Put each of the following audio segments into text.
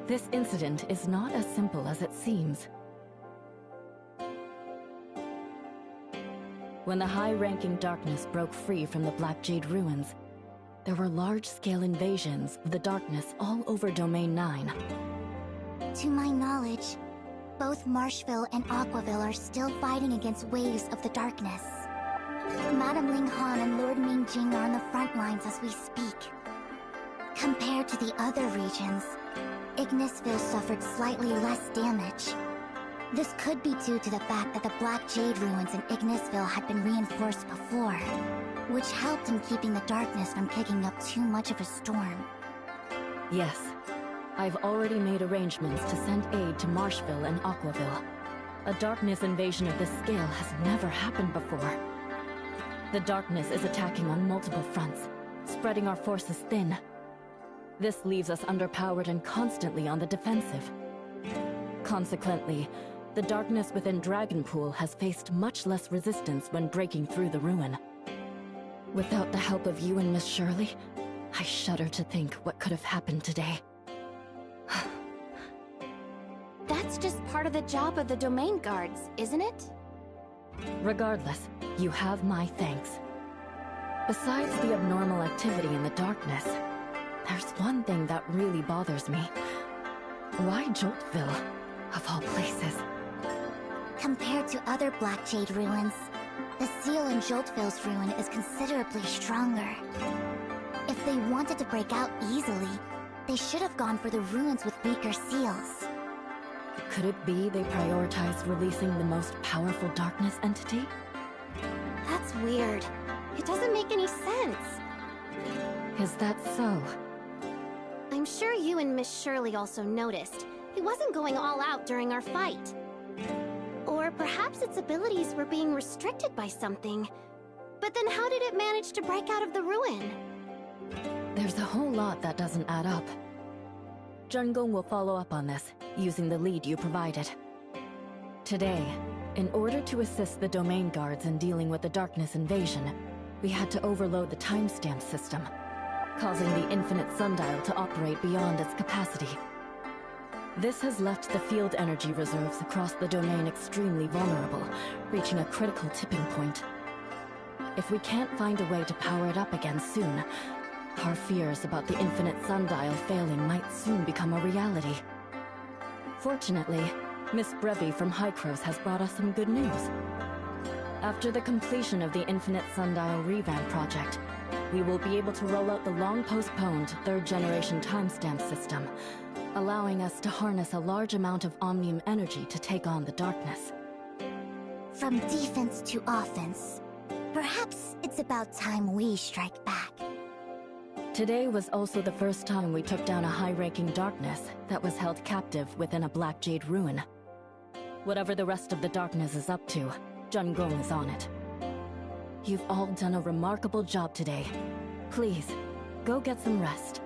This incident is not as simple as it seems. When the high-ranking darkness broke free from the Black Jade ruins, there were large-scale invasions of the darkness all over Domain 9. To my knowledge, both Marshville and Aquaville are still fighting against waves of the darkness. Madame Ling Han and Lord Ming Jing are on the front lines as we speak. Compared to the other regions, Ignisville suffered slightly less damage. This could be due to the fact that the Black Jade ruins in Ignisville had been reinforced before, which helped in keeping the darkness from kicking up too much of a storm. Yes. I've already made arrangements to send aid to Marshville and Aquaville. A darkness invasion of this scale has never happened before. The darkness is attacking on multiple fronts, spreading our forces thin. This leaves us underpowered and constantly on the defensive. Consequently, the darkness within Dragonpool has faced much less resistance when breaking through the ruin. Without the help of you and Miss Shirley, I shudder to think what could have happened today. That's just part of the job of the Domain Guards, isn't it? Regardless, you have my thanks. Besides the abnormal activity in the darkness, there's one thing that really bothers me. Why Joltville, of all places? Compared to other Black Jade ruins, the seal in Joltville's ruin is considerably stronger. If they wanted to break out easily, they should have gone for the ruins with weaker seals. Could it be they prioritized releasing the most powerful darkness entity? That's weird. It doesn't make any sense. Is that so? I'm sure you and Miss Shirley also noticed. It wasn't going all out during our fight. Or perhaps its abilities were being restricted by something. But then how did it manage to break out of the ruin? There's a whole lot that doesn't add up. Zhengong will follow up on this, using the lead you provided. Today, in order to assist the Domain Guards in dealing with the Darkness invasion, we had to overload the timestamp system, causing the Infinite Sundial to operate beyond its capacity. This has left the field energy reserves across the domain extremely vulnerable, reaching a critical tipping point. If we can't find a way to power it up again soon, our fears about the Infinite Sundial failing might soon become a reality. Fortunately, Miss Brevi from Hycros has brought us some good news. After the completion of the Infinite Sundial revamp project, we will be able to roll out the long-postponed third-generation timestamp system, allowing us to harness a large amount of Omnium energy to take on the darkness. From defense to offense, perhaps it's about time we strike back. Today was also the first time we took down a high-ranking darkness that was held captive within a Black Jade ruin. Whatever the rest of the darkness is up to, Zhengong is on it. You've all done a remarkable job today. Please, go get some rest.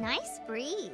Nice breeze.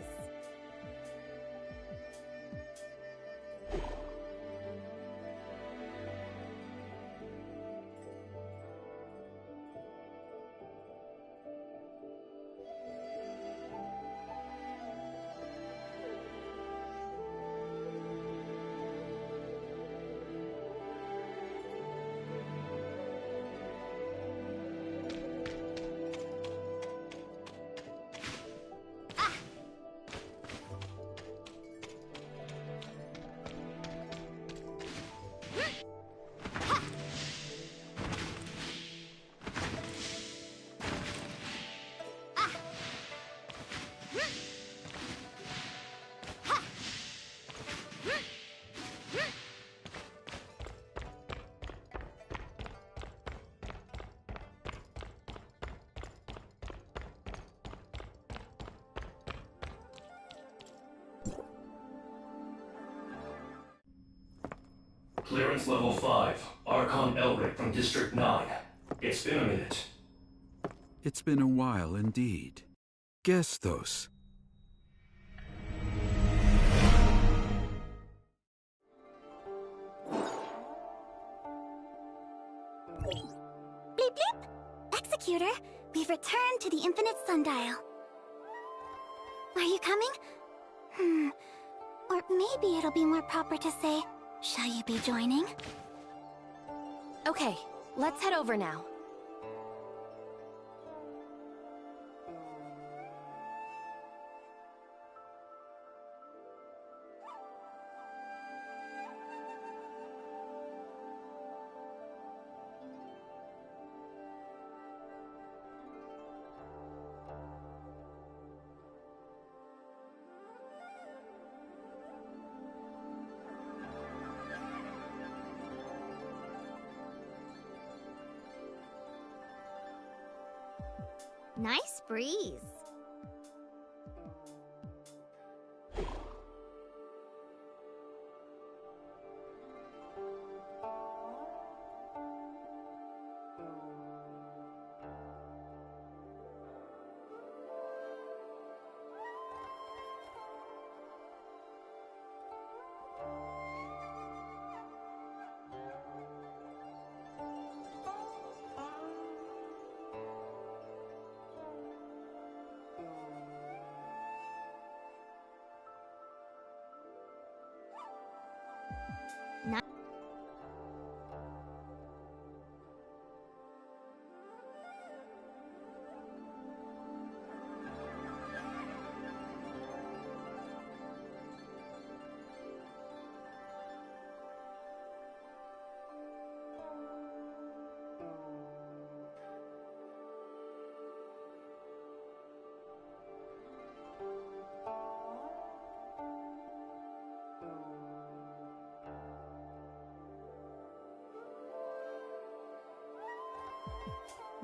Clearance level 5. Archon Elric from District 9. It's been a minute. It's been a while indeed. Gestos. Bleep bleep! Executor, we've returned to the Infinite Sundial. Are you coming? Or maybe it'll be more proper to say, shall you be joining? Okay, let's head over now. Nice breeze.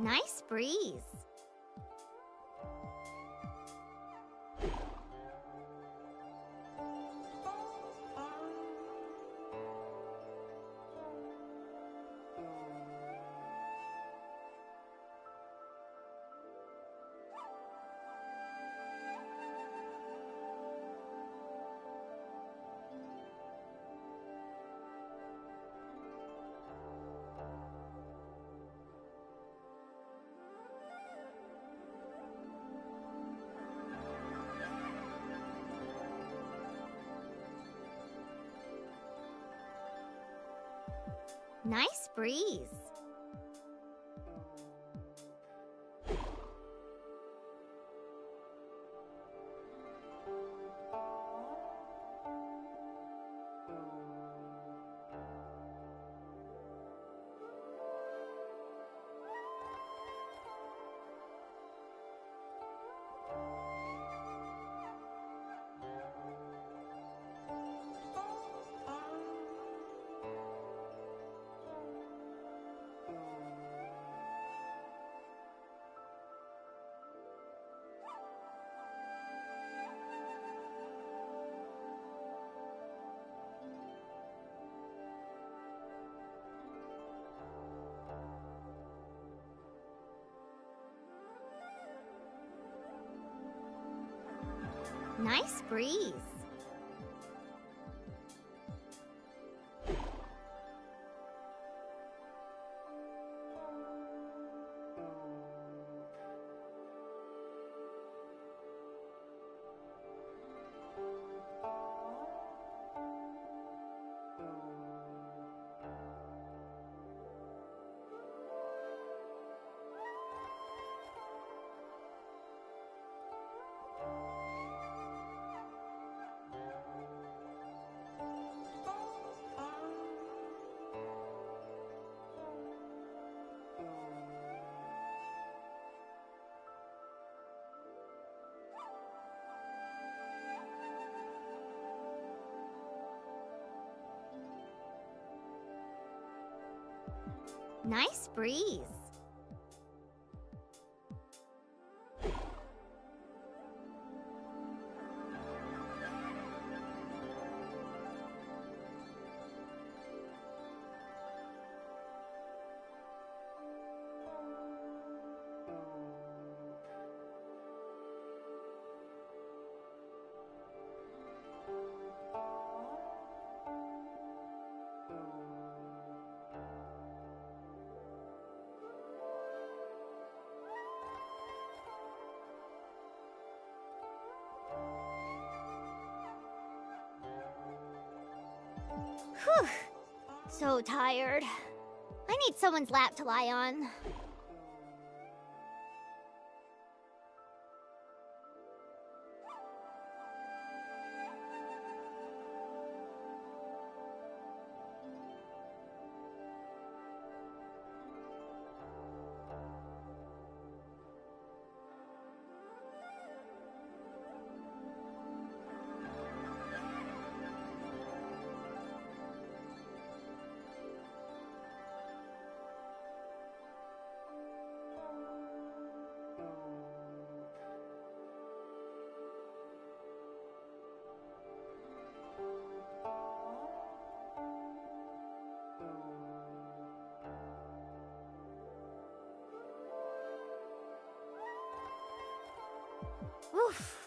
Nice breeze. Nice breeze. Nice breeze. Nice breeze. Whew. So tired. I need someone's lap to lie on. Oof.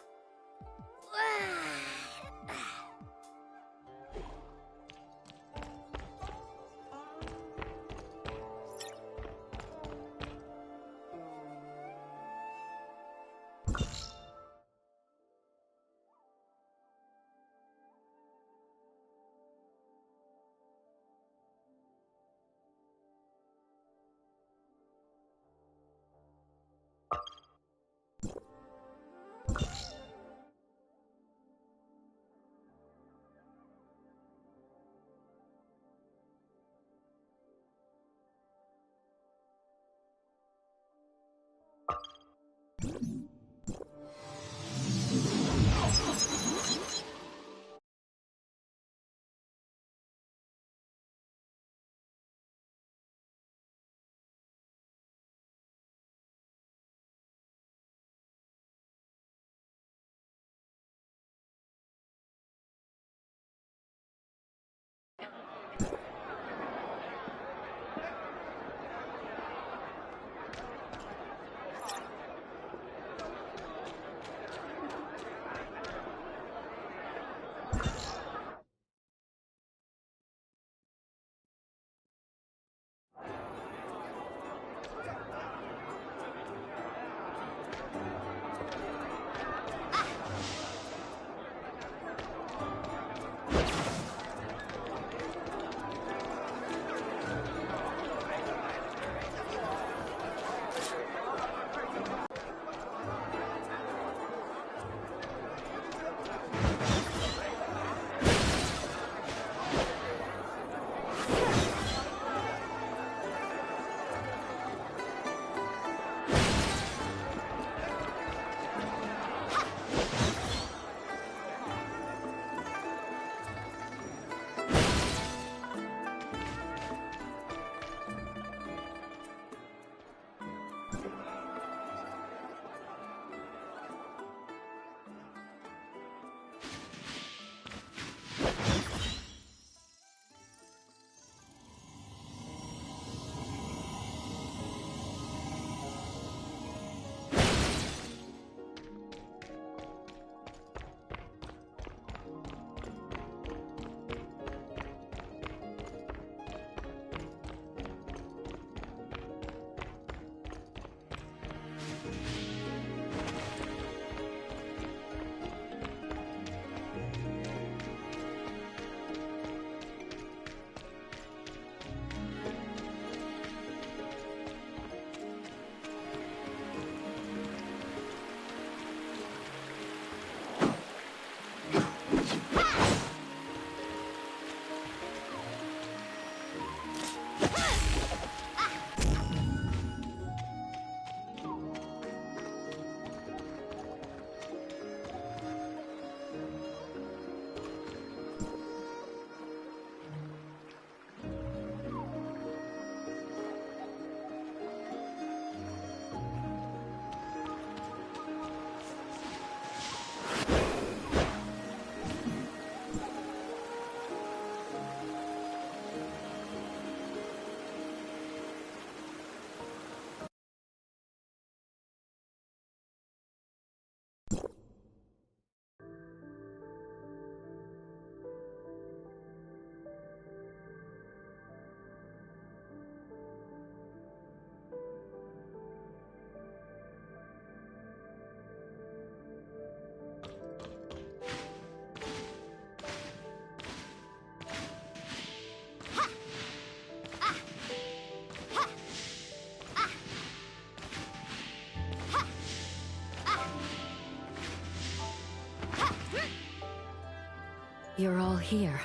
you're all here.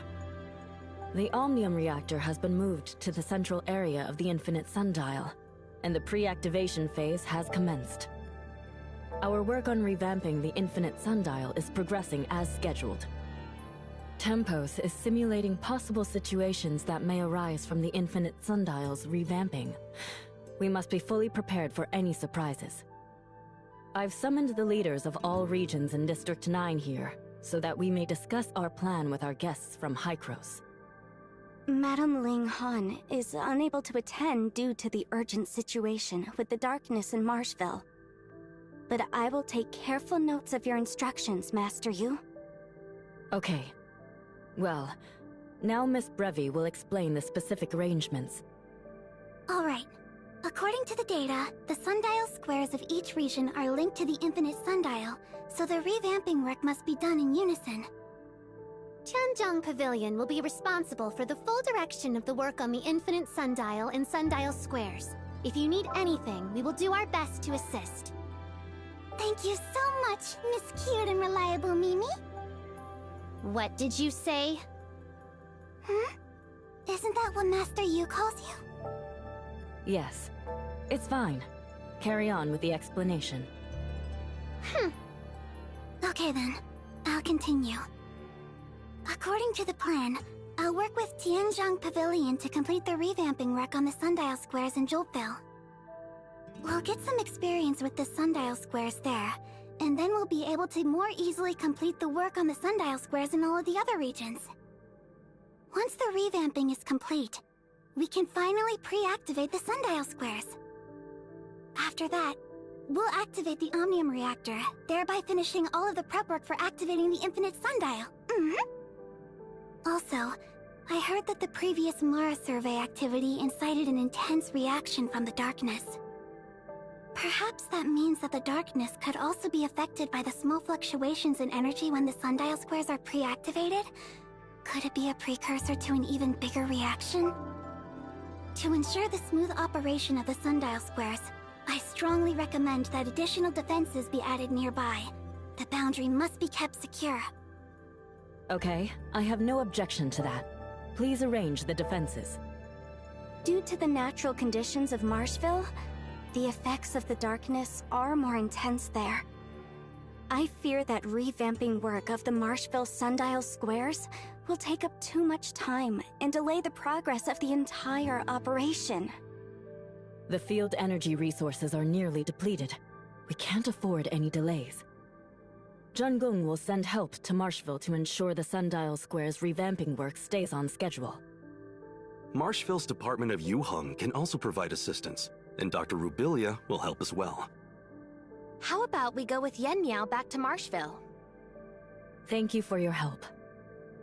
The Omnium reactor has been moved to the central area of the Infinite Sundial, and the pre-activation phase has commenced. Our work on revamping the Infinite Sundial is progressing as scheduled. Tempos is simulating possible situations that may arise from the Infinite Sundial's revamping. We must be fully prepared for any surprises. I've summoned the leaders of all regions in District 9 here, so that we may discuss our plan with our guests from Hykros. Madame Ling Han is unable to attend due to the urgent situation with the darkness in Marshville. But I will take careful notes of your instructions, Master Yu. Okay. Well, now Miss Brevi will explain the specific arrangements. Alright. According to the data, the sundial squares of each region are linked to the Infinite Sundial, so the revamping work must be done in unison. Tianzhong Pavilion will be responsible for the full direction of the work on the Infinite Sundial and Sundial Squares. If you need anything, we will do our best to assist. Thank you so much, Miss Cute and Reliable Mimi. What did you say? Isn't that what Master Yu calls you? Yes. It's fine. Carry on with the explanation. Okay then. I'll continue. According to the plan, I'll work with Tianzhong Pavilion to complete the revamping work on the sundial squares in Joltville. We'll get some experience with the sundial squares there, and then we'll be able to more easily complete the work on the sundial squares in all of the other regions. Once the revamping is complete, we can finally pre-activate the sundial squares. After that, we'll activate the Omnium reactor, thereby finishing all of the prep work for activating the Infinite Sundial. Also, I heard that the previous Mara survey activity incited an intense reaction from the darkness. Perhaps that means that the darkness could also be affected by the small fluctuations in energy when the sundial squares are pre-activated? Could it be a precursor to an even bigger reaction? To ensure the smooth operation of the sundial squares, I strongly recommend that additional defenses be added nearby. The boundary must be kept secure. Okay, I have no objection to that. Please arrange the defenses. Due to the natural conditions of Marshville, the effects of the darkness are more intense there. I fear that revamping work of the Marshville sundial squares will take up too much time and delay the progress of the entire operation. The field energy resources are nearly depleted. We can't afford any delays. Zhengong will send help to Marshville to ensure the sundial square's revamping work stays on schedule. Marshville's Department of Yuheng can also provide assistance, and Dr. Rubilia will help as well. How about we go with Yen Miao back to Marshville? Thank you for your help.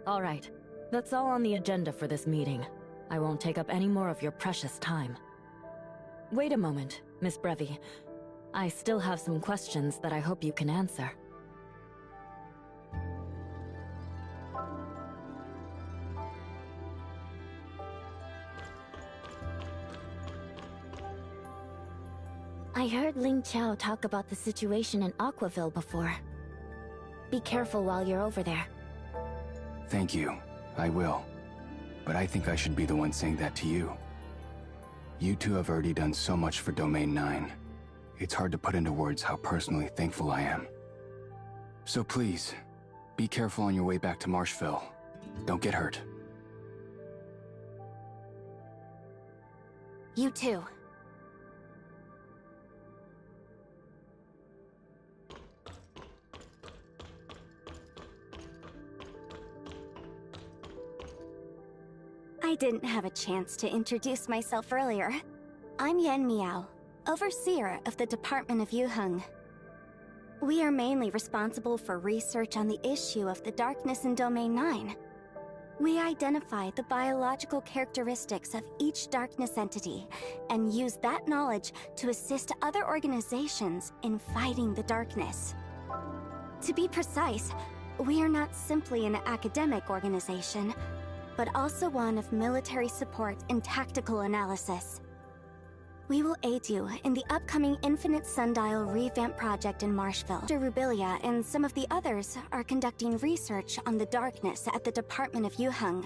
All right, that's all on the agenda for this meeting. I won't take up any more of your precious time. Wait a moment, Miss Brevi. I still have some questions that I hope you can answer. I heard Ling Qiao talk about the situation in Aquaville before. Be careful while you're over there. Thank you. I will. But I think I should be the one saying that to you. You two have already done so much for Domain 9. It's hard to put into words how personally thankful I am. So please, be careful on your way back to Marshville. Don't get hurt. You too. I didn't have a chance to introduce myself earlier. I'm Yen Miao, Overseer of the Department of Yuheng. We are mainly responsible for research on the issue of the darkness in Domain 9. We identify the biological characteristics of each darkness entity and use that knowledge to assist other organizations in fighting the darkness. To be precise, we are not simply an academic organization, but also one of military support and tactical analysis. We will aid you in the upcoming Infinite Sundial revamp project in Marshville. Dr. Rubilia and some of the others are conducting research on the darkness at the Department of Yuheng.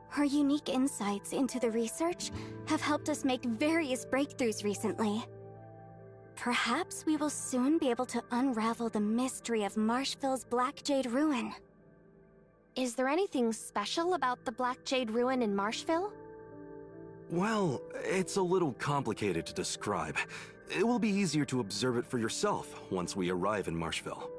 Her unique insights into the research have helped us make various breakthroughs recently. Perhaps we will soon be able to unravel the mystery of Marshville's Black Jade Ruin. Is there anything special about the Black Jade Ruin in Marshville? Well, it's a little complicated to describe. It will be easier to observe it for yourself once we arrive in Marshville.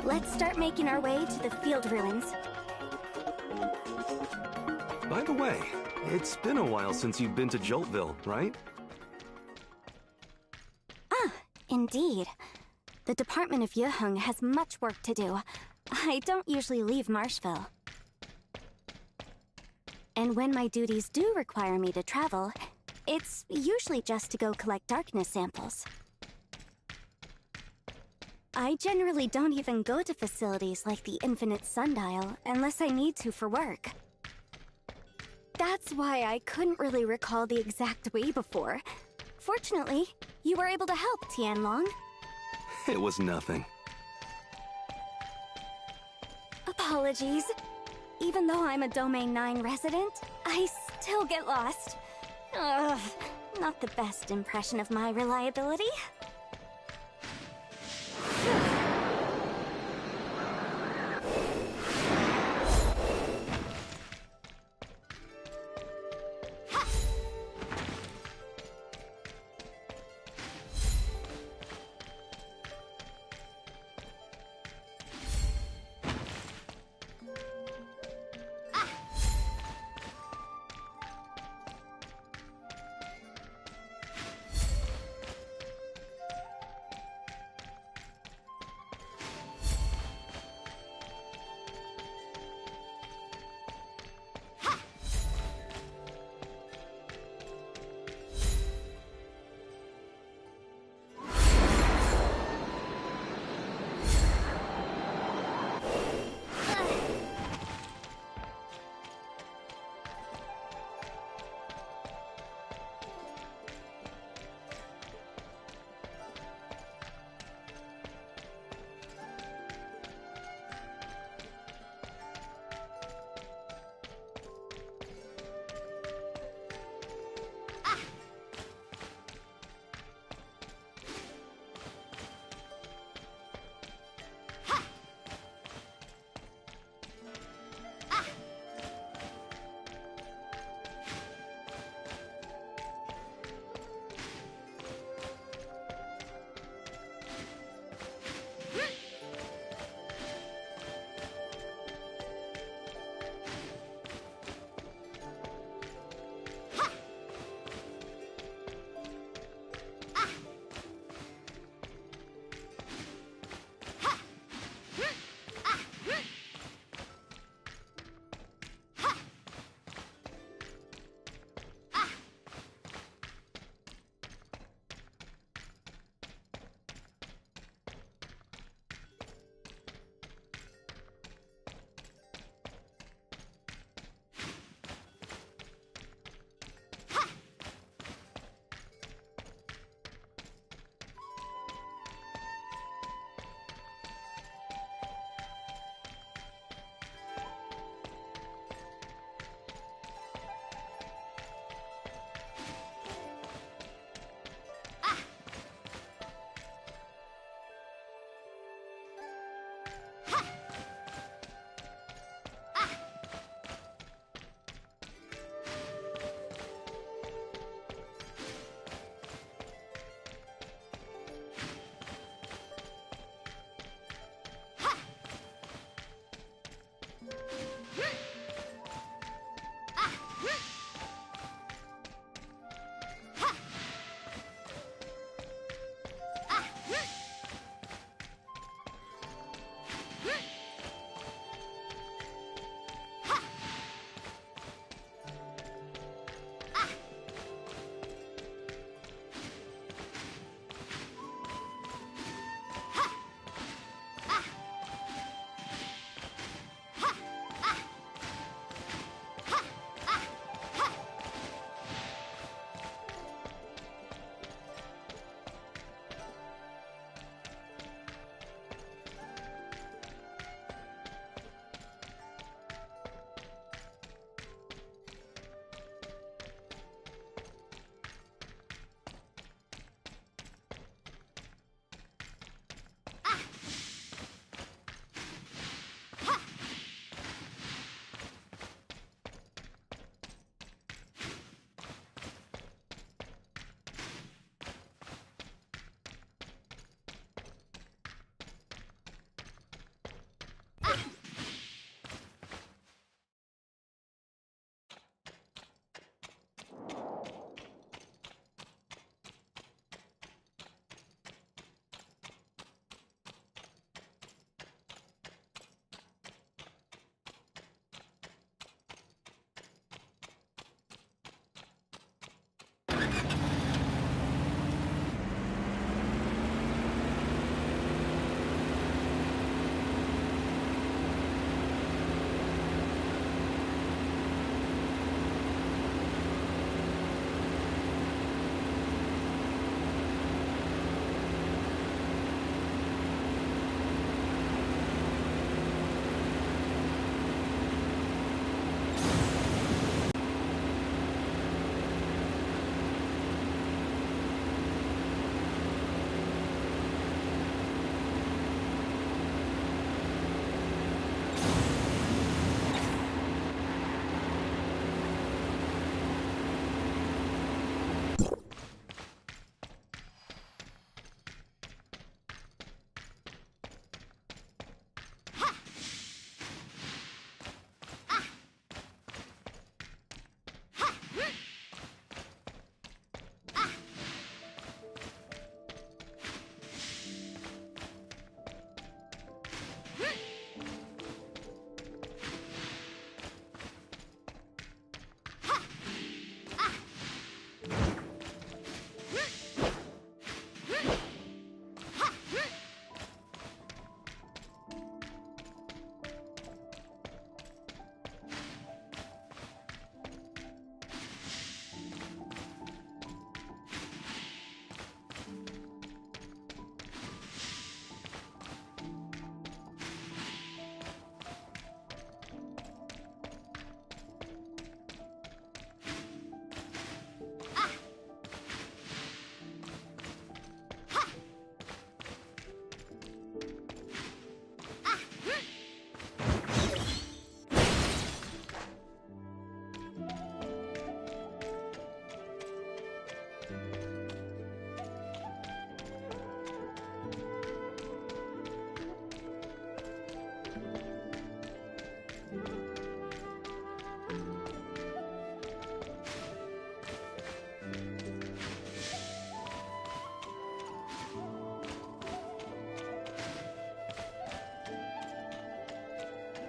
Let's start making our way to the field ruins. By the way, it's been a while since you've been to Joltville, right? Indeed. The Department of Yuheng has much work to do. I don't usually leave Marshville. And when my duties do require me to travel, it's usually just to go collect darkness samples. I generally don't even go to facilities like the Infinite Sundial unless I need to for work. That's why I couldn't really recall the exact way before. Fortunately, you were able to help, Tianlong. It was nothing. Apologies. Even though I'm a Domain 9 resident, I still get lost. Ugh, not the best impression of my reliability.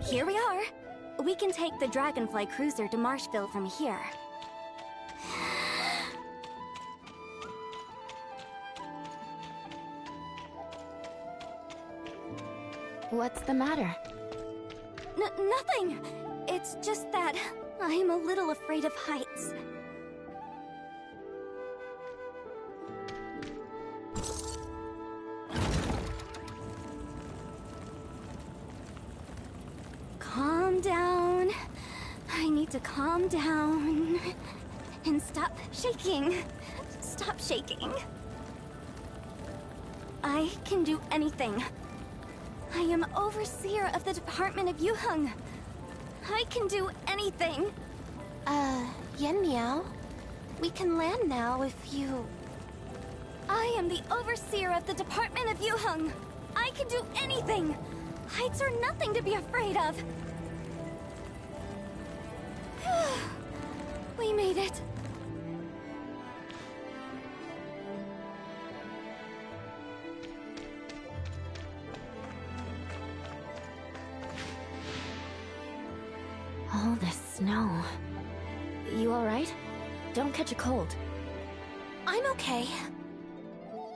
Here we are. We can take the Dragonfly cruiser to Marshville from here. What's the matter? Nothing! It's just that I am a little afraid of heights. Calm down. I need to calm down. And stop shaking. Stop shaking. I can do anything. I am overseer of the Department of Yuheng. I can do anything. Yen Miao, we can land now if you... I am the overseer of the Department of Yuheng. I can do anything. Heights are nothing to be afraid of. We made it. All this snow. You alright? Don't catch a cold. I'm okay.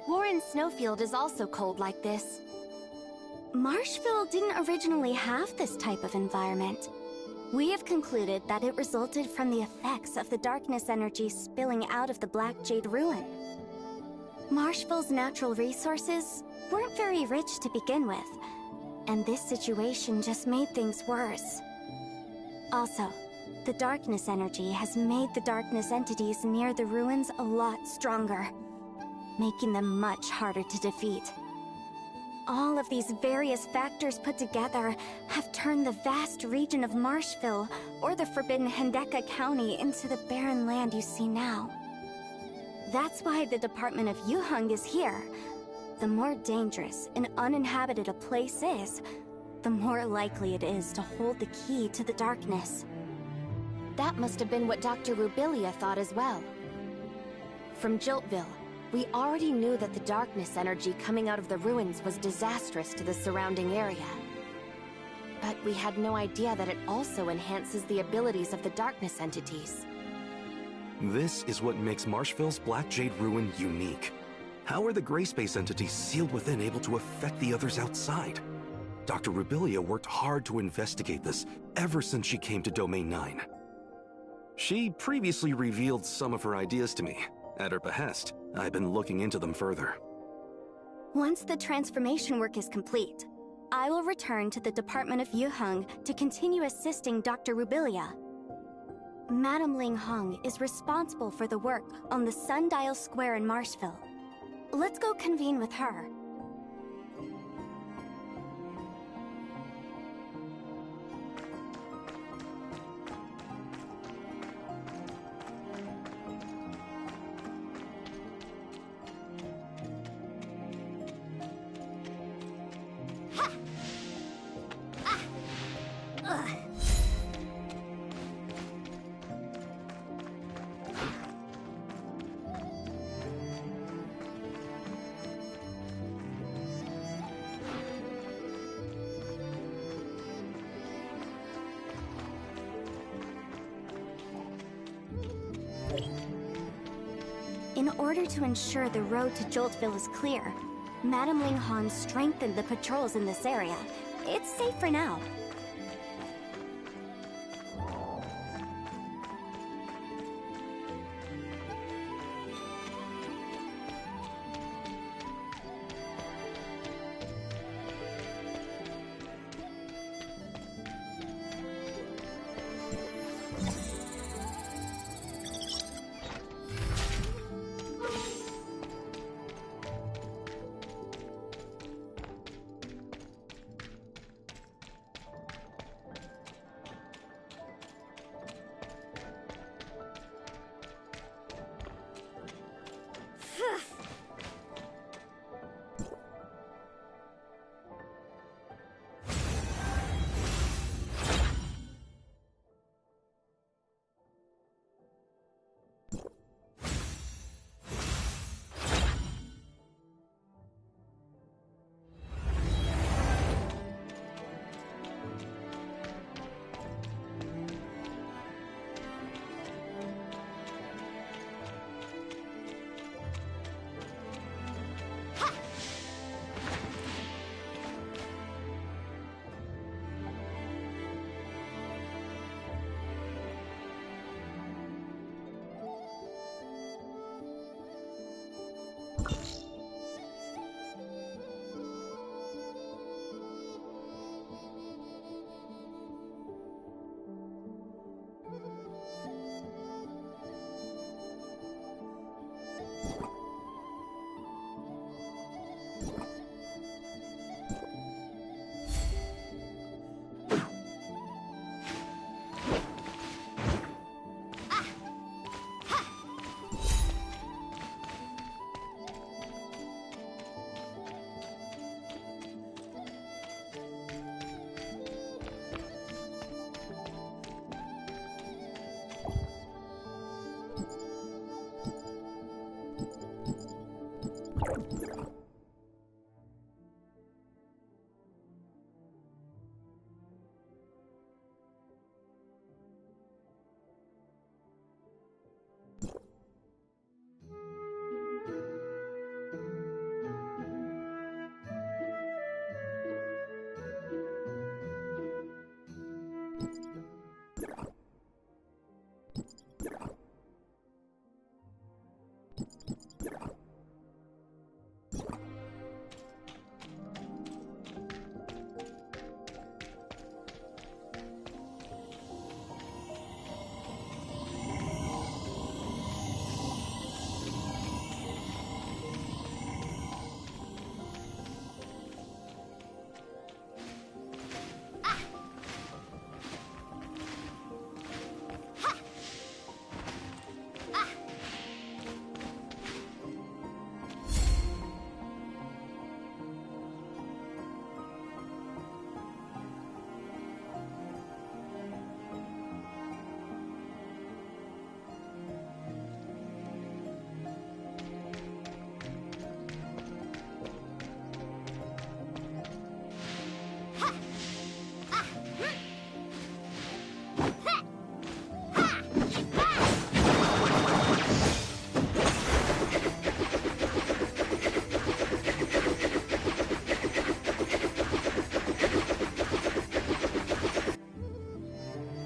Warren Snowfield is also cold like this. Marshville didn't originally have this type of environment. We have concluded that it resulted from the effects of the darkness energy spilling out of the Black Jade Ruin. Marshville's natural resources weren't very rich to begin with, and this situation just made things worse. Also, the darkness energy has made the darkness entities near the ruins a lot stronger, making them much harder to defeat. All of these various factors put together have turned the vast region of Marshville, or the Forbidden Hendeka County, into the barren land you see now. That's why the Department of Yuheng is here. The more dangerous and uninhabited a place is, the more likely it is to hold the key to the darkness. That must have been what Dr. Rubilia thought as well. From Jiltville, we already knew that the darkness energy coming out of the ruins was disastrous to the surrounding area. But we had no idea that it also enhances the abilities of the darkness entities. This is what makes Marshville's Black Jade Ruin unique. How are the gray space entities sealed within able to affect the others outside? Dr. Rubilia worked hard to investigate this ever since she came to Domain 9. She previously revealed some of her ideas to me. At her behest, I've been looking into them further. Once the transformation work is complete, I will return to the Department of Yuheng to continue assisting Dr. Rubilia. Madame Ling Hong is responsible for the work on the Sundial Square in Marshville. Let's go convene with her. In order to ensure the road to Joltville is clear, Madame Ling Han strengthened the patrols in this area. It's safe for now.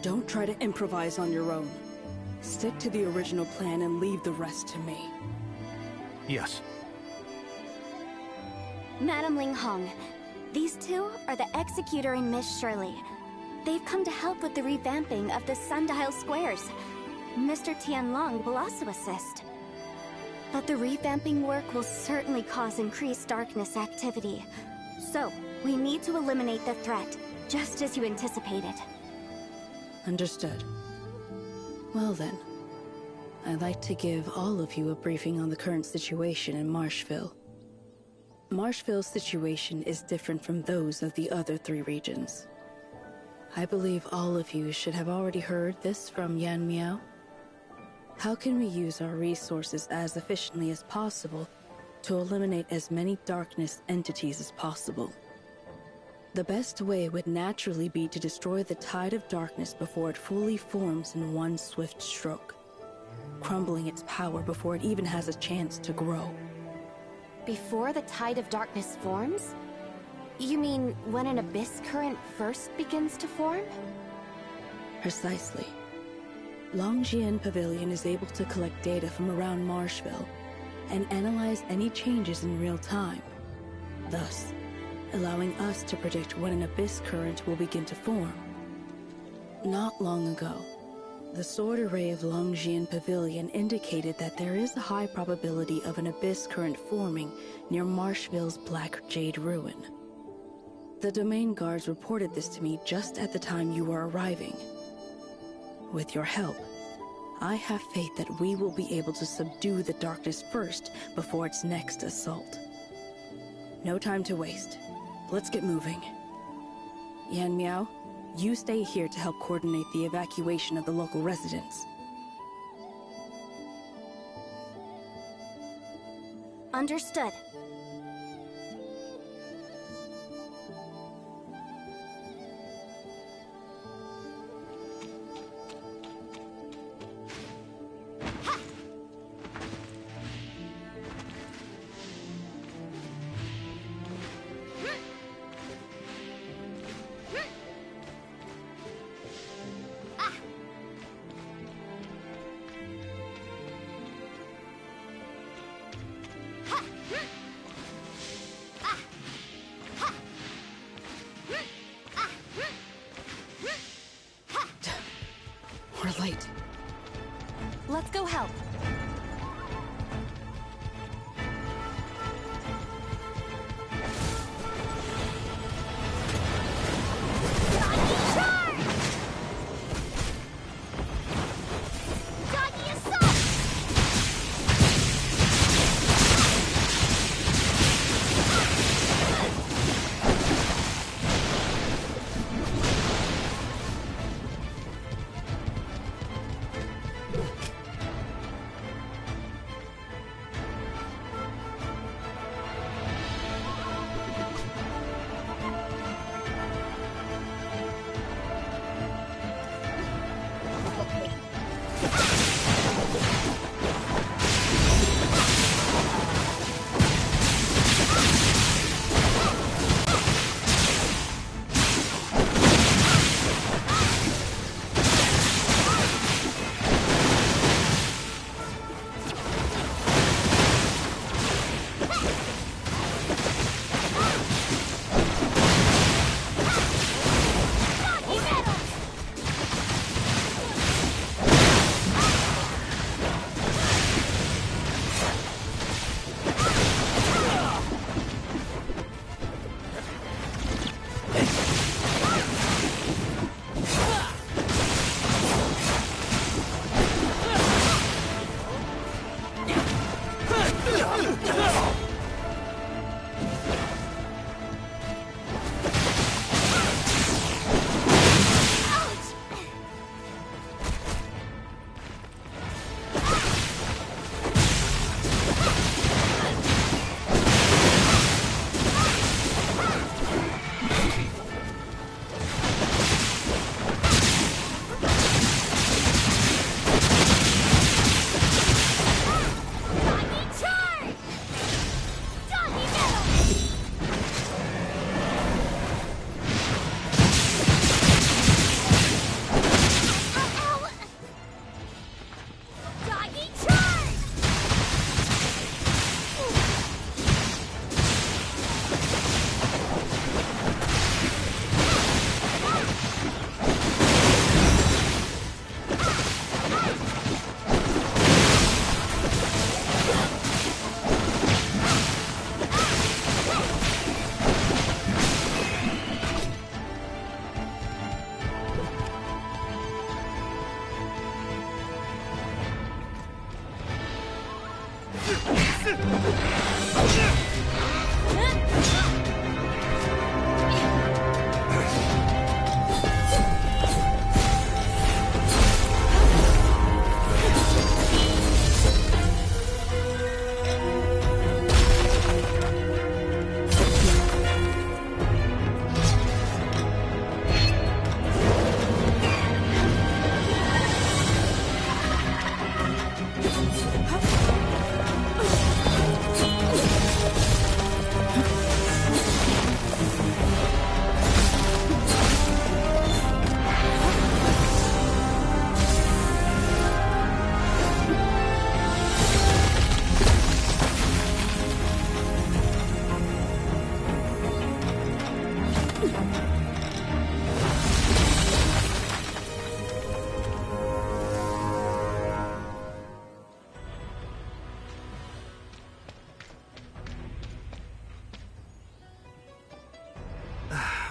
Don't try to improvise on your own. Stick to the original plan and leave the rest to me. Yes. Madam Ling Hong, these two are the Executor and Miss Shirley. They've come to help with the revamping of the Sundial Squares. Mr. Tianlong will also assist. But the revamping work will certainly cause increased darkness activity. So, we need to eliminate the threat, just as you anticipated. Understood. Well then, I'd like to give all of you a briefing on the current situation in Marshville. Marshville's situation is different from those of the other 3 regions. I believe all of you should have already heard this from Yan Miao. How can we use our resources as efficiently as possible to eliminate as many darkness entities as possible? The best way would naturally be to destroy the Tide of Darkness before it fully forms in one swift stroke, crumbling its power before it even has a chance to grow. Before the Tide of Darkness forms? You mean when an abyss current first begins to form? Precisely. Longjian Pavilion is able to collect data from around Marshville and analyze any changes in real time, thus allowing us to predict when an abyss current will begin to form. Not long ago, the sword array of Longjian Pavilion indicated that there is a high probability of an abyss current forming near Marshville's Black Jade Ruin. The domain guards reported this to me just at the time you were arriving. With your help, I have faith that we will be able to subdue the darkness first before its next assault. No time to waste. Let's get moving. Yan Miao, you stay here to help coordinate the evacuation of the local residents. Understood.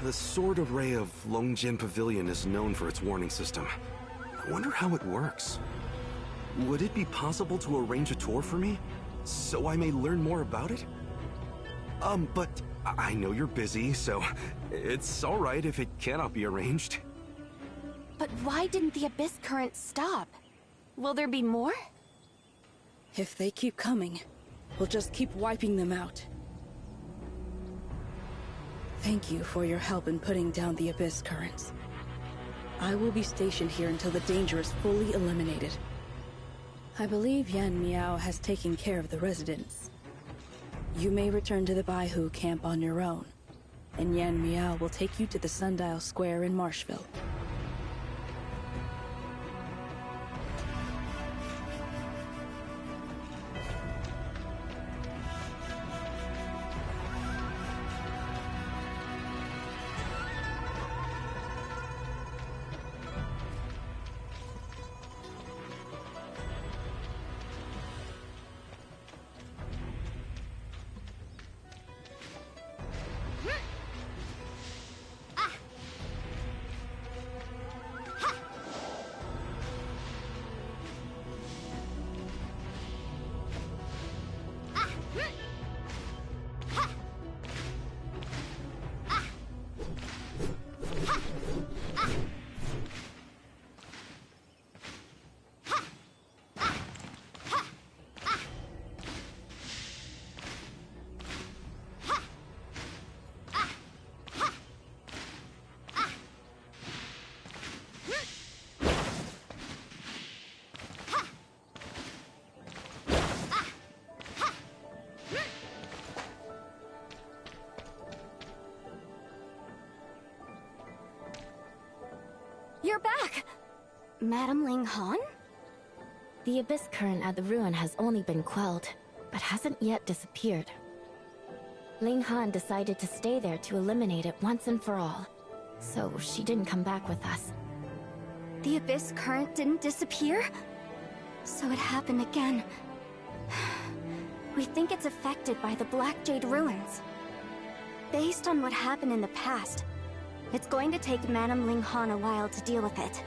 The sword array of Longjin Pavilion is known for its warning system. I wonder how it works. Would it be possible to arrange a tour for me, so I may learn more about it? But I know you're busy, so it's alright if it cannot be arranged. But why didn't the Abyss Current stop? Will there be more? If they keep coming, we'll just keep wiping them out. Thank you for your help in putting down the Abyss Currents. I will be stationed here until the danger is fully eliminated. I believe Yan Miao has taken care of the residents. You may return to the Baihu camp on your own, and Yan Miao will take you to the Sundial Square in Marshville. You're back! Madame Ling Han? The Abyss Current at the ruin has only been quelled, but hasn't yet disappeared. Ling Han decided to stay there to eliminate it once and for all, so she didn't come back with us. The Abyss Current didn't disappear? So it happened again. We think it's affected by the Black Jade Ruins. Based on what happened in the past, it's going to take Madame Ling Han a while to deal with it.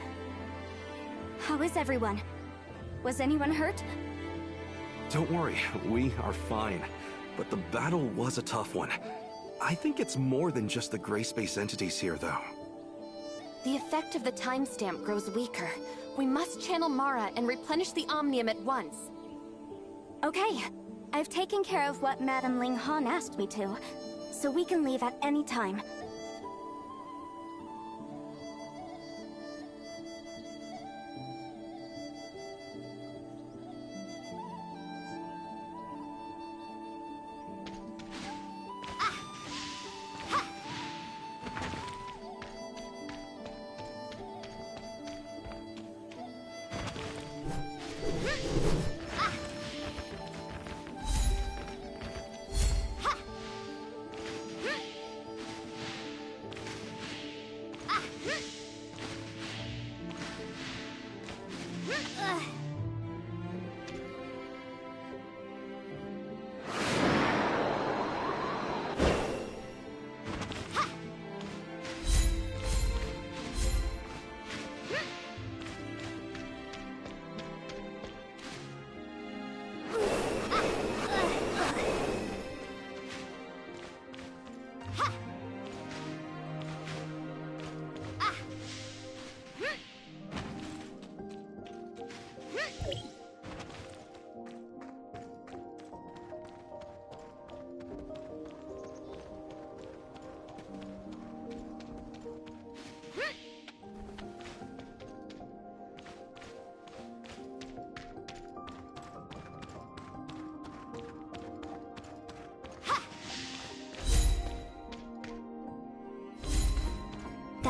How is everyone? Was anyone hurt? Don't worry, we are fine. But the battle was a tough one. I think it's more than just the gray space entities here, though. The effect of the timestamp grows weaker. We must channel Mara and replenish the Omnium at once. Okay, I've taken care of what Madame Ling Han asked me to, so we can leave at any time.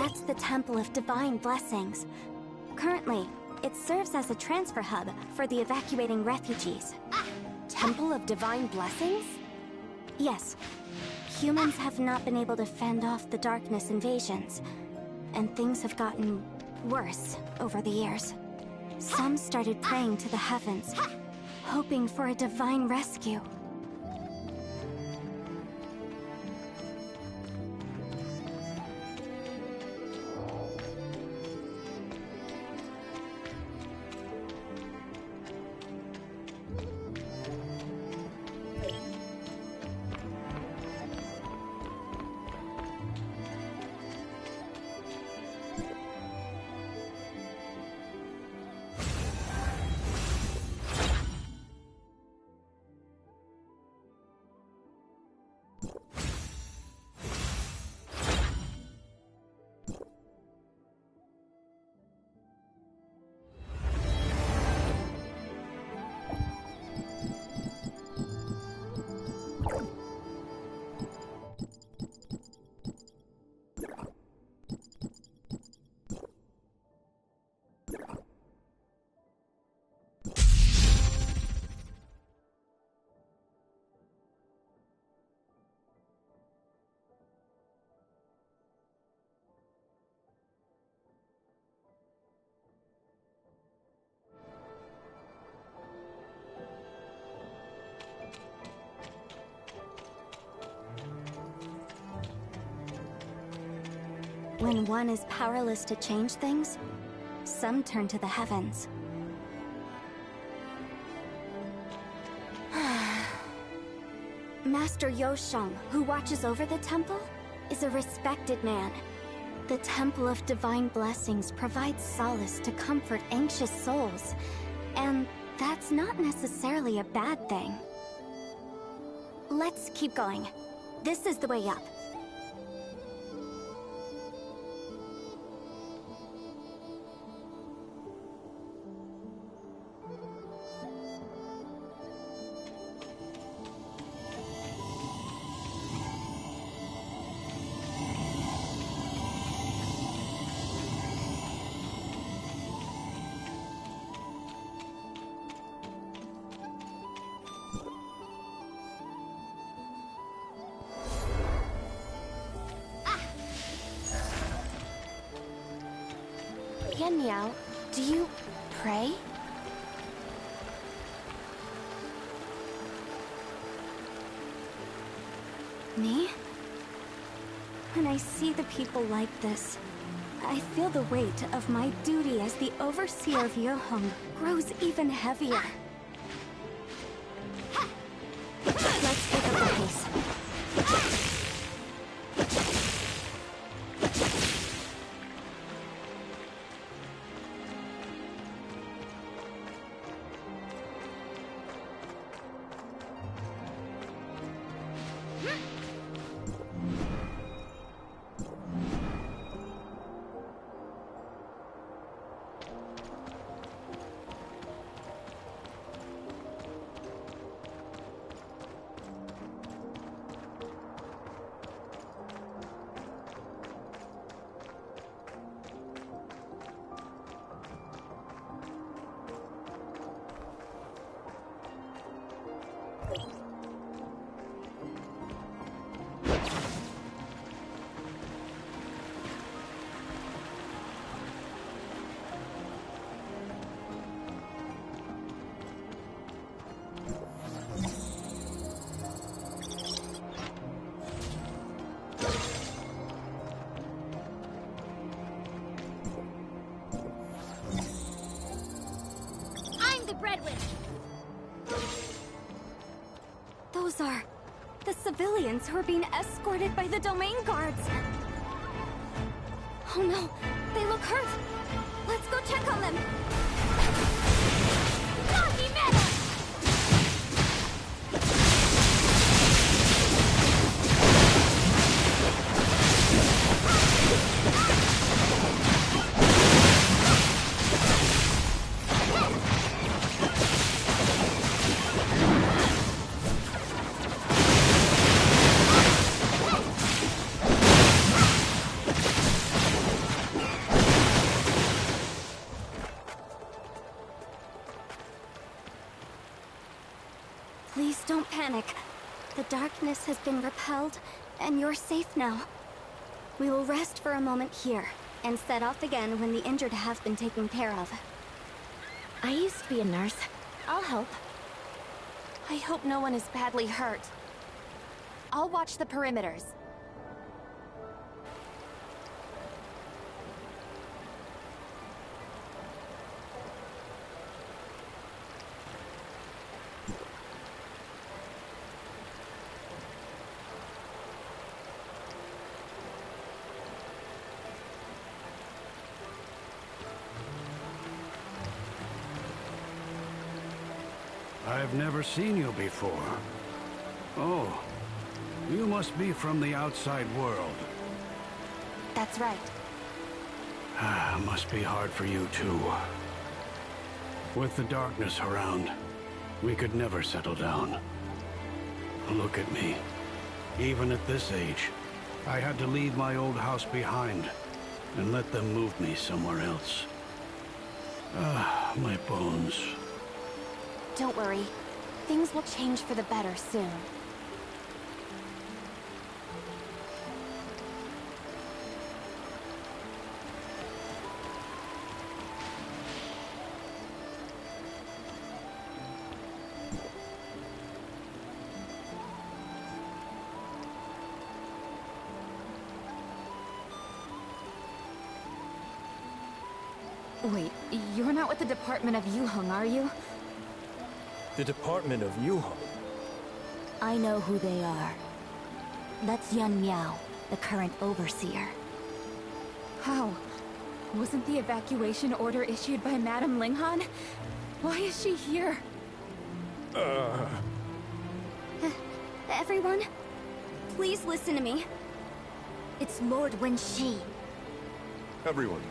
That's the Temple of Divine Blessings. Currently, it serves as a transfer hub for the evacuating refugees. Temple of Divine Blessings? Yes. Humans have not been able to fend off the darkness invasions, and things have gotten worse over the years. Some started praying to the heavens, hoping for a divine rescue. When one is powerless to change things, some turn to the heavens. Master Yosheng, who watches over the temple, is a respected man. The Temple of Divine Blessings provides solace to comfort anxious souls, and that's not necessarily a bad thing. Let's keep going. This is the way up. Yanniao, do you pray? Me? When I see the people like this, I feel the weight of my duty as the overseer of Yohong grows even heavier. Let's pick up the pace. Those are the civilians who are being escorted by the domain guards. Oh no, they look hurt. Let's go check on them. Doggy metal! panic. The darkness has been repelled, and you're safe now. We will rest for a moment here, and set off again when the injured have been taken care of. I used to be a nurse. I'll help. I hope no one is badly hurt. I'll watch the perimeters. I've never seen you before. Oh, you must be from the outside world. That's right. Must be hard for you too. With the darkness around, we could never settle down. Look at me. Even at this age, I had to leave my old house behind and let them move me somewhere else. My bones. Don't worry. Things will change for the better soon. Wait, you're not with the Department of Yuheng, are you? The Department of Yuheng? I know who they are. That's Yan Miao, the current overseer. How? Wasn't the evacuation order issued by Madame Linghan? Why is she here? Everyone, please listen to me. It's Lord Wenxi. Everyone,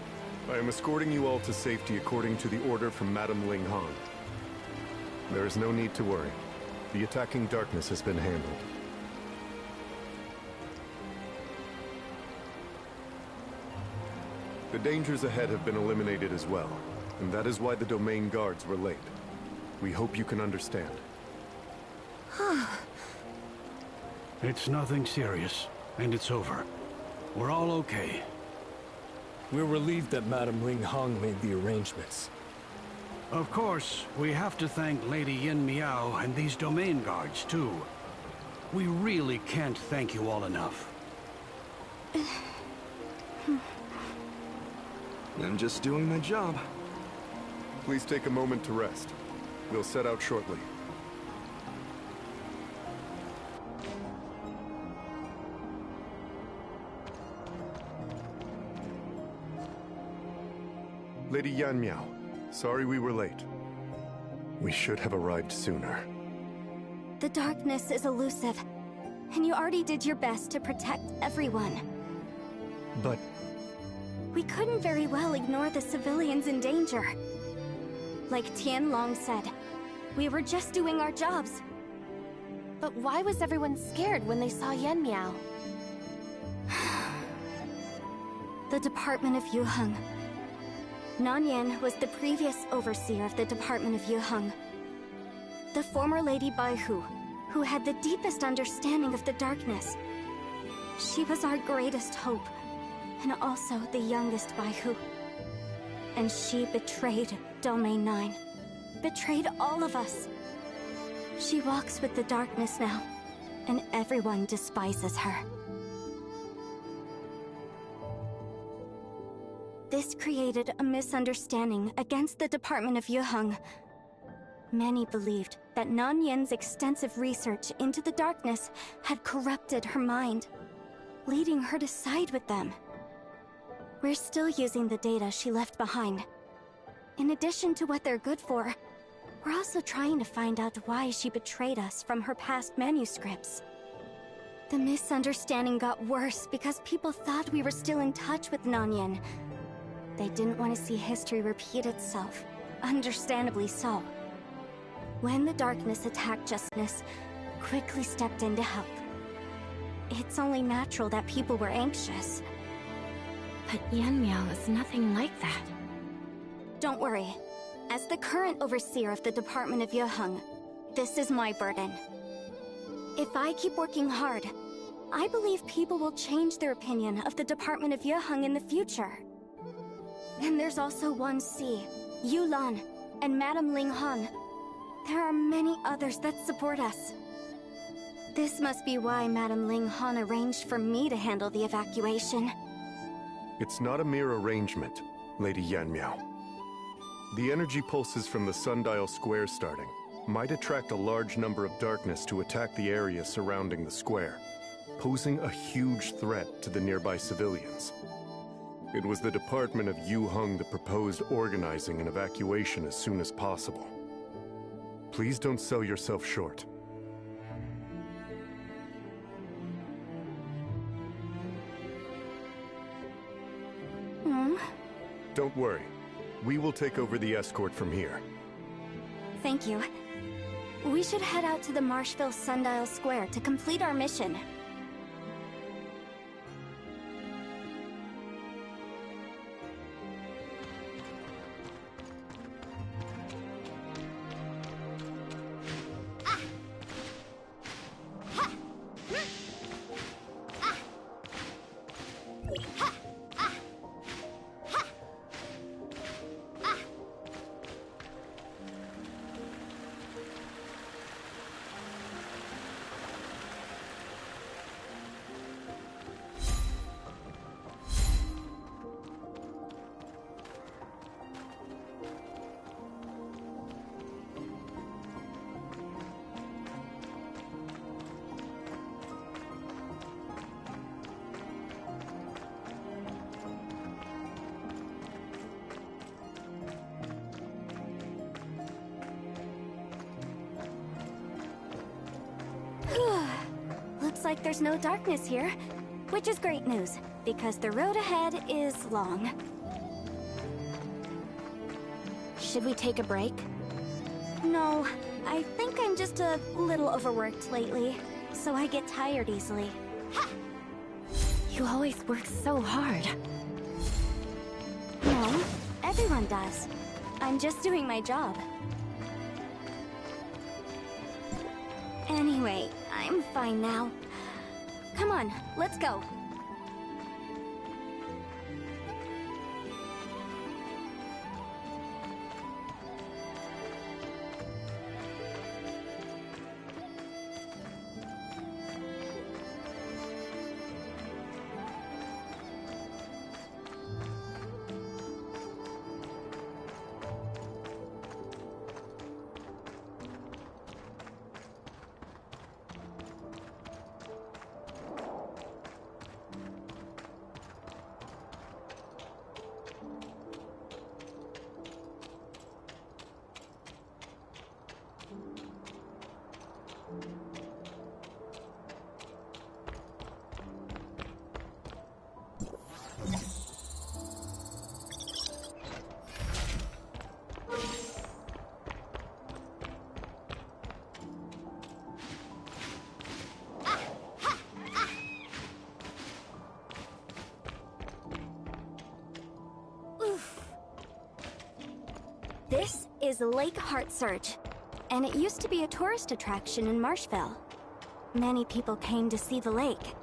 I am escorting you all to safety according to the order from Madame Linghan. There is no need to worry. The attacking darkness has been handled. The dangers ahead have been eliminated as well, and that is why the domain guards were late. We hope you can understand. It's nothing serious, and it's over. We're all okay. We're relieved that Madame Linghan made the arrangements. Of course, we have to thank Lady Yin Miao and these domain guards, too. We really can't thank you all enough. I'm just doing my job. Please take a moment to rest. We'll set out shortly. Lady Yan Miao, sorry we were late. We should have arrived sooner. The darkness is elusive, and you already did your best to protect everyone. But... we couldn't very well ignore the civilians in danger. Like Tianlong said, we were just doing our jobs. But why was everyone scared when they saw Yan Miao? The Department of Yuheng. Nanyan was the previous overseer of the Department of Yuheng. The former Lady Baihu, who had the deepest understanding of the darkness. She was our greatest hope, and also the youngest Baihu. And she betrayed Domain 9. Betrayed all of us. She walks with the darkness now, and everyone despises her. This created a misunderstanding against the Department of Yuheng. Many believed that Nanyan's extensive research into the darkness had corrupted her mind, leading her to side with them. We're still using the data she left behind. In addition to what they're good for, we're also trying to find out why she betrayed us from her past manuscripts. The misunderstanding got worse because people thought we were still in touch with Nanyan. They didn't want to see history repeat itself, understandably so. When the darkness attacked Justice, quickly stepped in to help. It's only natural that people were anxious. But Yan Miao is nothing like that. Don't worry. As the current overseer of the Department of Yuheng, this is my burden. If I keep working hard, I believe people will change their opinion of the Department of Yuheng in the future. And there's also 1C, Yulan, and Madame Ling Han. There are many others that support us. This must be why Madame Ling Han arranged for me to handle the evacuation. It's not a mere arrangement, Lady Yanmiao. The energy pulses from the sundial square starting might attract a large number of darkness to attack the area surrounding the square, posing a huge threat to the nearby civilians. It was the Department of Yuheng that proposed organizing an evacuation as soon as possible. Please don't sell yourself short. Don't worry. We will take over the escort from here. Thank you. We should head out to the Marshville Sundial Square to complete our mission. Looks like there's no darkness here, which is great news, because the road ahead is long. Should we take a break? No, I think I'm just a little overworked lately, so I get tired easily. You always work so hard. No, everyone does. I'm just doing my job. Anyway, I'm fine now. Come on, let's go. This is Lake Heartsurge, and it used to be a tourist attraction in Marshville. Many people came to see the lake.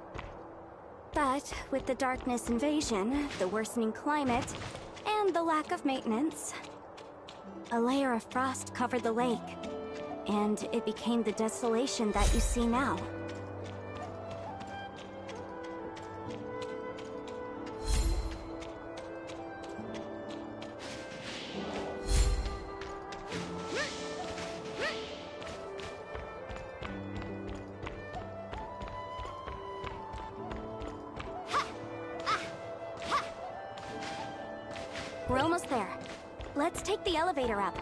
But with the darkness invasion, the worsening climate, and the lack of maintenance, a layer of frost covered the lake, and it became the desolation that you see now. We're almost there. Let's take the elevator up.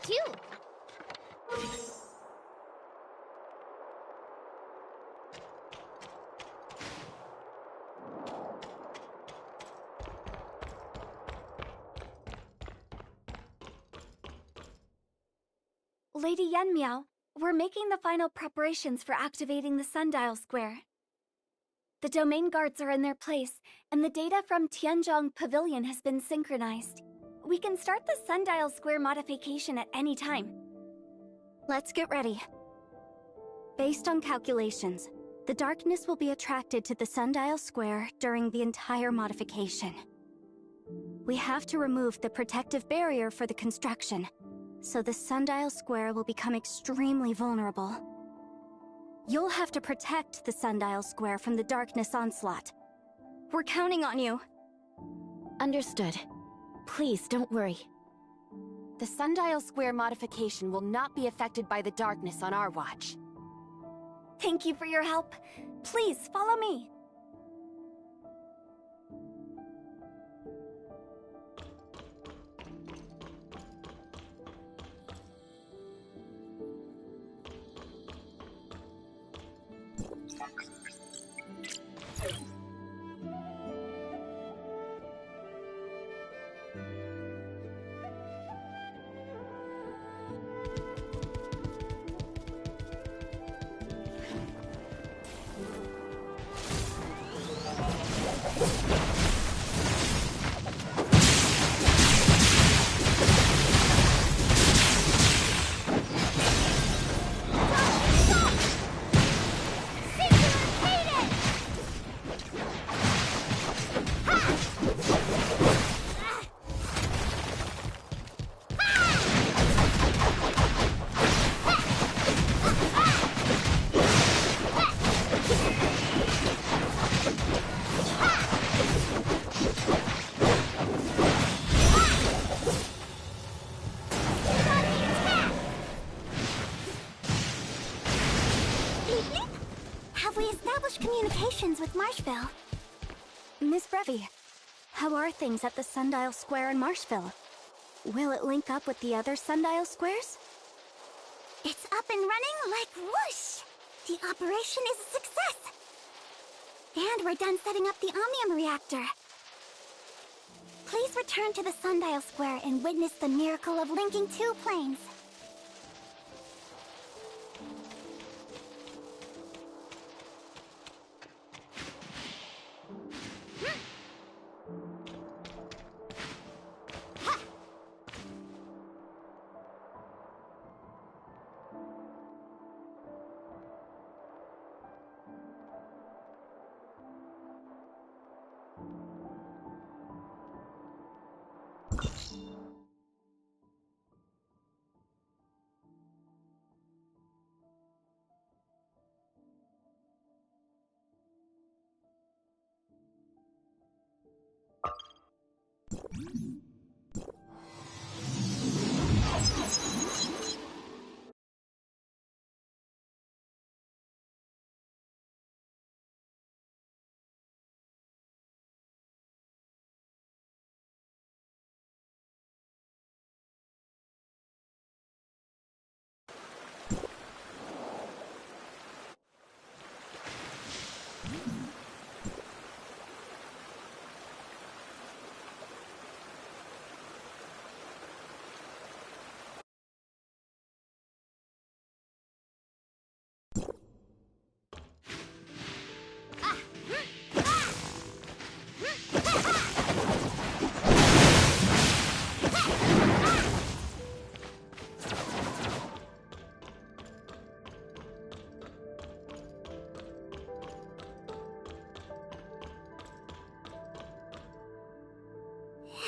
too. Lady Yanmiao, we're making the final preparations for activating the Sundial Square. The domain guards are in their place, and the data from Tianzhong Pavilion has been synchronized. We can start the Sundial Square modification at any time. Let's get ready. Based on calculations, the darkness will be attracted to the Sundial Square during the entire modification. We have to remove the protective barrier for the construction, so the Sundial Square will become extremely vulnerable. You'll have to protect the Sundial Square from the darkness onslaught. We're counting on you. Understood. Please, don't worry. The Sundial Square modification will not be affected by the darkness on our watch. Thank you for your help. Please, follow me. Communications with Marshville. Miss Brevi, how are things at the Sundial Square in Marshville? Will it link up with the other Sundial Squares? It's up and running like whoosh! The operation is a success! And we're done setting up the Omnium Reactor. Please return to the Sundial Square and witness the miracle of linking two planes.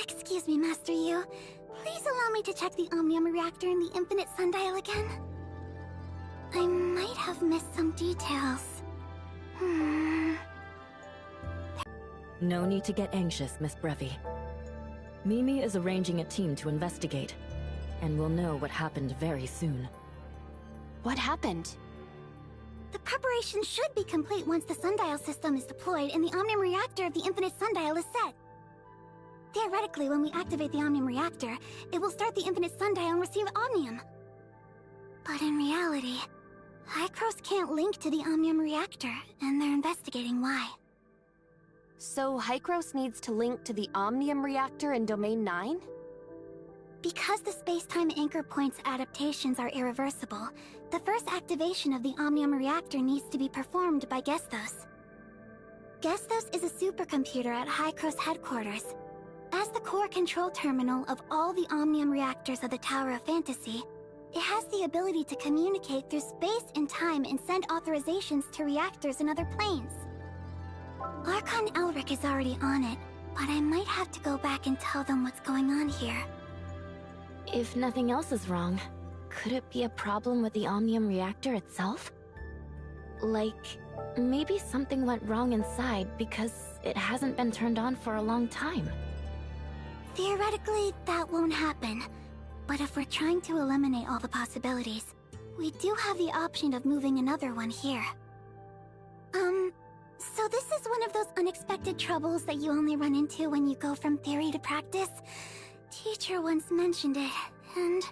Excuse me, Master Yu. Please allow me to check the Omnium Reactor in the Infinite Sundial again. I might have missed some details. No need to get anxious, Miss Brevi. Mimi is arranging a team to investigate, and we'll know what happened very soon. What happened? The preparation should be complete once the Sundial system is deployed and the Omnium Reactor of the Infinite Sundial is set. Theoretically, when we activate the Omnium Reactor, it will start the Infinite Sundial and receive Omnium. But in reality, Hycros can't link to the Omnium Reactor, and they're investigating why. So Hycros needs to link to the Omnium Reactor in Domain 9? Because the space-time anchor point's adaptations are irreversible, the first activation of the Omnium Reactor needs to be performed by Gesthos. Gesthos is a supercomputer at Hycros headquarters. As the core control terminal of all the Omnium Reactors of the Tower of Fantasy, it has the ability to communicate through space and time and send authorizations to reactors in other planes. Archon Elric is already on it, but I might have to go back and tell them what's going on here. If nothing else is wrong, could it be a problem with the Omnium Reactor itself? Like, maybe something went wrong inside because it hasn't been turned on for a long time. Theoretically, that won't happen. But if we're trying to eliminate all the possibilities, we do have the option of moving another one here. So this is one of those unexpected troubles that you only run into when you go from theory to practice? Teacher once mentioned it, and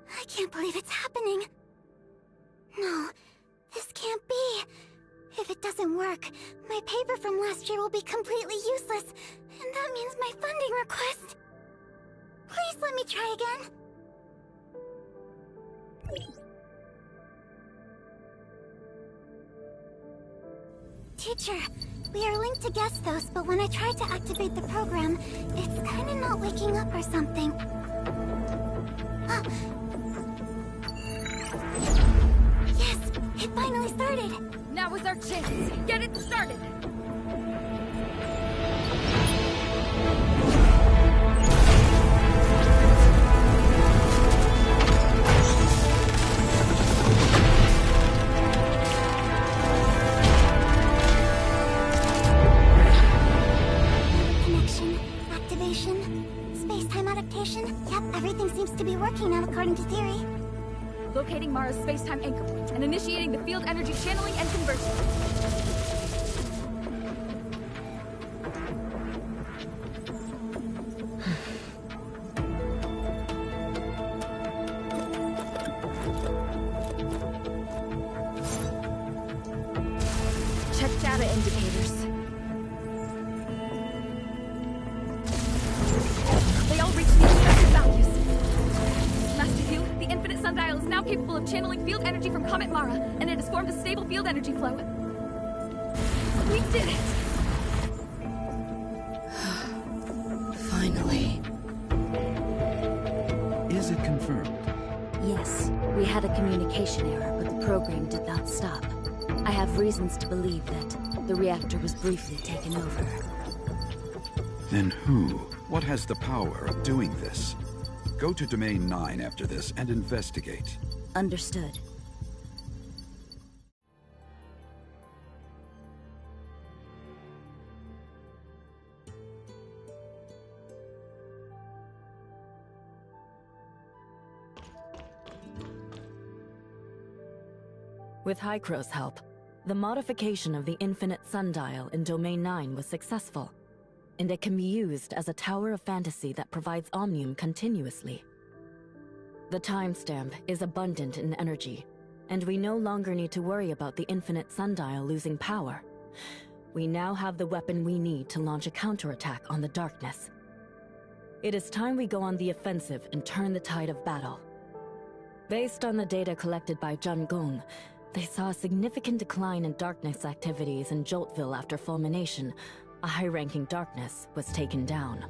I can't believe it's happening. No, this can't be. If it doesn't work, my paper from last year will be completely useless, and that means my funding request. Please let me try again. Teacher, we are linked to Gesthos, but when I try to activate the program, it's kinda not waking up or something. Yes, it finally started! Now is our chance! Get it started! Space-time adaptation? Yep, everything seems to be working now according to theory. Locating Mara's space-time anchor point and initiating the field energy channeling and conversion. Check data indicators. They all reach the expected values. Master Q, the Infinite Sundial is now capable of channeling field energy from Comet Mara, and it has formed a stable field energy flow. We did it! Finally. Is it confirmed? Yes, we had a communication error, but the program did not stop. I have reasons to believe that the reactor was briefly taken over. Then who? What has the power of doing this? Go to Domain 9 after this and investigate. Understood. With Hycros' help, the modification of the Infinite Sundial in Domain 9 was successful, and it can be used as a Tower of Fantasy that provides Omnium continuously. The timestamp is abundant in energy, and we no longer need to worry about the Infinite Sundial losing power. We now have the weapon we need to launch a counterattack on the darkness. It is time we go on the offensive and turn the tide of battle. Based on the data collected by Zhan Gong, they saw a significant decline in darkness activities in Joltville after fulmination. A high-ranking darkness was taken down.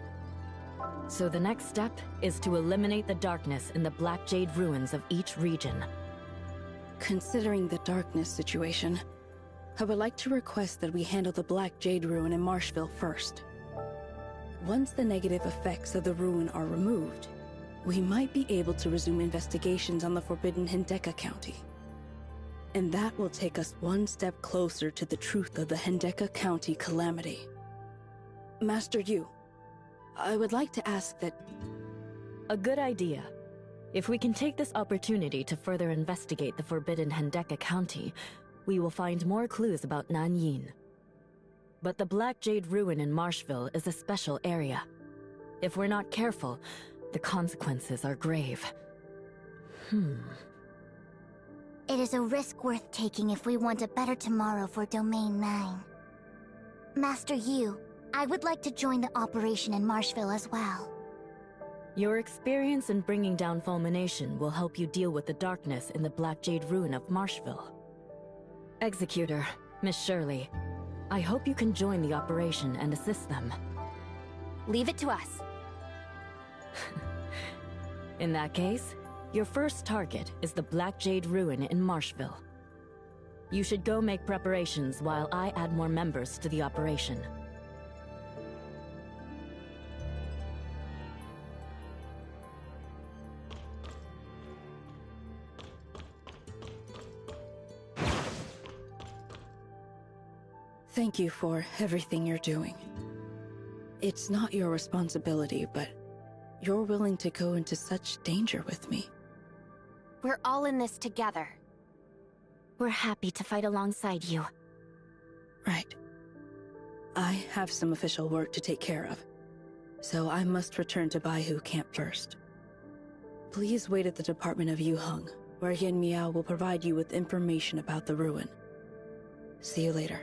So the next step is to eliminate the darkness in the Black Jade ruins of each region. Considering the darkness situation, I would like to request that we handle the Black Jade ruin in Marshville first. Once the negative effects of the ruin are removed, we might be able to resume investigations on the Forbidden Hendeka County. And that will take us one step closer to the truth of the Hendeka County calamity. Master Yu, I would like to ask that... A good idea. If we can take this opportunity to further investigate the Forbidden Hendeka County, we will find more clues about Nanyin. But the Black Jade Ruin in Marshville is a special area. If we're not careful, the consequences are grave. It is a risk worth taking if we want a better tomorrow for Domain 9. Master Yu, I would like to join the operation in Marshville as well. Your experience in bringing down Fulmination will help you deal with the darkness in the Black Jade Ruin of Marshville. Executor, Miss Shirley, I hope you can join the operation and assist them. Leave it to us. In that case, your first target is the Black Jade Ruin in Marshville. You should go make preparations while I add more members to the operation. Thank you for everything you're doing. It's not your responsibility, but you're willing to go into such danger with me. We're all in this together. We're happy to fight alongside you. Right. I have some official work to take care of, so I must return to Baihu Camp first. Please wait at the Department of Yuheng, where Yin Miao will provide you with information about the ruin. See you later.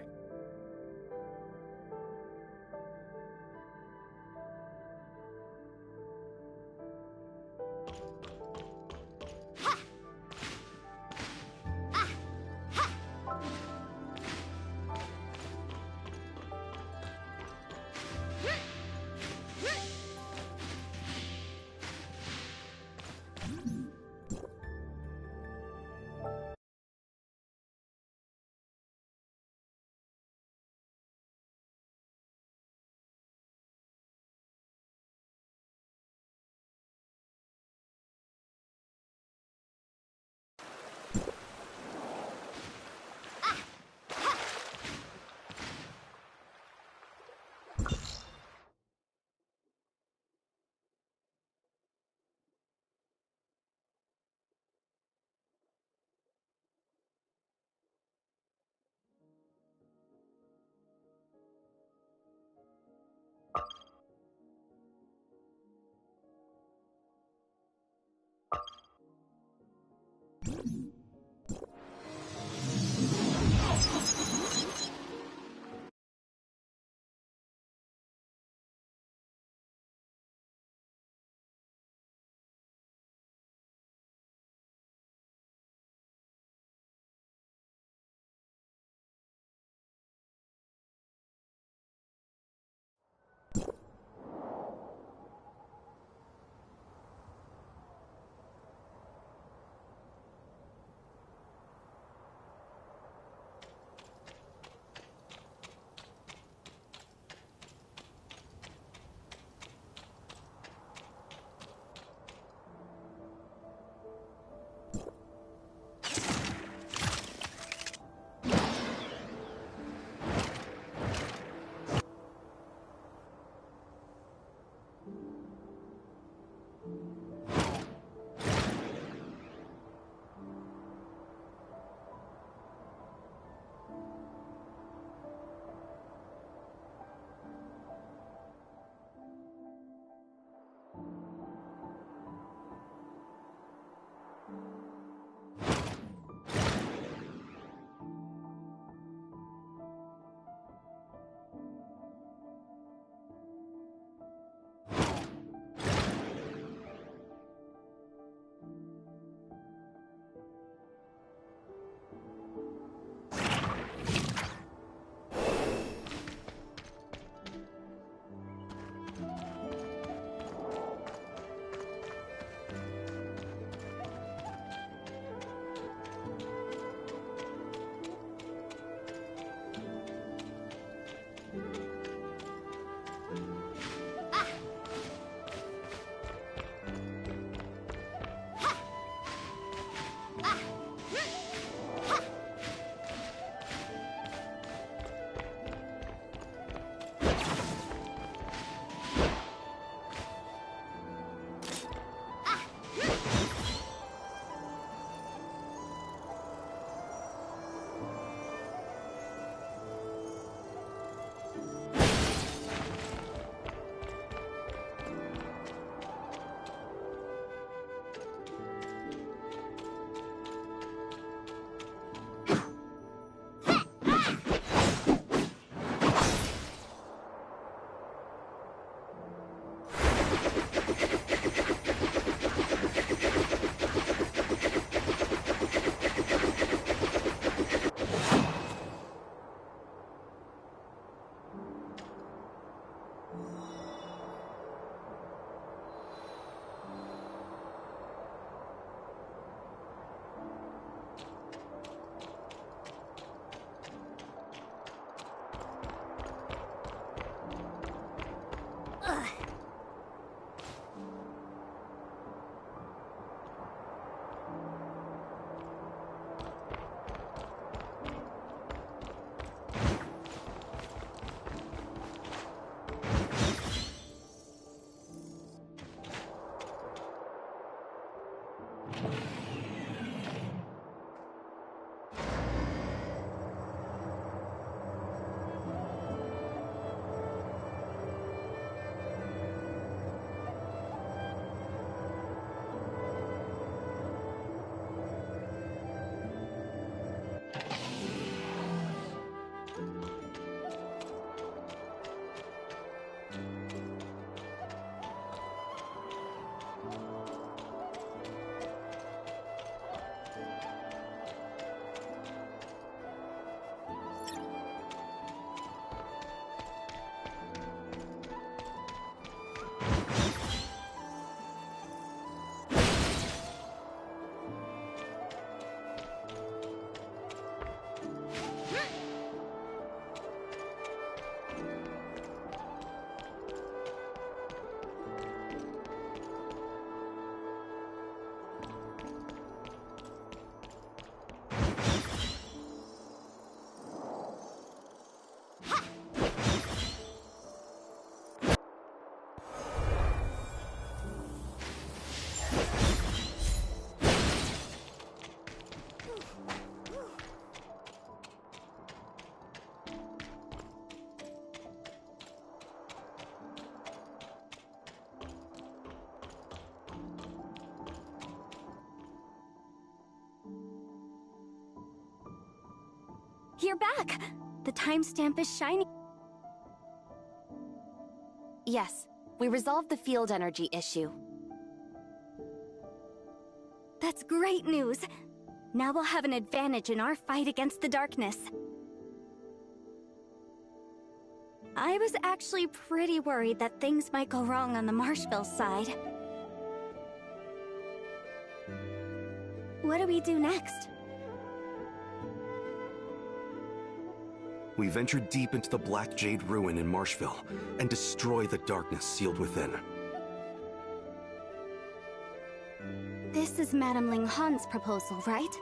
you're back! The timestamp is shining. Yes, we resolved the field energy issue. That's great news! Now we'll have an advantage in our fight against the darkness. I was actually pretty worried that things might go wrong on the Marshville side. What do we do next? We venture deep into the Black Jade Ruin in Marshville and destroy the darkness sealed within. This is Madame Ling Han's proposal, right?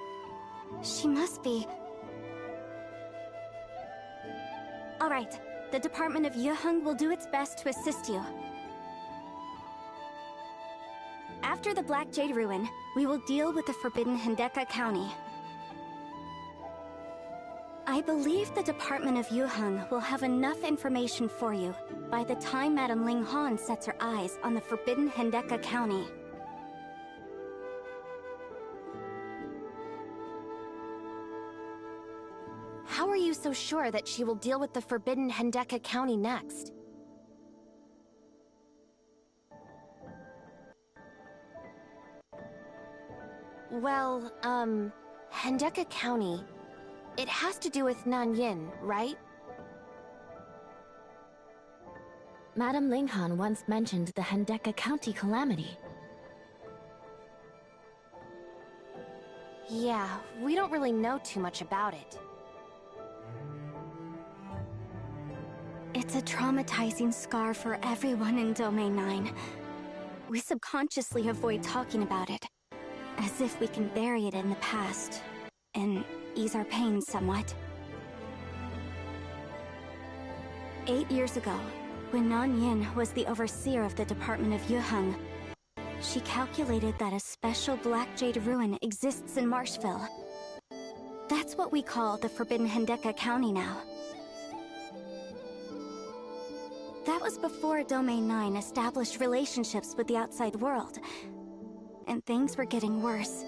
She must be... Alright, the Department of Yuheng will do its best to assist you. After the Black Jade Ruin, we will deal with the Forbidden Hendeka County. I believe the Department of Yuheng will have enough information for you by the time Madame Ling Han sets her eyes on the Forbidden Hendeka County. How are you so sure that she will deal with the Forbidden Hendeka County next? Well, Hendeka County... It has to do with Nanyin, right? Madame Ling Han once mentioned the Hendeka County calamity. Yeah, we don't really know too much about it. It's a traumatizing scar for everyone in Domain 9. We subconsciously avoid talking about it, as if we can bury it in the past, and ease our pain somewhat. 8 years ago, when Nanyin was the overseer of the Department of Yuheng, she calculated that a special Black Jade Ruin exists in Marshville. That's what we call the Forbidden Hendeka County now. That was before Domain 9 established relationships with the outside world, and things were getting worse.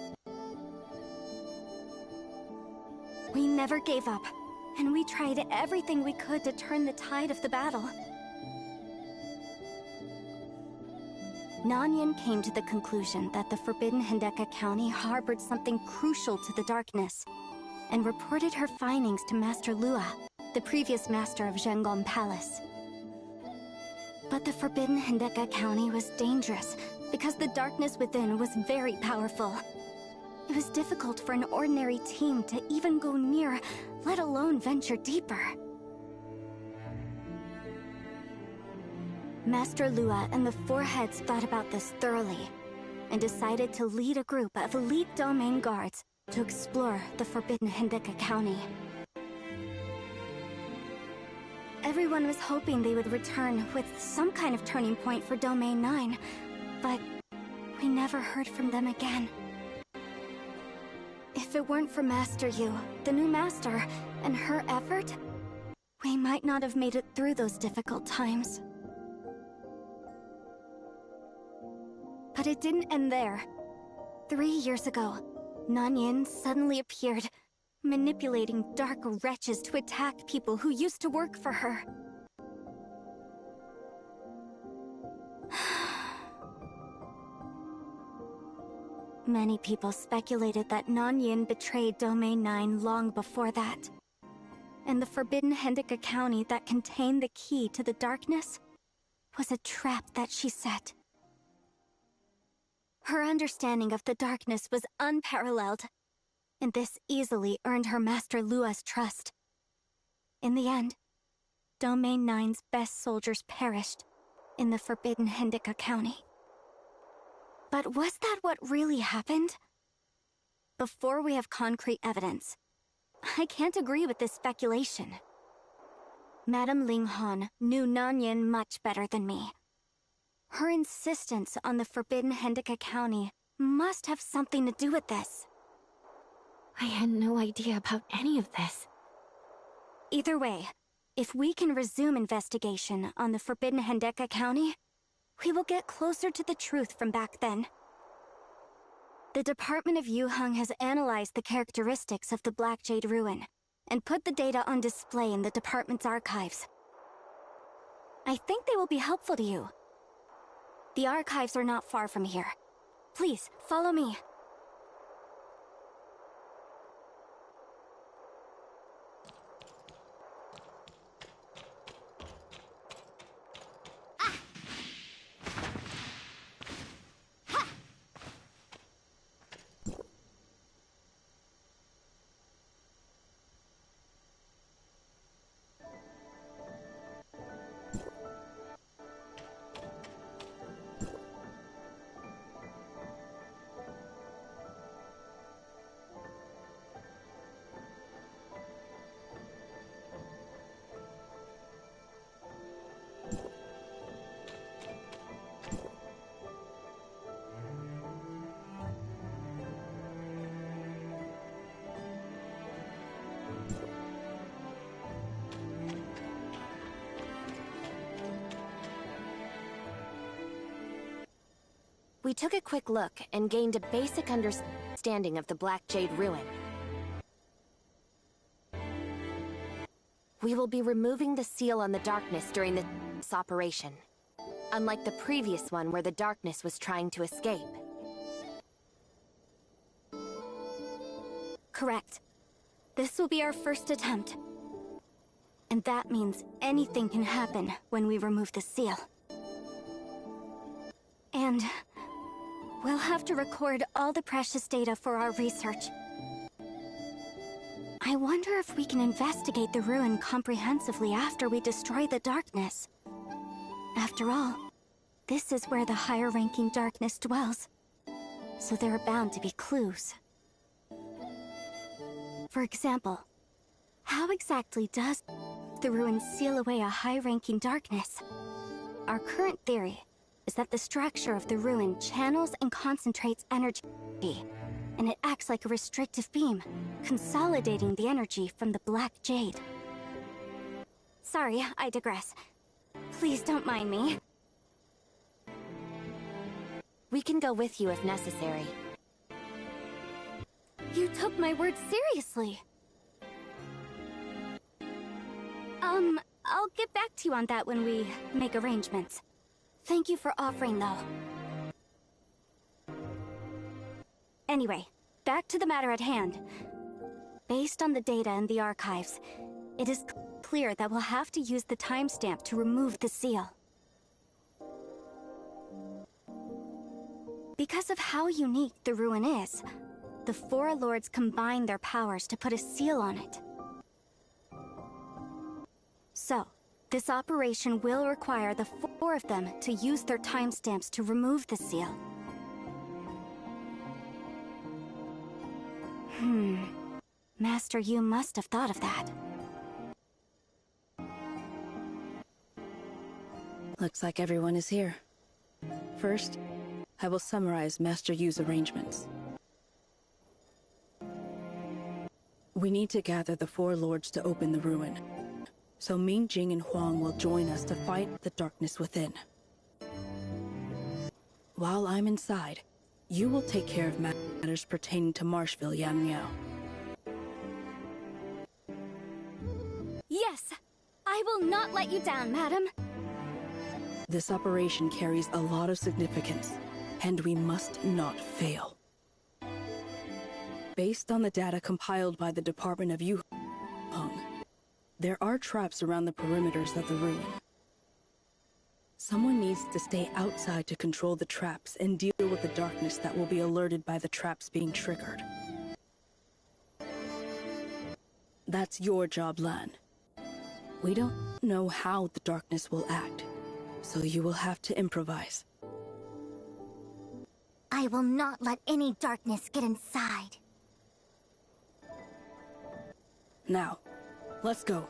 We never gave up, and we tried everything we could to turn the tide of the battle. Nanyin came to the conclusion that the Forbidden Hendeka County harbored something crucial to the darkness, and reported her findings to Master Lua, the previous master of Zhengong Palace. But the Forbidden Hendeka County was dangerous, because the darkness within was very powerful. It was difficult for an ordinary team to even go near, let alone venture deeper. Master Lua and the Four Heads thought about this thoroughly, and decided to lead a group of elite domain guards to explore the Forbidden Hendeka County. Everyone was hoping they would return with some kind of turning point for Domain 9, but we never heard from them again. If it weren't for Master Yu, the new master, and her effort, we might not have made it through those difficult times. But it didn't end there. 3 years ago, Nanyin suddenly appeared, manipulating dark wretches to attack people who used to work for her. Many people speculated that Nanyin betrayed Domain 9 long before that. And the Forbidden Hendeka County that contained the key to the darkness was a trap that she set. Her understanding of the darkness was unparalleled, and this easily earned her Master Lua's trust. In the end, Domain 9's best soldiers perished in the Forbidden Hendeka County. But was that what really happened? Before we have concrete evidence, I can't agree with this speculation. Madame Ling Han knew Nanyin much better than me. Her insistence on the Forbidden Hendeka County must have something to do with this. I had no idea about any of this. Either way, if we can resume investigation on the Forbidden Hendeka County, we will get closer to the truth from back then. The Department of Yuheng has analyzed the characteristics of the Black Jade Ruin, and put the data on display in the department's archives. I think they will be helpful to you. The archives are not far from here. Please, follow me. We took a quick look and gained a basic understanding of the Black Jade Ruin. We will be removing the seal on the darkness during this operation, unlike the previous one where the darkness was trying to escape. Correct. This will be our first attempt. And that means anything can happen when we remove the seal. And we'll have to record all the precious data for our research. I wonder if we can investigate the ruin comprehensively after we destroy the darkness. After all, this is where the higher-ranking darkness dwells. So there are bound to be clues. For example, how exactly does the ruin seal away a high-ranking darkness? Our current theory is that the structure of the ruin channels and concentrates energy, and it acts like a restrictive beam, consolidating the energy from the Black Jade. Sorry, I digress. Please don't mind me. We can go with you if necessary. You took my words seriously. I'll get back to you on that when we make arrangements. Thank you for offering, though. Anyway, back to the matter at hand. Based on the data in the archives, it is clear that we'll have to use the timestamp to remove the seal. Because of how unique the ruin is, the four lords combined their powers to put a seal on it. So, this operation will require the four of them to use their timestamps to remove the seal. Master, you must have thought of that. Looks like everyone is here. First, I will summarize Master Yu's arrangements. We need to gather the four lords to open the ruin. So Ming Jing and Huang will join us to fight the darkness within. While I'm inside, you will take care of matters pertaining to Marshville, Yan Miao. Yes! I will not let you down, madam! This operation carries a lot of significance, and we must not fail. Based on the data compiled by the Department of Yuheng, there are traps around the perimeters of the ruin. Someone needs to stay outside to control the traps and deal with the darkness that will be alerted by the traps being triggered. That's your job, Lan. We don't know how the darkness will act, so you will have to improvise. I will not let any darkness get inside. Now, let's go.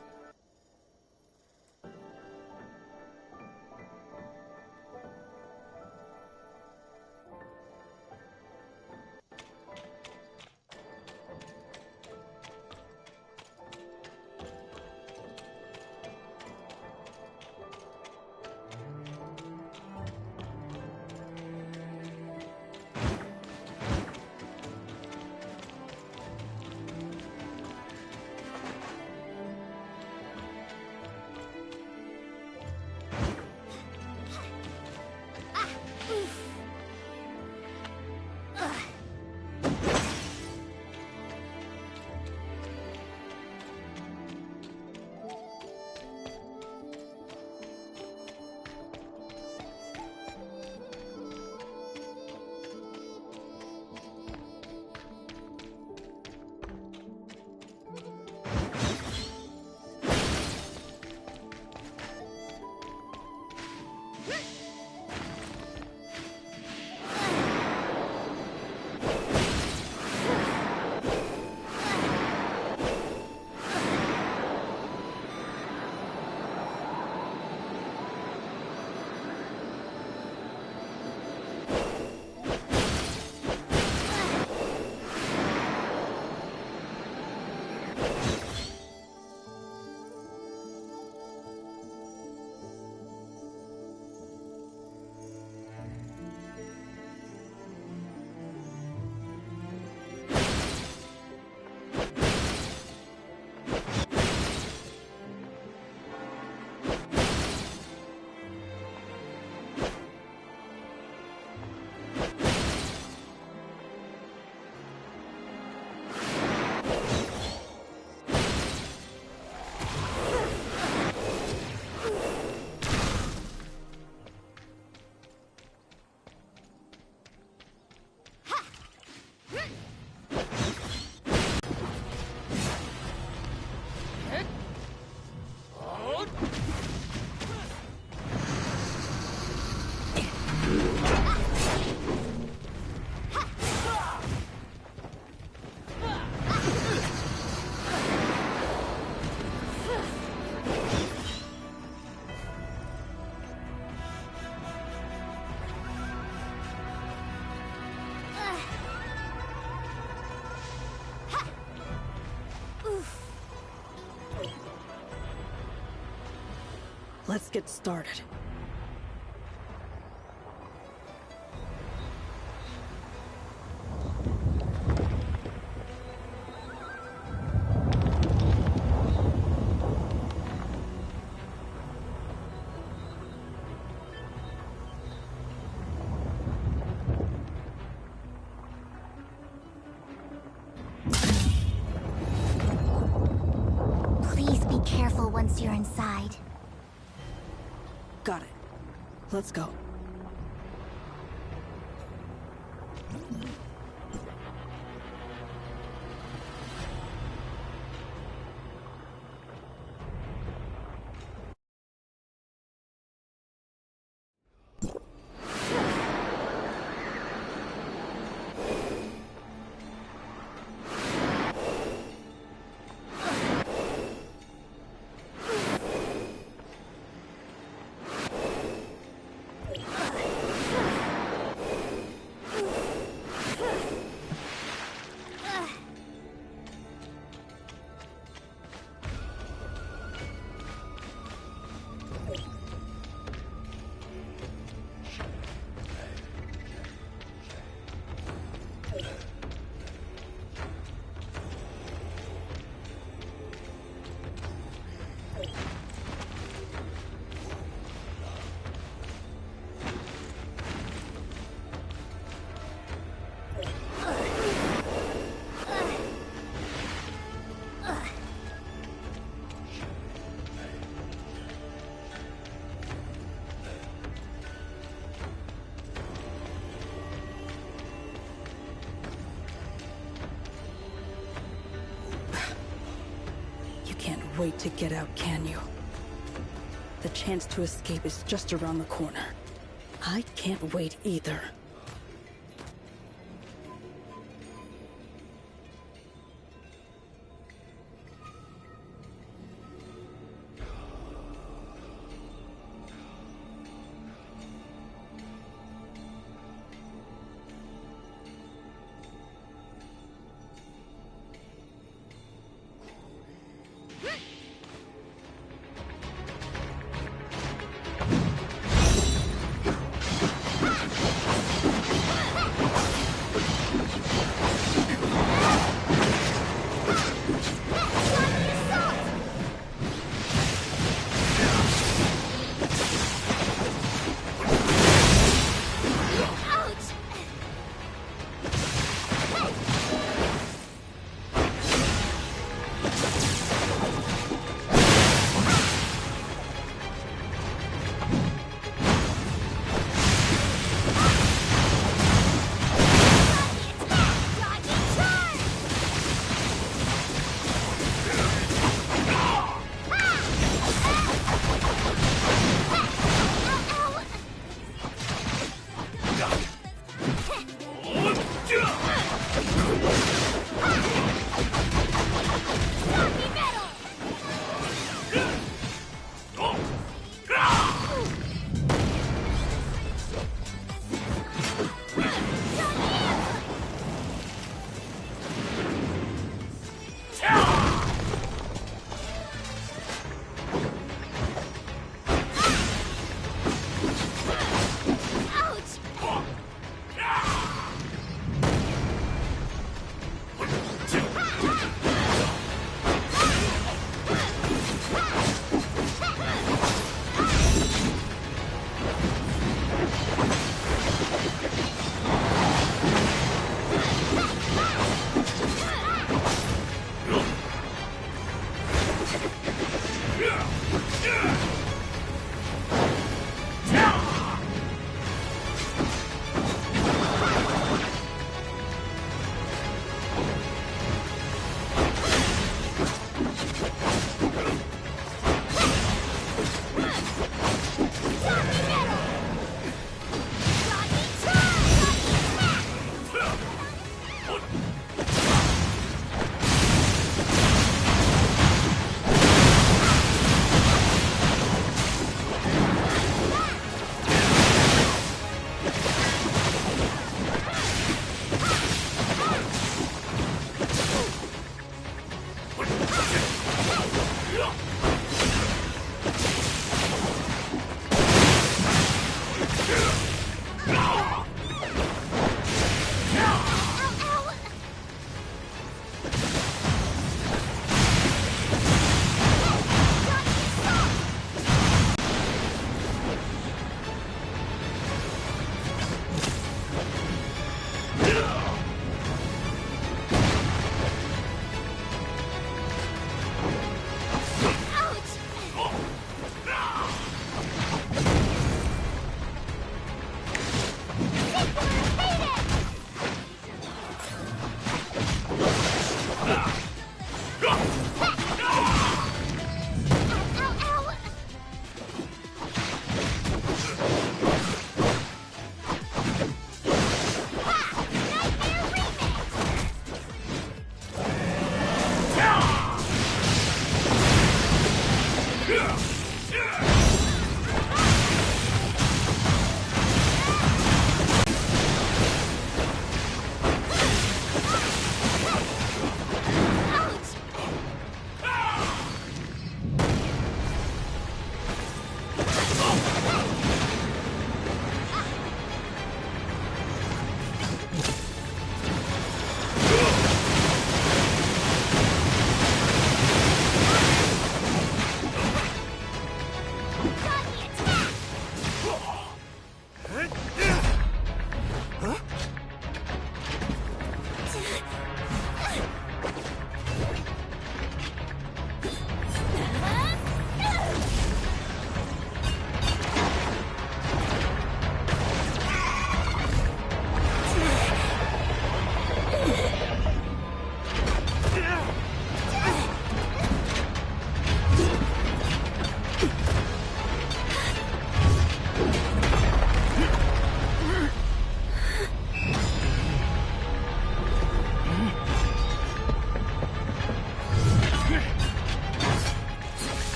Let's get started. Please be careful once you're inside. Got it. Let's go. Can't wait to get out, can you? The chance to escape is just around the corner. I can't wait either.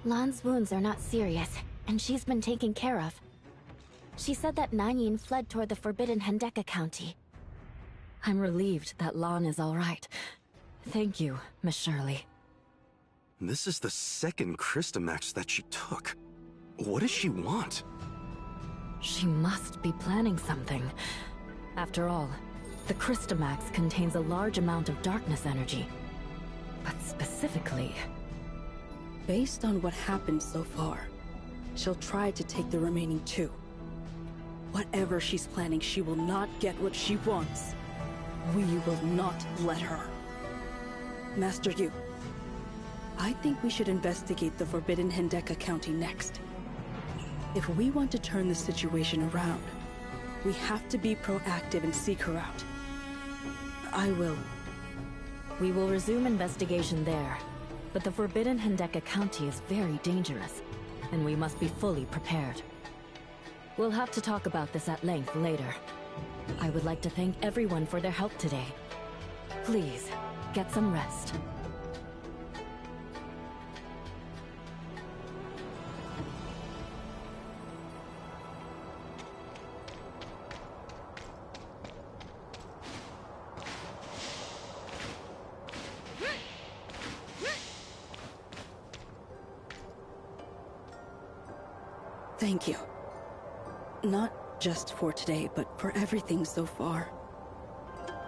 Lan's wounds are not serious, and she's been taken care of. She said that Nanyin fled toward the Forbidden Hendeka County. I'm relieved that Lan is all right. Thank you, Miss Shirley. This is the second Crystamax that she took. What does she want? She must be planning something. After all, the Crystamax contains a large amount of darkness energy. But specifically... Based on what happened so far, she'll try to take the remaining 2. Whatever she's planning, she will not get what she wants. We will not let her. Master Yu, I think we should investigate the Forbidden Hendeka County next. If we want to turn the situation around, we have to be proactive and seek her out. I will. We will resume investigation there. But the Forbidden Hendeka County is very dangerous, and we must be fully prepared. We'll have to talk about this at length later. I would like to thank everyone for their help today. Please, get some rest. Thank you. Not just for today, but for everything so far.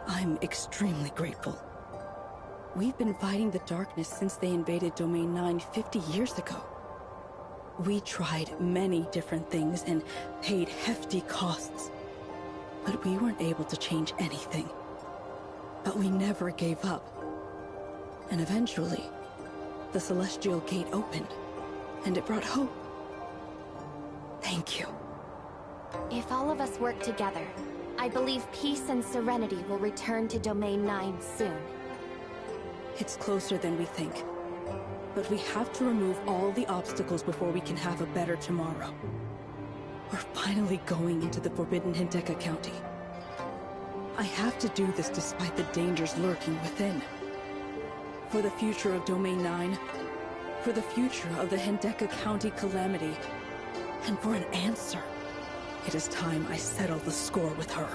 I'm extremely grateful. We've been fighting the darkness since they invaded Domain 9 50 years ago. We tried many different things and paid hefty costs. But we weren't able to change anything. But we never gave up. And eventually, the Celestial Gate opened, and it brought hope. Thank you. If all of us work together, I believe peace and serenity will return to Domain 9 soon. It's closer than we think. But we have to remove all the obstacles before we can have a better tomorrow. We're finally going into the Forbidden Hendeka County. I have to do this despite the dangers lurking within. For the future of Domain 9, for the future of the Hendeka County calamity, and for an answer, it is time I settle the score with her.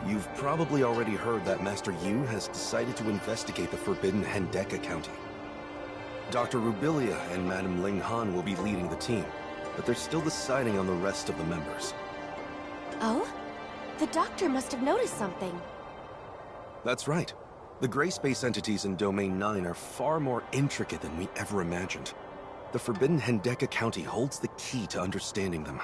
You've probably already heard that Master Yu has decided to investigate the forbidden Hendeka County. Dr. Rubilia and Madame Ling Han will be leading the team, but they're still deciding on the rest of the members. Oh? The doctor must have noticed something. That's right. The gray space entities in Domain 9 are far more intricate than we ever imagined. The forbidden Hendeka County holds the key to understanding them.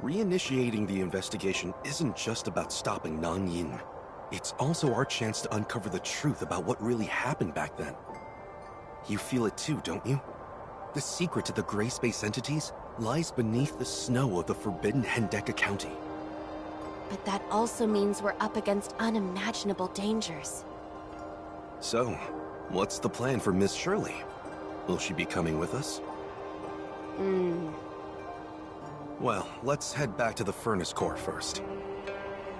Reinitiating the investigation isn't just about stopping Nanyin. It's also our chance to uncover the truth about what really happened back then. You feel it too, don't you? The secret to the gray space entities lies beneath the snow of the forbidden Hendeka County. But that also means we're up against unimaginable dangers. So, what's the plan for Miss Shirley? Will she be coming with us? Well, let's head back to the Furnace Core first.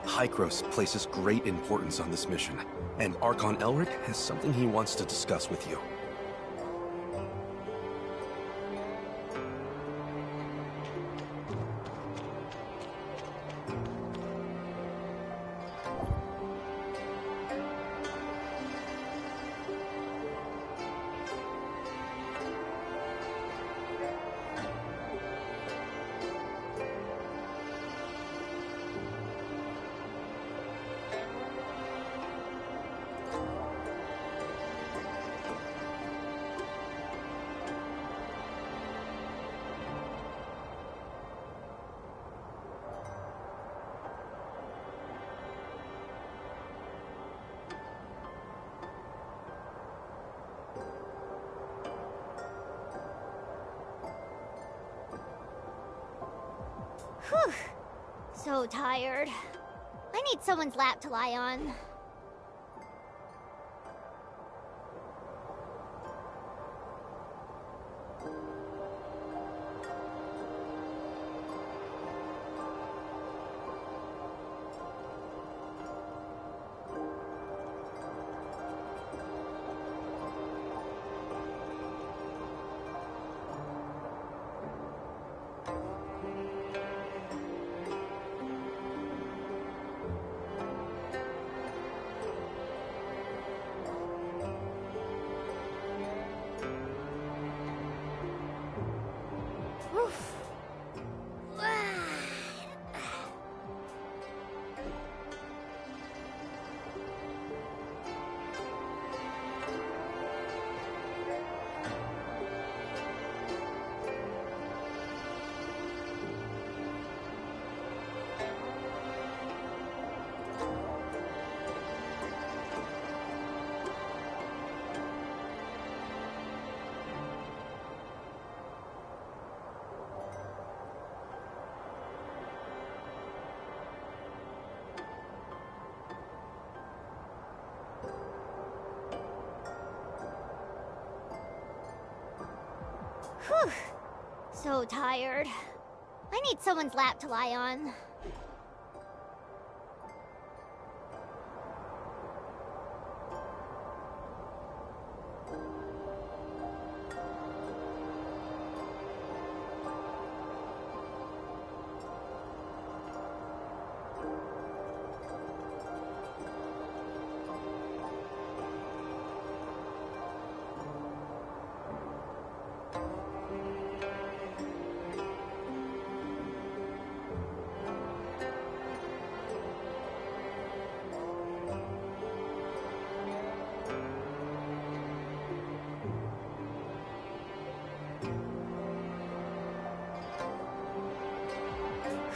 Hykros places great importance on this mission, and Archon Elric has something he wants to discuss with you. Whew. So tired. I need someone's lap to lie on. Whew. So tired. I need someone's lap to lie on.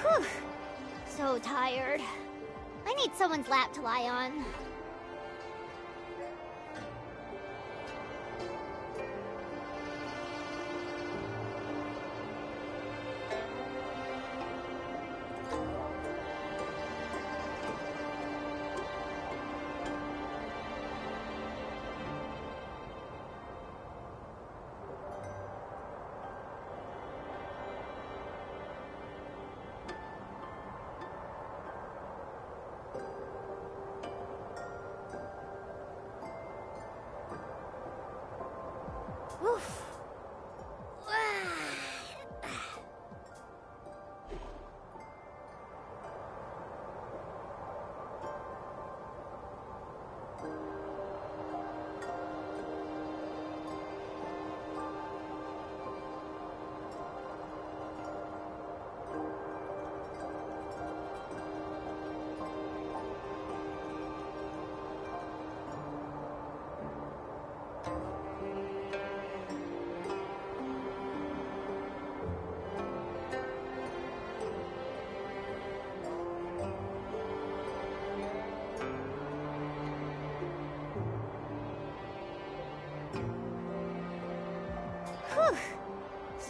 Whew. So tired. I need someone's lap to lie on. Oof.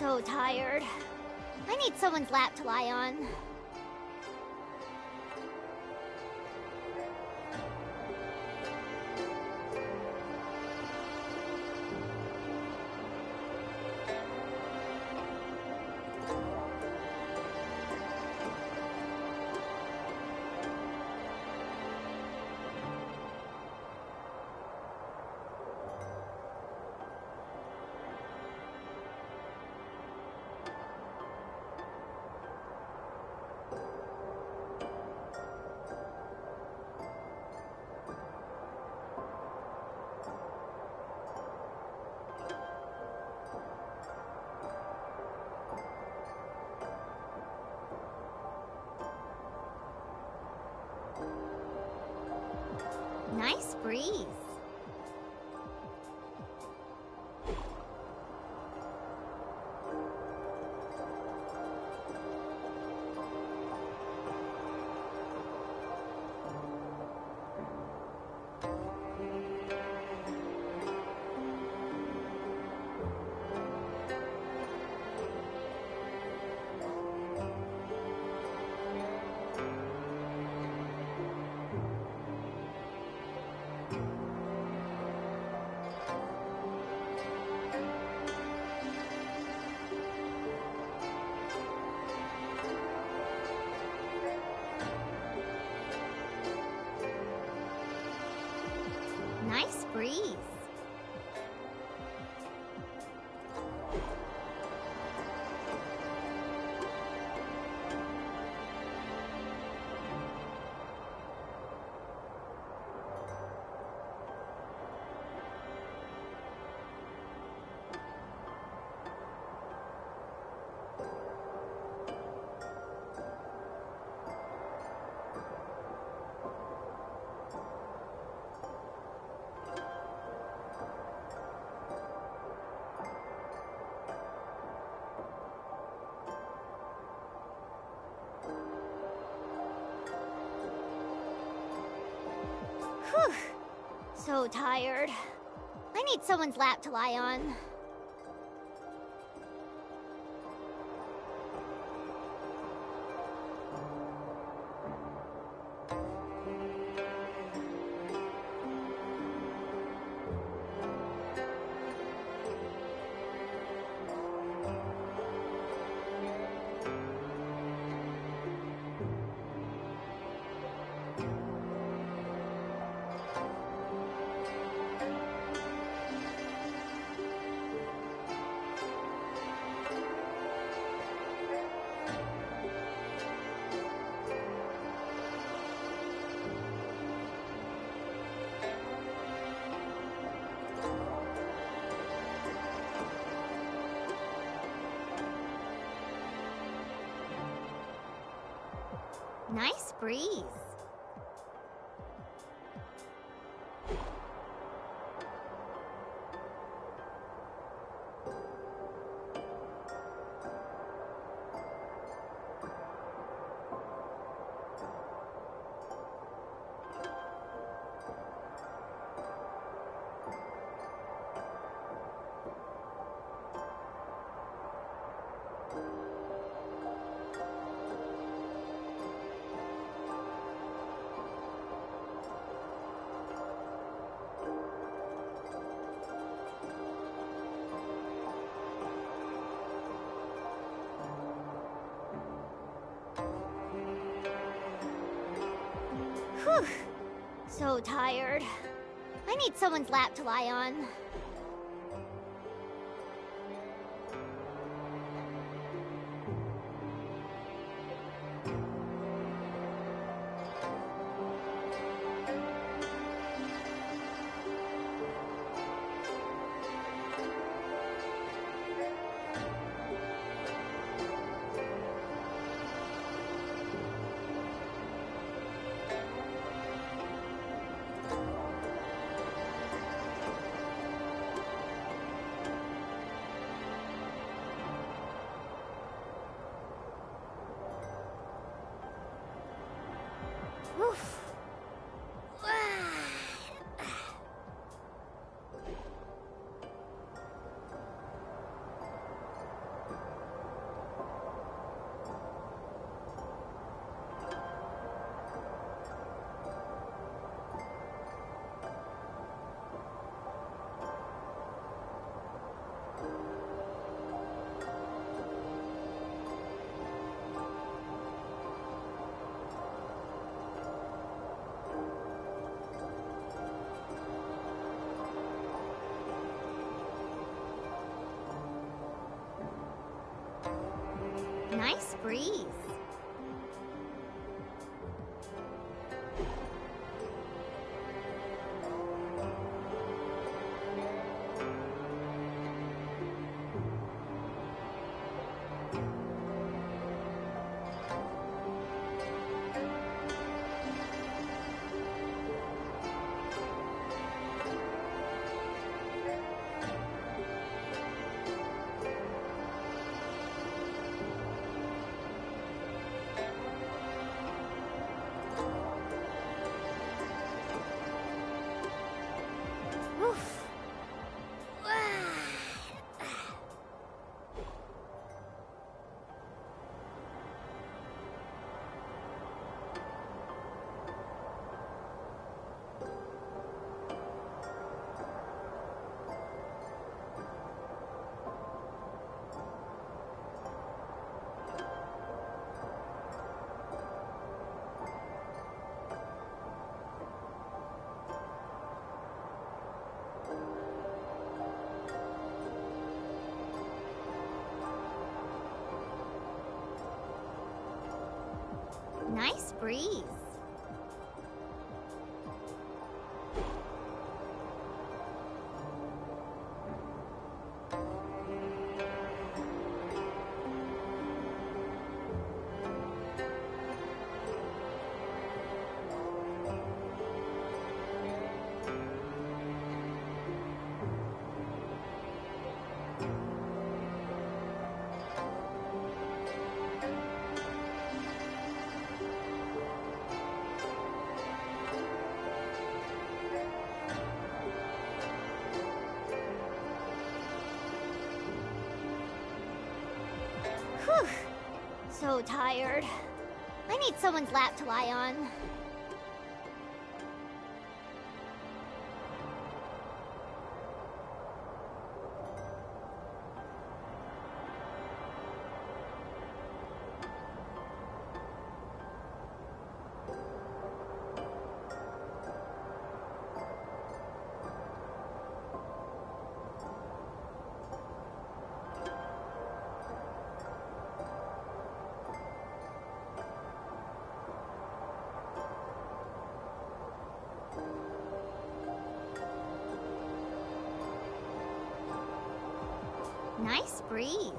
So tired. I need someone's lap to lie on. Nice breeze. Nice breeze. Whew. So tired. I need someone's lap to lie on. Nice breeze. Whew. So tired. I need someone's lap to lie on. Oof. Nice breeze. Nice breeze. Whew. So tired. I need someone's lap to lie on. Nice breeze.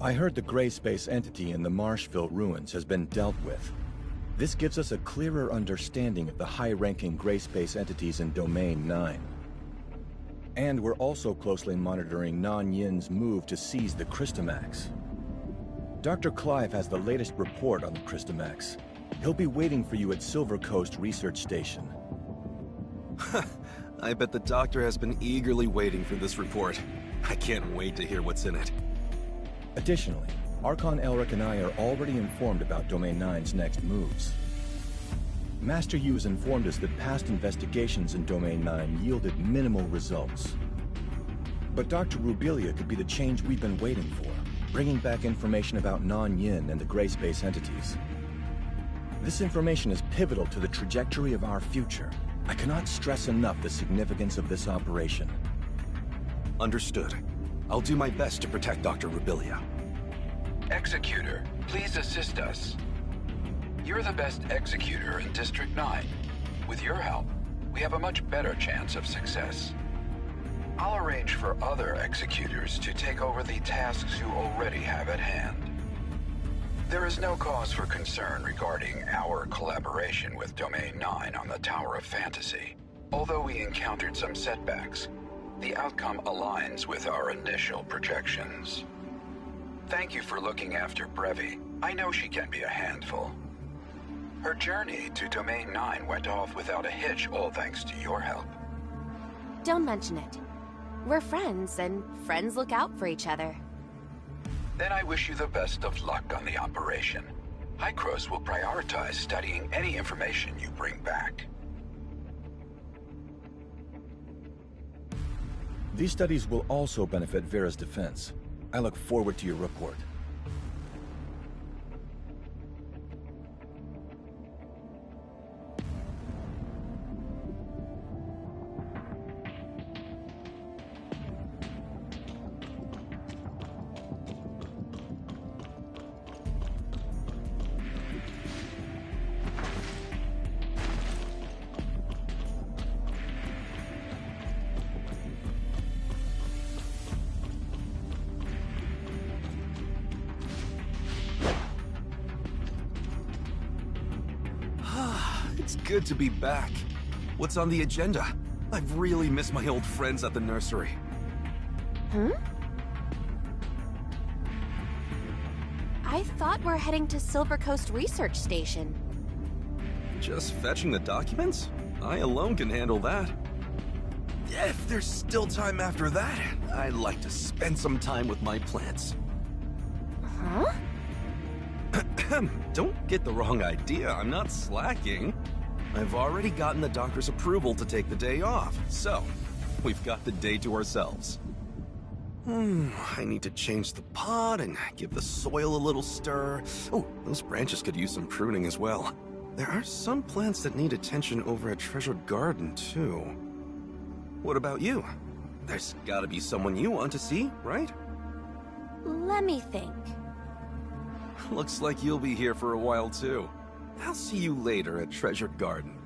I heard the gray space entity in the Marshville ruins has been dealt with. This gives us a clearer understanding of the high-ranking gray space entities in Domain 9. And we're also closely monitoring Nan-Yin's move to seize the Crystamax. Dr. Clive has the latest report on the Crystamax. He'll be waiting for you at Silver Coast Research Station. I bet the doctor has been eagerly waiting for this report. I can't wait to hear what's in it. Additionally, Archon Elric and I are already informed about Domain 9's next moves. Master Yu has informed us that past investigations in Domain 9 yielded minimal results. But Dr. Rubilia could be the change we've been waiting for, bringing back information about Nan-Yin and the gray space entities. This information is pivotal to the trajectory of our future. I cannot stress enough the significance of this operation. Understood. I'll do my best to protect Dr. Rubilia. Executor, please assist us. You're the best executor in District 9. With your help, we have a much better chance of success. I'll arrange for other executors to take over the tasks you already have at hand. There is no cause for concern regarding our collaboration with Domain 9 on the Tower of Fantasy. Although we encountered some setbacks, the outcome aligns with our initial projections. Thank you for looking after Brevi. I know she can be a handful. Her journey to Domain 9 went off without a hitch, all thanks to your help. Don't mention it. We're friends, and friends look out for each other. Then I wish you the best of luck on the operation. Hykros will prioritize studying any information you bring back. These studies will also benefit Vera's defense. I look forward to your report. It's good to be back. What's on the agenda? I've really missed my old friends at the nursery. Huh? I thought we're heading to Silver Coast Research Station. Just fetching the documents? I alone can handle that. If there's still time after that, I'd like to spend some time with my plants. Huh? Don't get the wrong idea, I'm not slacking. I've already gotten the doctor's approval to take the day off, so we've got the day to ourselves. I need to change the pot and give the soil a little stir. Oh, those branches could use some pruning as well. There are some plants that need attention over at Treasured Garden, too. What about you? There's gotta be someone you want to see, right? Let me think. Looks like you'll be here for a while, too. I'll see you later at Treasured Garden.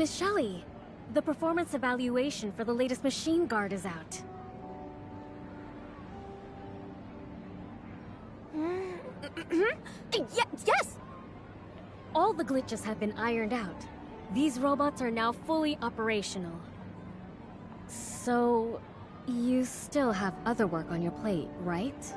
Miss Shelley, the performance evaluation for the latest machine guard is out. Yes! All the glitches have been ironed out. These robots are now fully operational. So, you still have other work on your plate, right?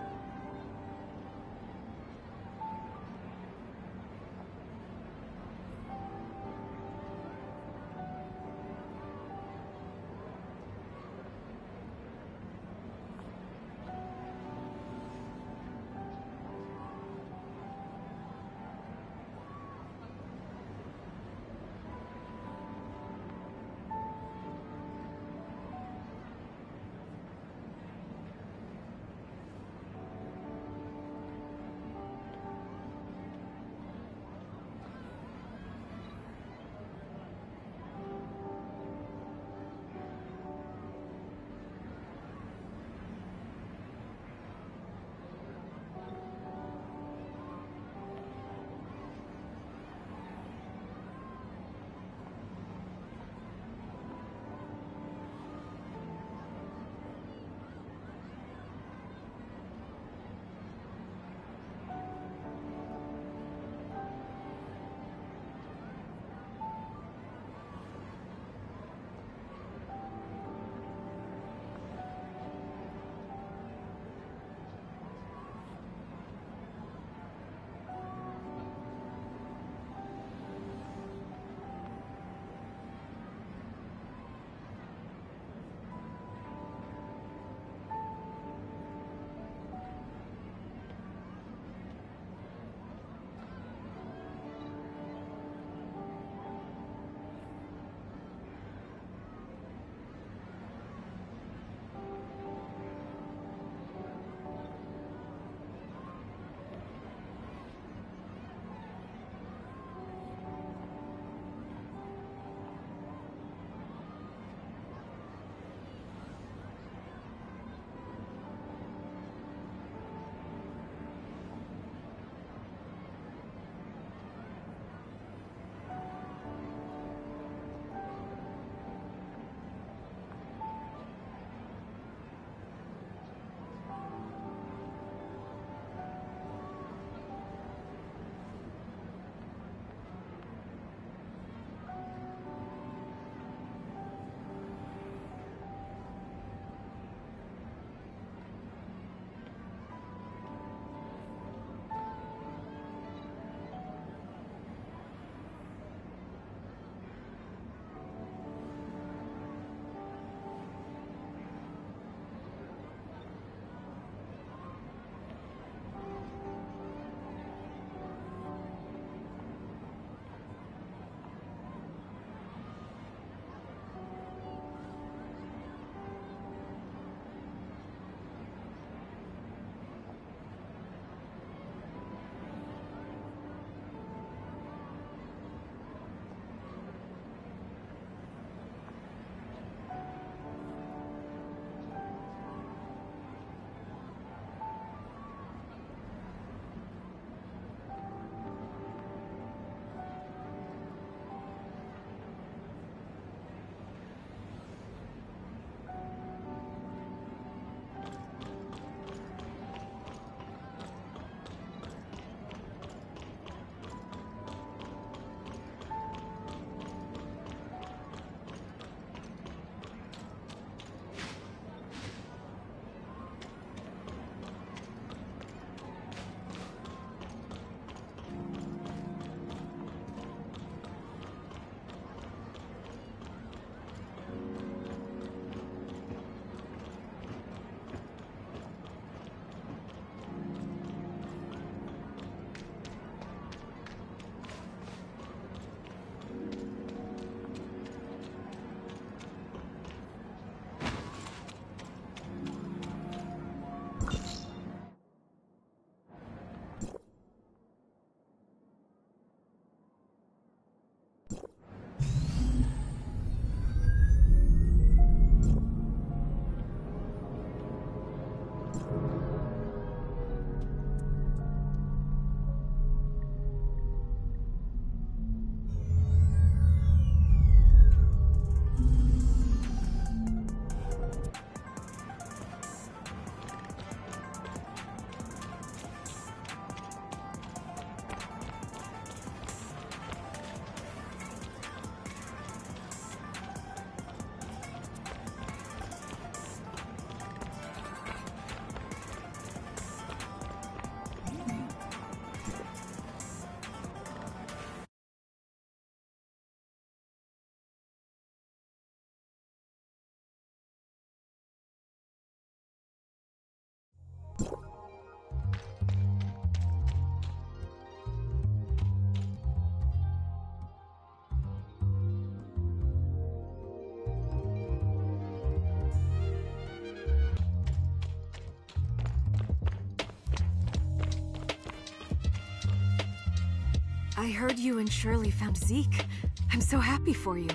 I heard you and Shirley found Zeke. I'm so happy for you.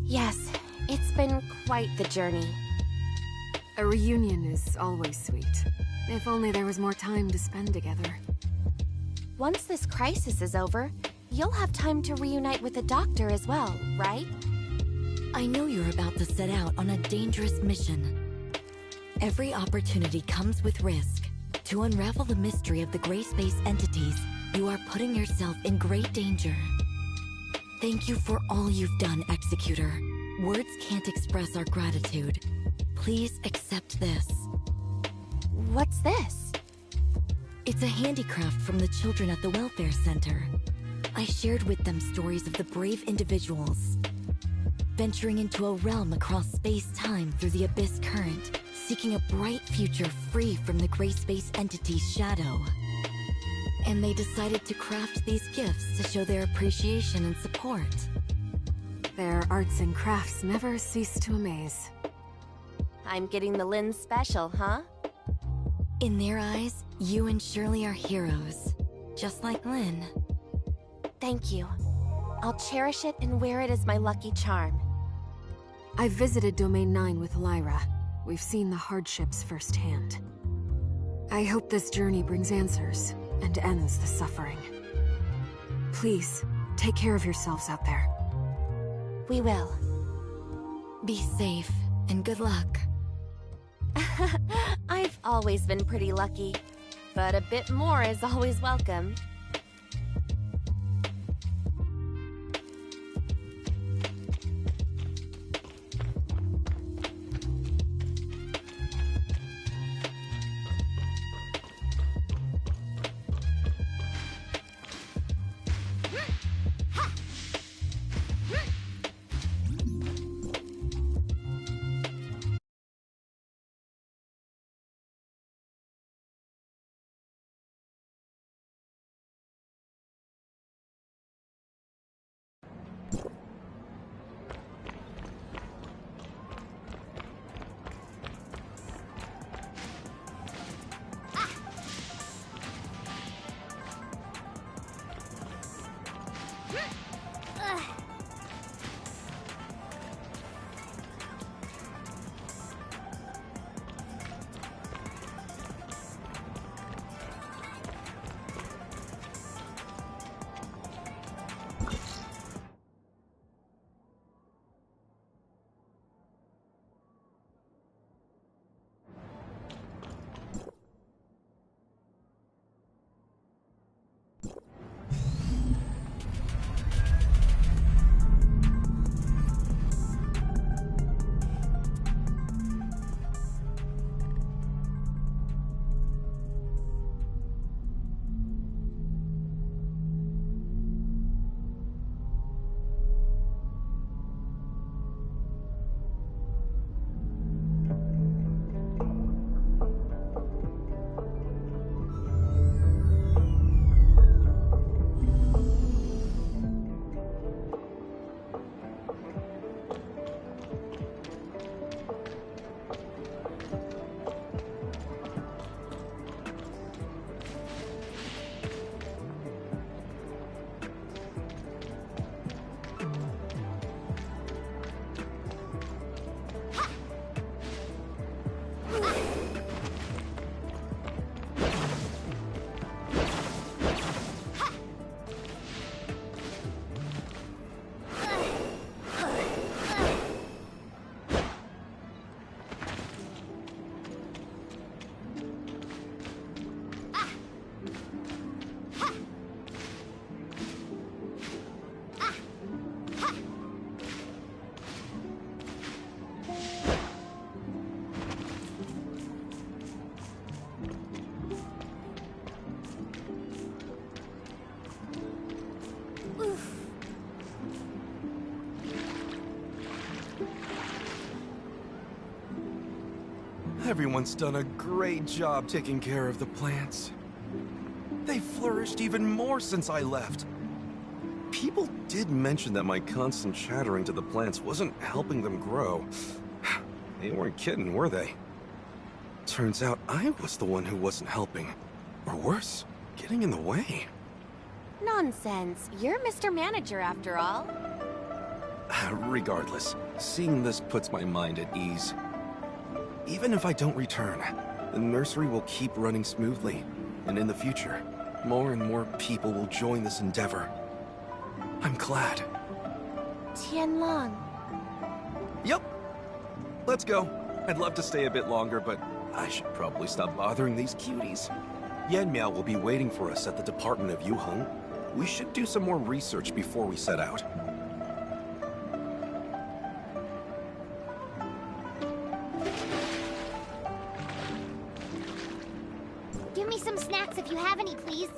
Yes, it's been quite the journey. A reunion is always sweet. If only there was more time to spend together. Once this crisis is over, you'll have time to reunite with the doctor as well, right? I know you're about to set out on a dangerous mission. Every opportunity comes with risk. To unravel the mystery of the gray space entities, you are putting yourself in great danger. Thank you for all you've done, Executor. Words can't express our gratitude. Please accept this. What's this? It's a handicraft from the children at the Welfare Center. I shared with them stories of the brave individuals venturing into a realm across space-time through the Abyss Current, seeking a bright future free from the gray space entity's shadow. And they decided to craft these gifts to show their appreciation and support. Their arts and crafts never cease to amaze. I'm getting the Lynn special, huh? In their eyes, you and Shirley are heroes, just like Lynn. Thank you. I'll cherish it and wear it as my lucky charm. I've visited Domain 9 with Lyra. We've seen the hardships firsthand. I hope this journey brings answers and ends the suffering. Please, take care of yourselves out there. We will. Be safe, and good luck. I've always been pretty lucky, but a bit more is always welcome. Everyone's done a great job taking care of the plants. They've flourished even more since I left. People did mention that my constant chattering to the plants wasn't helping them grow. They weren't kidding, were they? Turns out I was the one who wasn't helping. Or worse, getting in the way. Nonsense. You're Mr. Manager after all. Regardless, seeing this puts my mind at ease. Even if I don't return, the nursery will keep running smoothly. And in the future, more and more people will join this endeavor. I'm glad. Tianlong. Yep. Let's go. I'd love to stay a bit longer, but I should probably stop bothering these cuties. Yanmiao will be waiting for us at the Department of Yuheng. We should do some more research before we set out. Give me some snacks if you have any, please.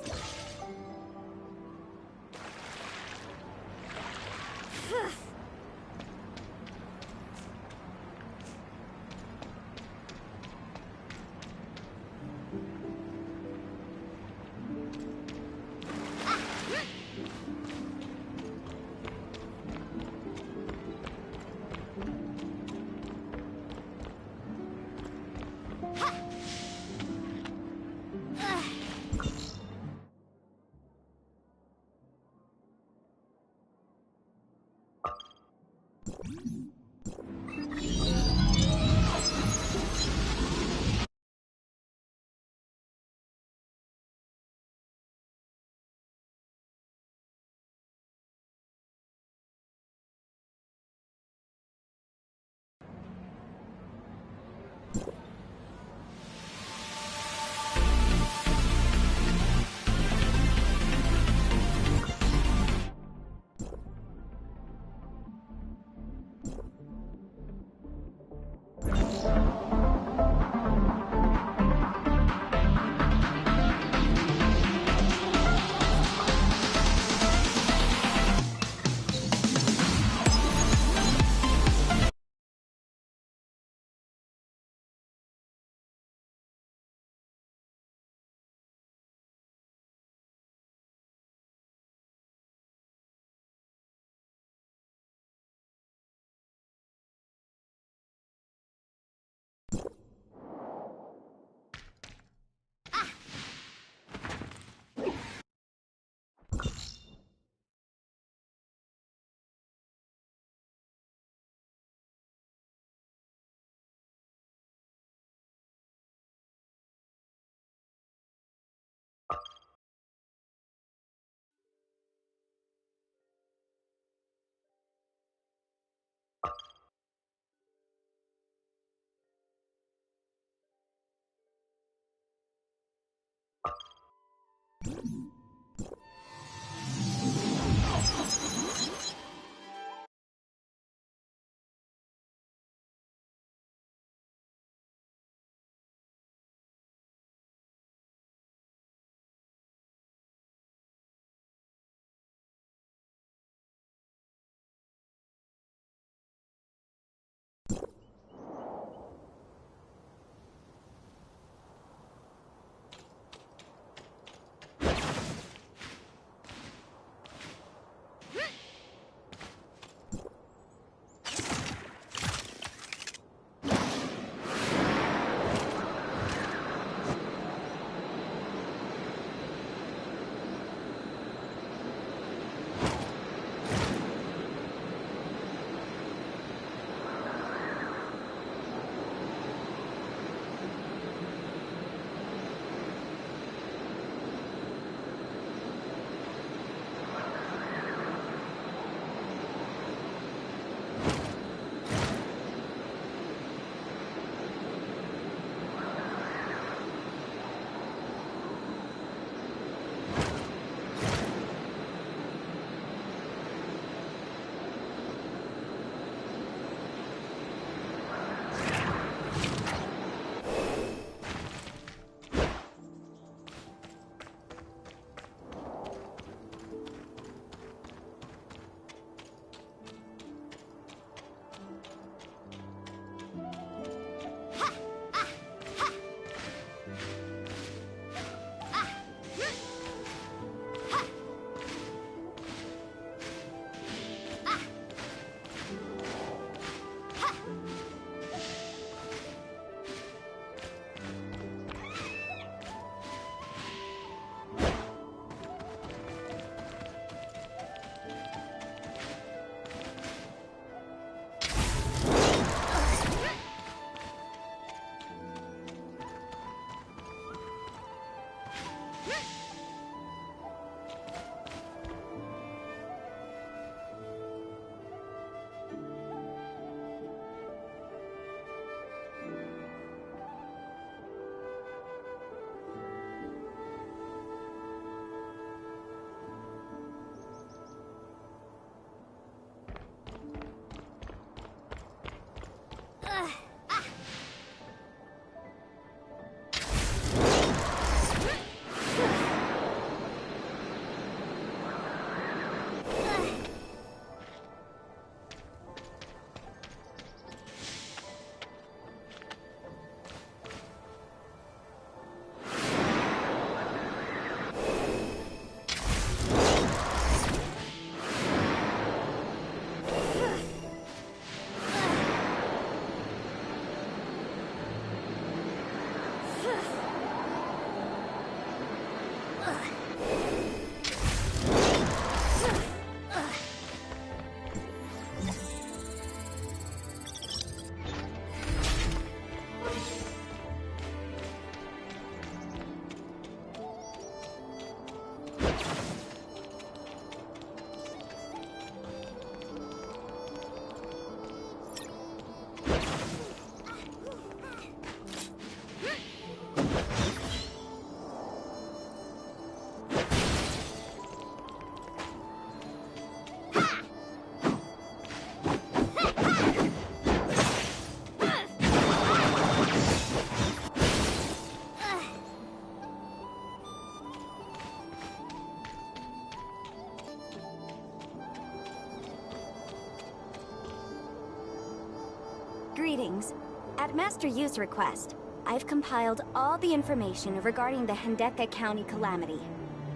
Greetings. At Master Yu's request, I've compiled all the information regarding the Hendeka County calamity.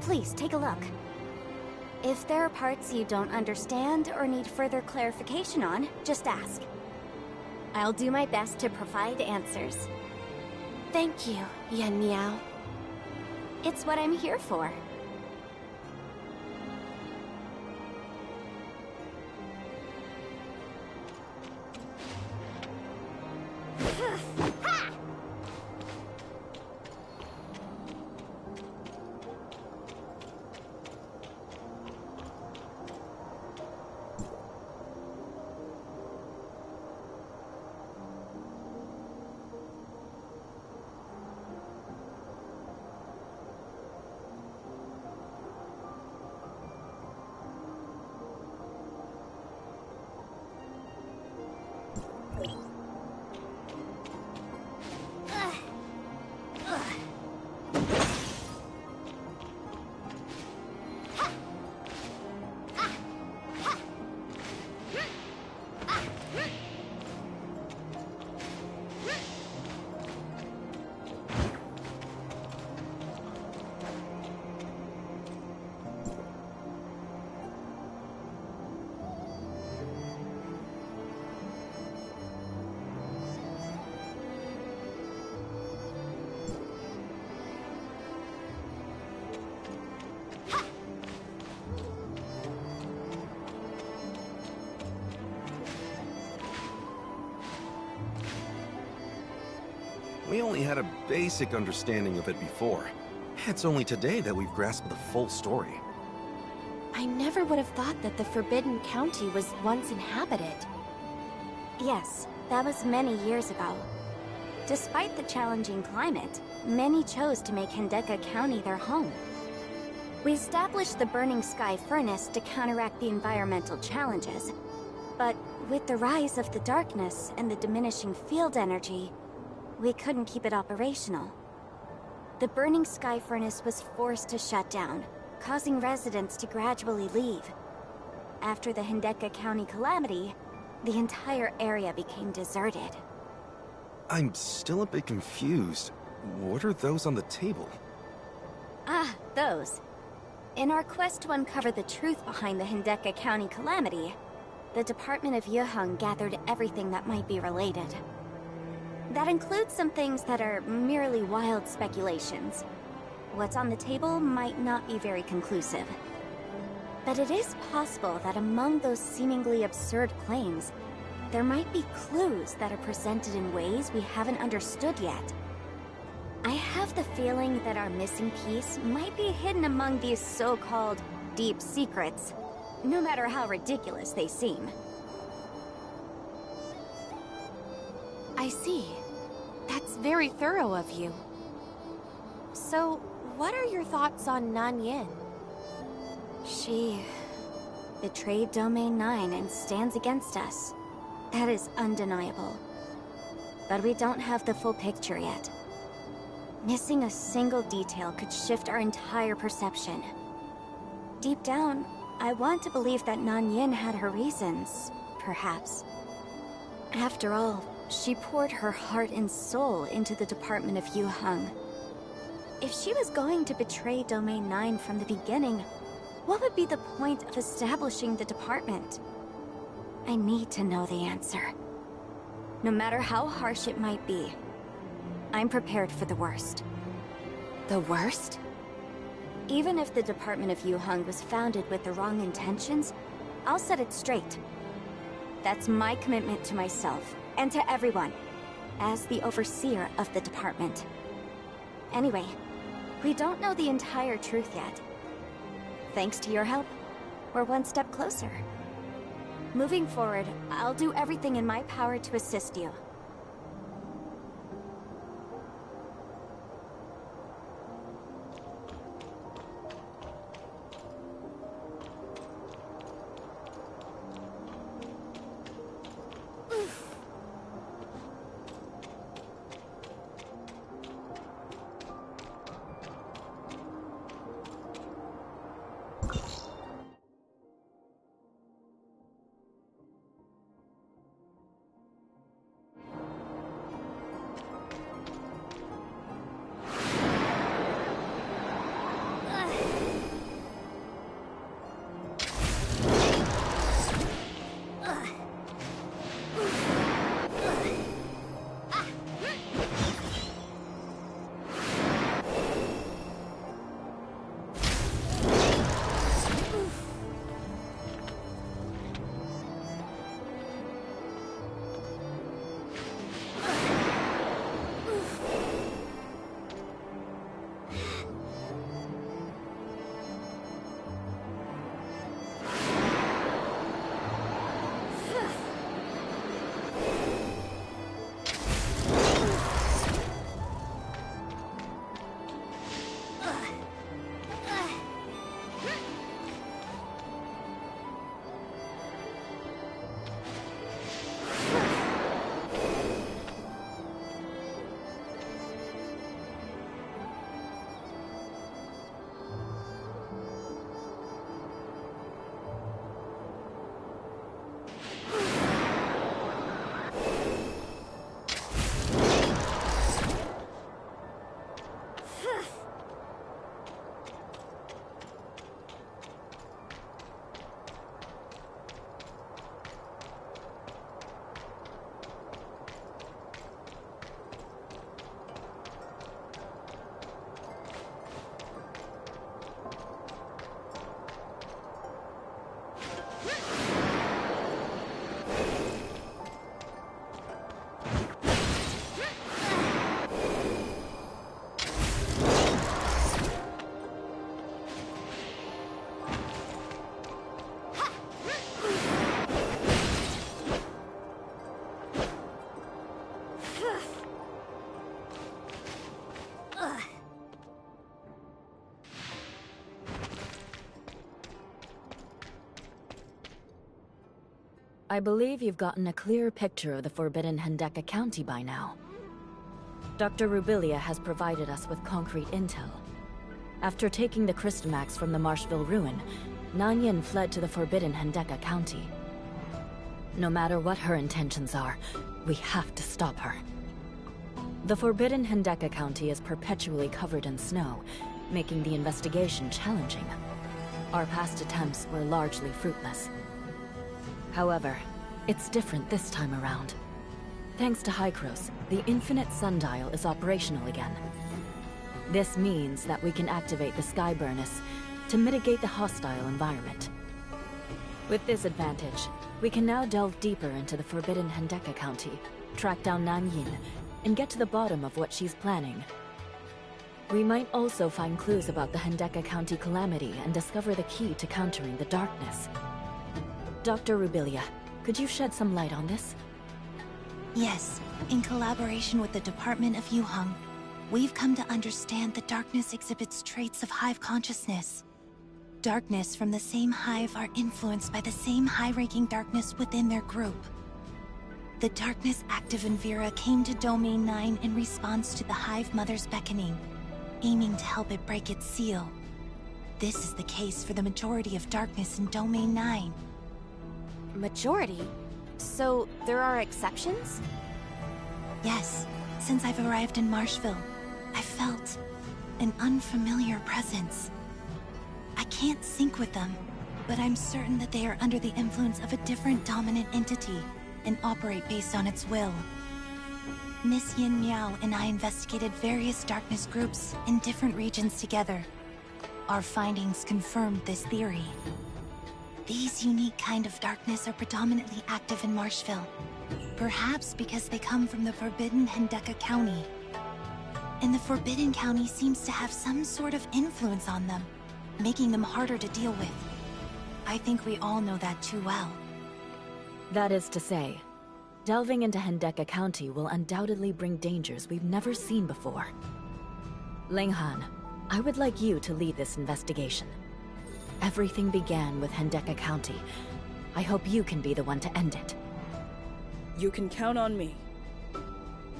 Please take a look. If there are parts you don't understand or need further clarification on, just ask. I'll do my best to provide answers. Thank you, Yan Miao. It's what I'm here for. We only had a basic understanding of it before. It's only today that we've grasped the full story. I never would have thought that the Forbidden County was once inhabited. Yes, that was many years ago. Despite the challenging climate, many chose to make Hendeka County their home. We established the Burning Sky Furnace to counteract the environmental challenges. But with the rise of the darkness and the diminishing field energy, we couldn't keep it operational. The Burning Sky Furnace was forced to shut down, causing residents to gradually leave. After the Hendeka County calamity, the entire area became deserted. I'm still a bit confused. What are those on the table? Ah, those. In our quest to uncover the truth behind the Hendeka County calamity, the Department of Yuheng gathered everything that might be related. That includes some things that are merely wild speculations. What's on the table might not be very conclusive. But it is possible that among those seemingly absurd claims, there might be clues that are presented in ways we haven't understood yet. I have the feeling that our missing piece might be hidden among these so-called deep secrets, no matter how ridiculous they seem. I see. That's very thorough of you. So, what are your thoughts on Nan Yin? She betrayed Domain 9 and stands against us. That is undeniable. But we don't have the full picture yet. Missing a single detail could shift our entire perception. Deep down, I want to believe that Nan Yin had her reasons, perhaps. After all, she poured her heart and soul into the Department of Yuheng. If she was going to betray Domain 9 from the beginning, what would be the point of establishing the department? I need to know the answer. No matter how harsh it might be, I'm prepared for the worst. The worst? Even if the Department of Yuheng was founded with the wrong intentions, I'll set it straight. That's my commitment to myself, and to everyone, as the overseer of the department. Anyway, we don't know the entire truth yet. Thanks to your help, we're one step closer. Moving forward, I'll do everything in my power to assist you. I believe you've gotten a clear picture of the Forbidden Hendeka County by now. Dr. Rubilia has provided us with concrete intel. After taking the Crystamax from the Marshville ruin, Nanyan fled to the Forbidden Hendeka County. No matter what her intentions are, we have to stop her. The Forbidden Hendeka County is perpetually covered in snow, making the investigation challenging. Our past attempts were largely fruitless. However, it's different this time around. Thanks to Hykros, the Infinite Sundial is operational again. This means that we can activate the Skyburnice to mitigate the hostile environment. With this advantage, we can now delve deeper into the Forbidden Hendeka County, track down Nanyin, and get to the bottom of what she's planning. We might also find clues about the Hendeka County calamity and discover the key to countering the darkness. Dr. Rubilia, could you shed some light on this? Yes, in collaboration with the Department of Yuheng, we've come to understand that darkness exhibits traits of hive consciousness. Darkness from the same hive are influenced by the same high-ranking darkness within their group. The darkness active in Vera came to Domain 9 in response to the Hive Mother's beckoning, aiming to help it break its seal. This is the case for the majority of darkness in Domain 9. Majority? So there are exceptions? Yes. Since I've arrived in Marshville, I felt an unfamiliar presence. I can't sync with them, but I'm certain that they are under the influence of a different dominant entity and operate based on its will. Miss Yin Miao and I investigated various darkness groups in different regions together. Our findings confirmed this theory. These unique kind of darkness are predominantly active in Marshville, perhaps because they come from the Forbidden Hendeka County. And the Forbidden County seems to have some sort of influence on them, making them harder to deal with. I think we all know that too well. That is to say, delving into Hendeka County will undoubtedly bring dangers we've never seen before. Linghan, I would like you to lead this investigation. Everything began with Hendeka County. I hope you can be the one to end it. You can count on me.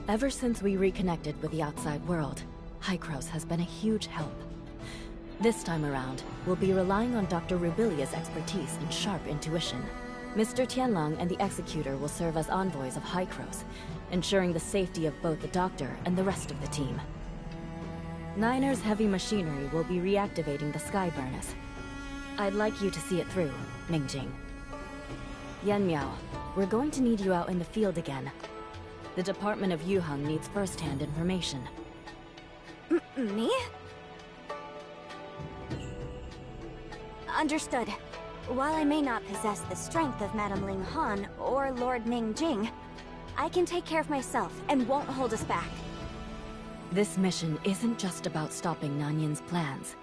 Ever since we reconnected with the outside world, Hykros has been a huge help. This time around, we'll be relying on Dr. Rubilia's expertise and sharp intuition. Mr. Tianlang and the Executor will serve as envoys of Hykros, ensuring the safety of both the Doctor and the rest of the team. Niner's heavy machinery will be reactivating the Skyburnice. I'd like you to see it through, Mingjing. Yan Miao, we're going to need you out in the field again. The Department of Yuheng needs first-hand information. Me? Understood. While I may not possess the strength of Madame Ling Han or Lord Ming Jing, I can take care of myself and won't hold us back. This mission isn't just about stopping Nanyan's plans.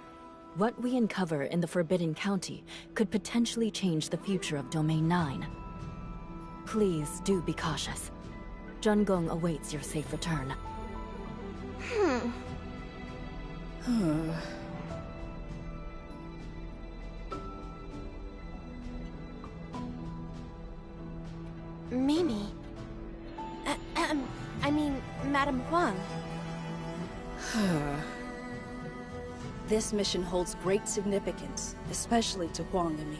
What we uncover in the Forbidden County could potentially change the future of Domain 9. Please do be cautious. Zhengong awaits your safe return. Mimi. I mean, Madame Huang. This mission holds great significance, especially to Huang and me.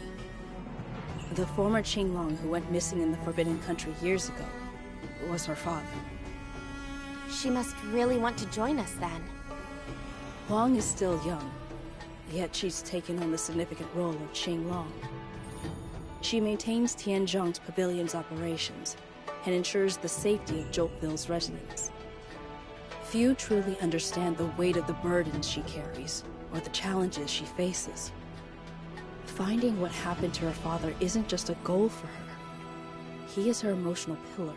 The former Qinglong who went missing in the Forbidden Country years ago was her father. She must really want to join us then. Huang is still young, yet she's taken on the significant role of Qinglong. She maintains Tianzhong's pavilion's operations and ensures the safety of Joltville's residents. Few truly understand the weight of the burdens she carries or the challenges she faces. Finding what happened to her father isn't just a goal for her. He is her emotional pillar.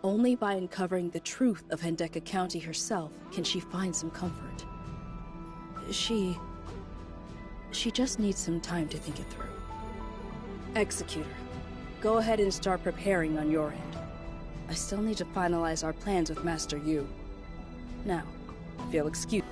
Only by uncovering the truth of Hendeka County herself can she find some comfort. She just needs some time to think it through. Executor, go ahead and start preparing on your end. I still need to finalize our plans with Master Yu. Now, if you'll excuse...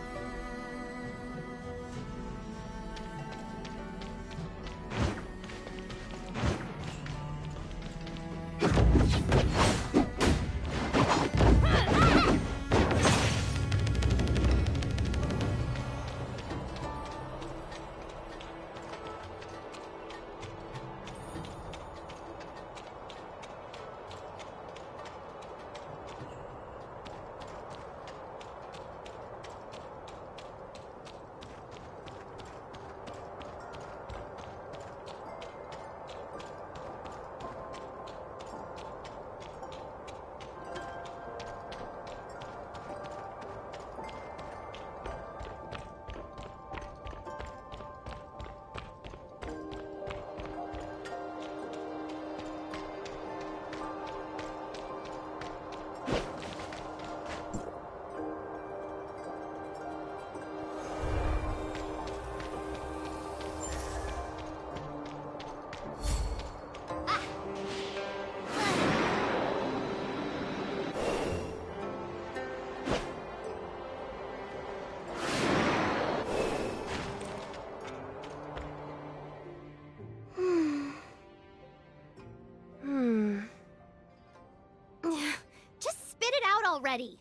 already!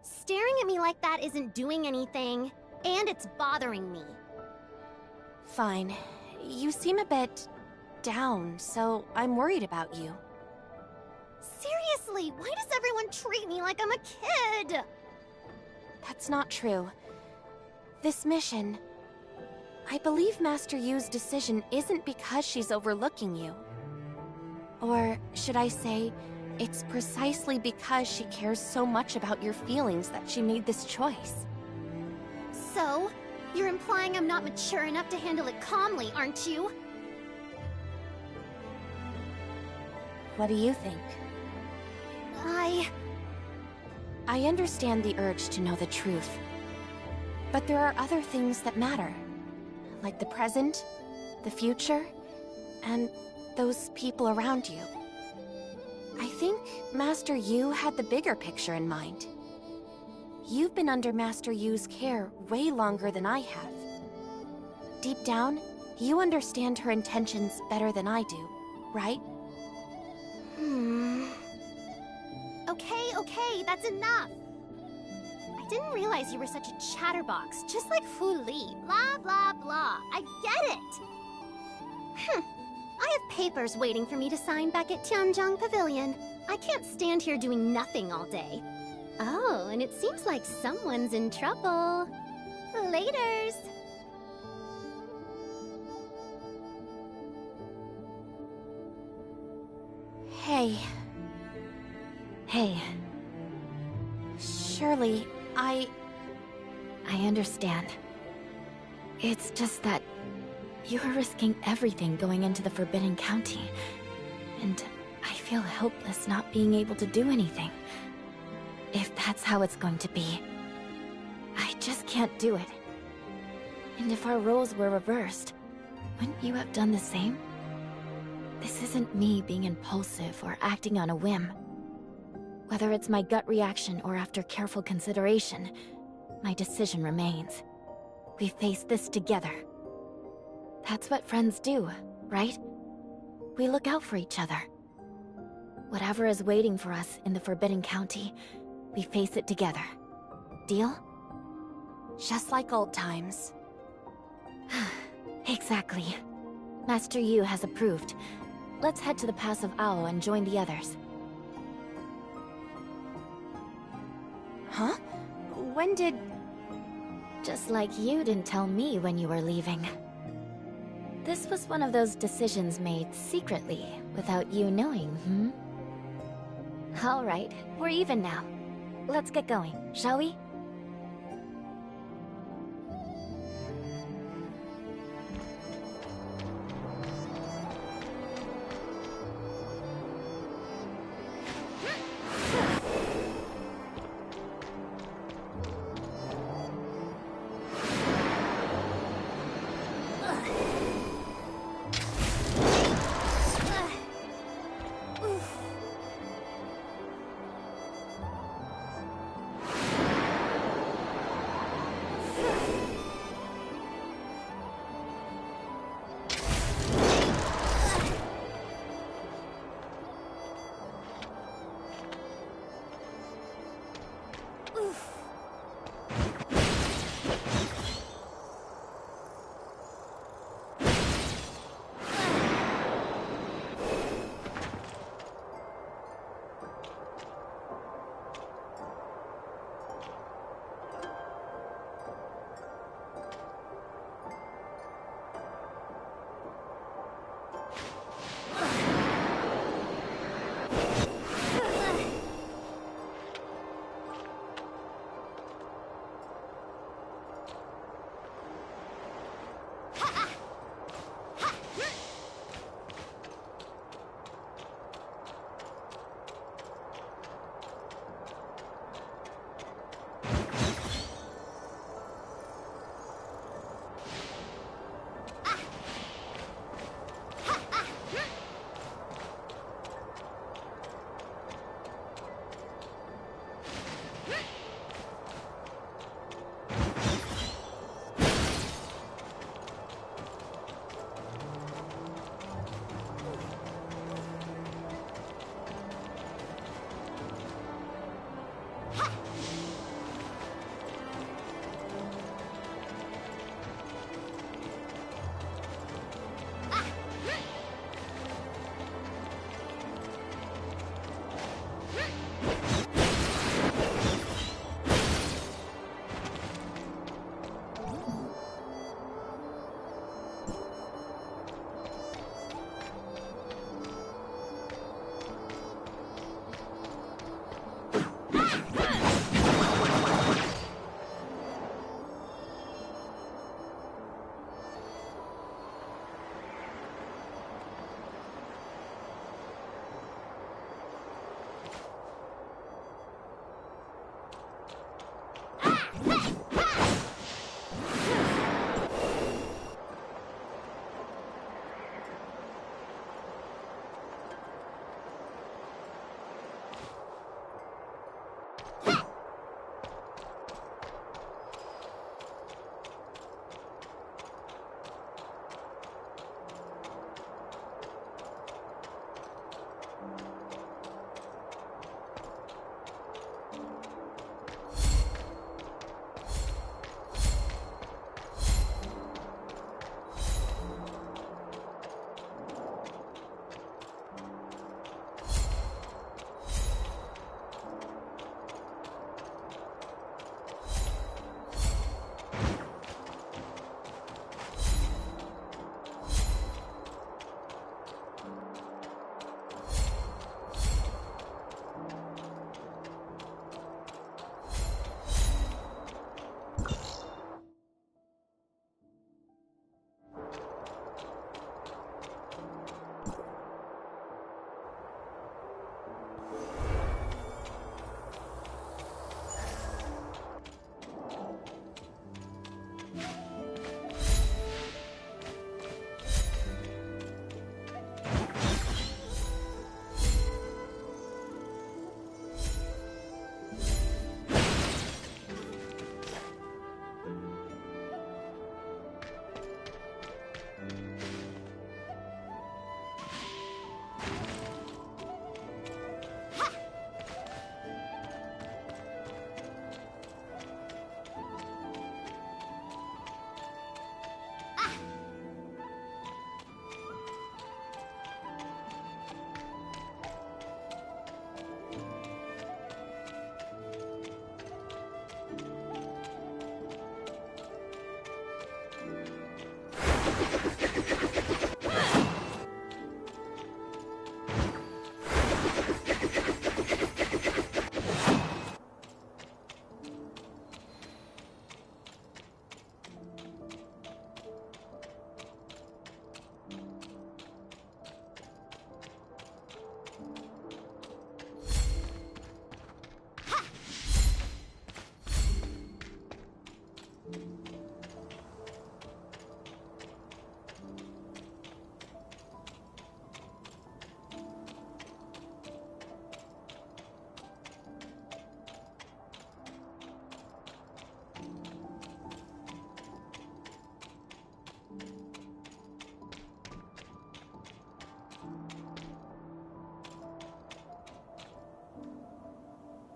Staring at me like that isn't doing anything, and it's bothering me. Fine. You seem a bit down, so I'm worried about you. Seriously, why does everyone treat me like I'm a kid? That's not true. This mission... I believe Master Yu's decision isn't because she's overlooking you. Or should I say, it's precisely because she cares so much about your feelings that she made this choice. So, you're implying I'm not mature enough to handle it calmly, aren't you? What do you think? I understand the urge to know the truth. But there are other things that matter. Like the present, the future, and those people around you. I think Master Yu had the bigger picture in mind. You've been under Master Yu's care way longer than I have. Deep down, you understand her intentions better than I do, right? Okay, that's enough! I didn't realize you were such a chatterbox, just like Fu Li. Blah, blah, blah. I get it! I have papers waiting for me to sign back at Tianzhong Pavilion. I can't stand here doing nothing all day. Oh, and it seems like someone's in trouble. Laters! Hey. Hey. Shirley, I understand. It's just that you're risking everything going into the Forbidden County. And I feel helpless not being able to do anything. If that's how it's going to be, I just can't do it. And if our roles were reversed, wouldn't you have done the same? This isn't me being impulsive or acting on a whim. Whether it's my gut reaction or after careful consideration, my decision remains. We face this together. That's what friends do, right? We look out for each other. Whatever is waiting for us in the Forbidden County, we face it together. Deal? Just like old times. Exactly. Master Yu has approved. Let's head to the Pass of Ao and join the others. Huh? When did... Just like you didn't tell me when you were leaving. This was one of those decisions made secretly, without you knowing, Alright, we're even now. Let's get going, shall we?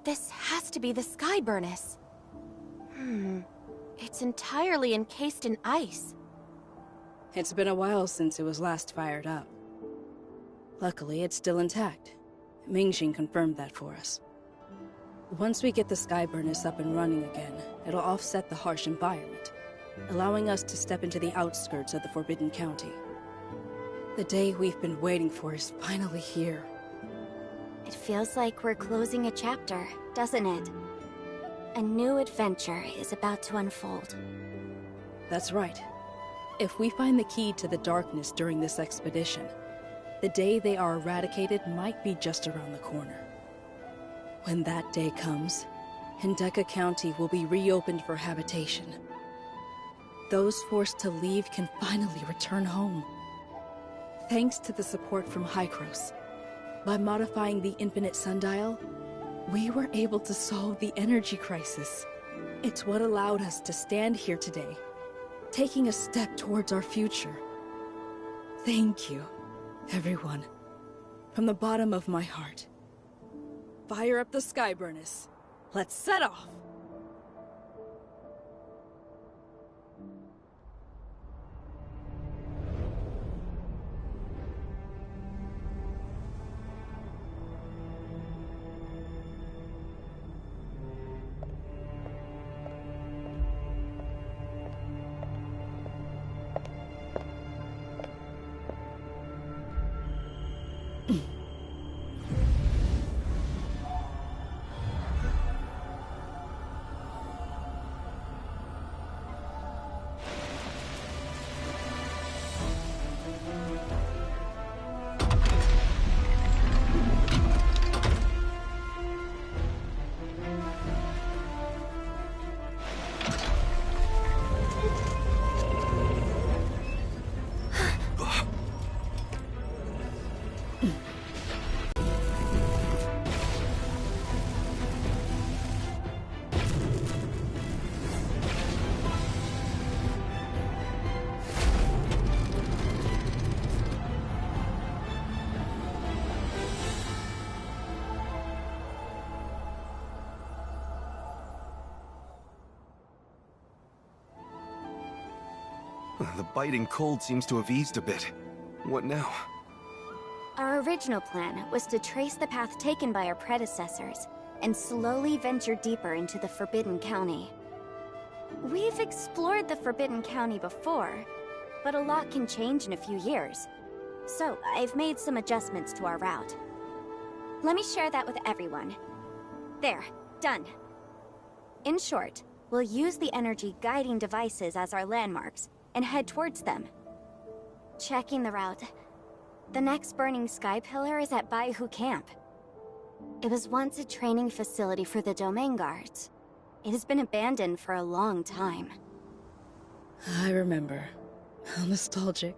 This has to be the Skyburnus. It's entirely encased in ice. It's been a while since it was last fired up. Luckily, it's still intact. Mingjing confirmed that for us. Once we get the Skyburnus up and running again, it'll offset the harsh environment, allowing us to step into the outskirts of the Forbidden County. The day we've been waiting for is finally here. It feels like we're closing a chapter, doesn't it? A new adventure is about to unfold. That's right. If we find the key to the darkness during this expedition, the day they are eradicated might be just around the corner. When that day comes, Hindeka County will be reopened for habitation. Those forced to leave can finally return home. Thanks to the support from Hykros, by modifying the Infinite Sundial, we were able to solve the energy crisis. It's what allowed us to stand here today, taking a step towards our future. Thank you, everyone. From the bottom of my heart. Fire up the Skyburnus. Let's set off! The biting cold seems to have eased a bit. What now? Our original plan was to trace the path taken by our predecessors and slowly venture deeper into the Forbidden County. We've explored the Forbidden County before, but a lot can change in a few years. So I've made some adjustments to our route. Let me share that with everyone. There, done. In short, we'll use the energy guiding devices as our landmarks and head towards them. Checking the route. The next burning sky pillar is at Baihu Camp. It was once a training facility for the Domain Guards. It has been abandoned for a long time. I remember. How nostalgic.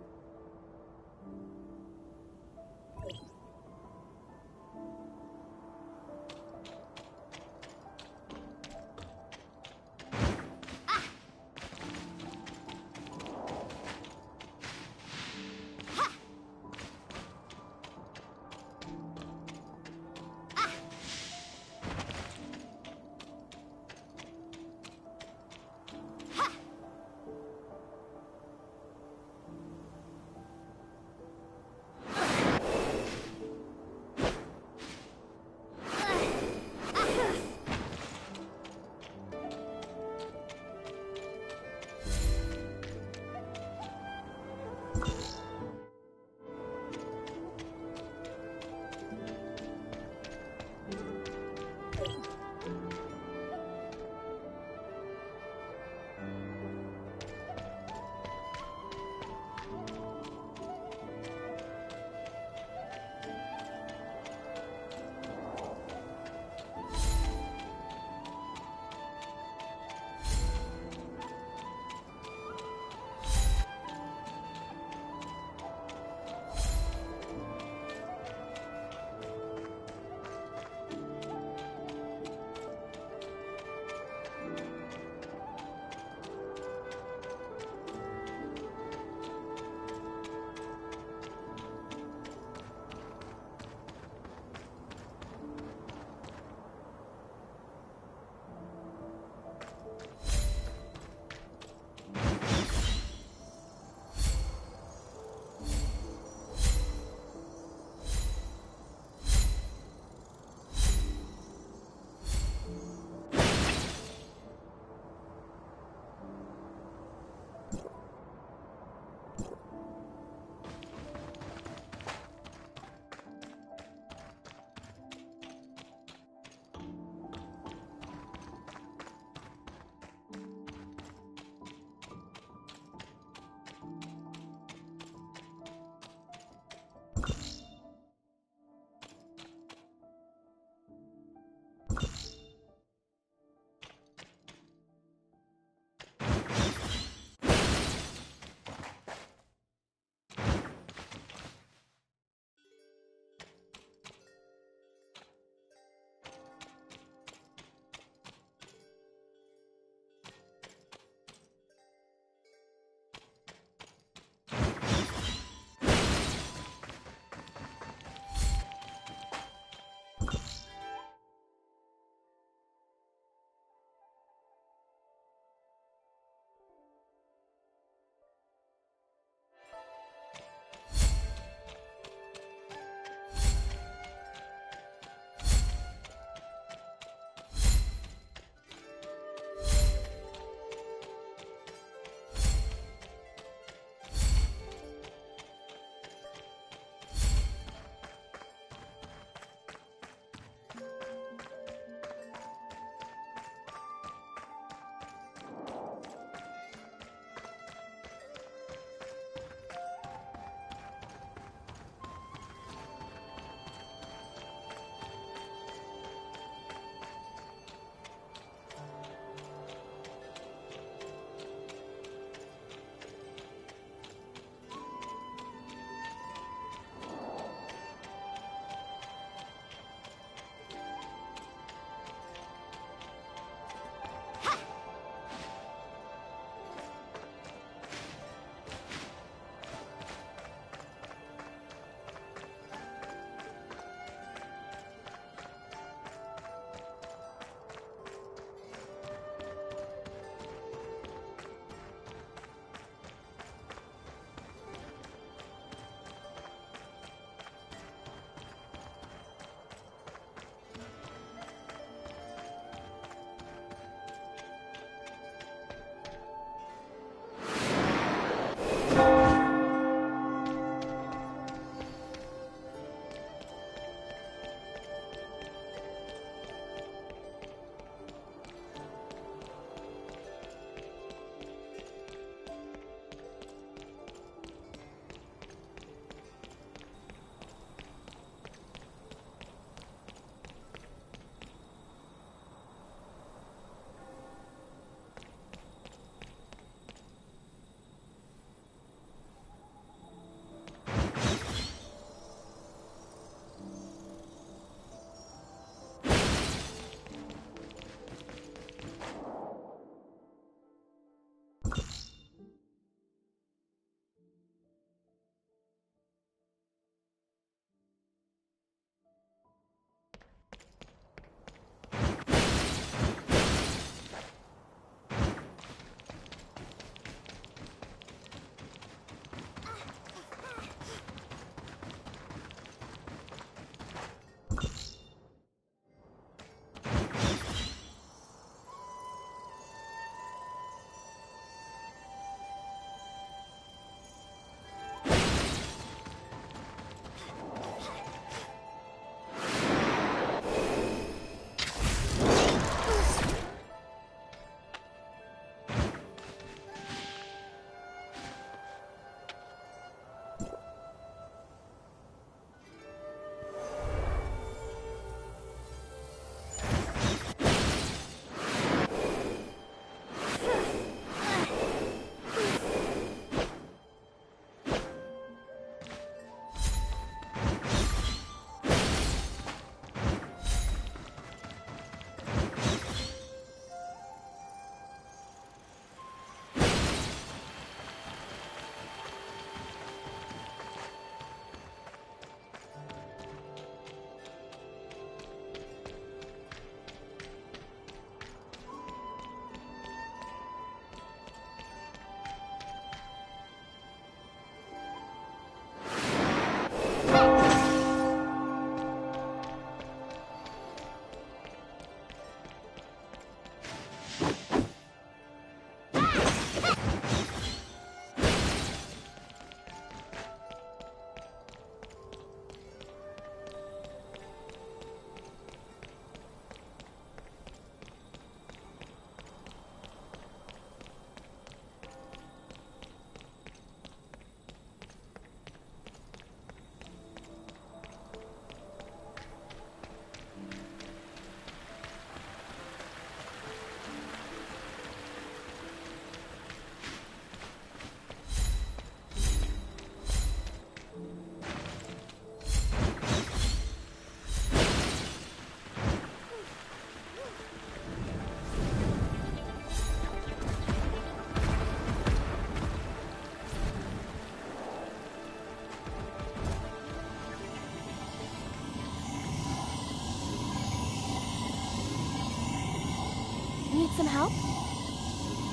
need some help?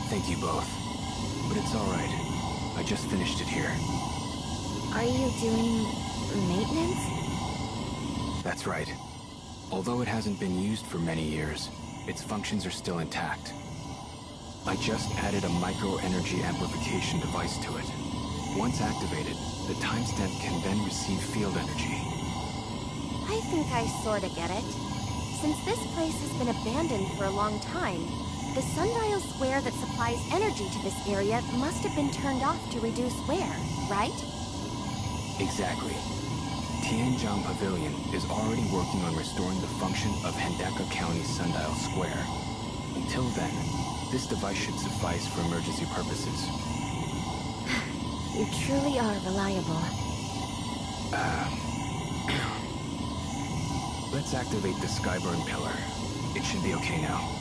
Thank you both. But it's alright. I just finished it here. Are you doing maintenance? That's right. Although it hasn't been used for many years, its functions are still intact. I just added a micro-energy amplification device to it. Once activated, the timestamp can then receive field energy. I think I sorta get it. Since this place has been abandoned for a long time, the sundial square that supplies energy to this area must have been turned off to reduce wear, right? Exactly. Tianjiang Pavilion is already working on restoring the function of Hendaka County Sundial Square. Until then, this device should suffice for emergency purposes. You truly are reliable. Let's activate the Skyburn pillar. It should be okay now.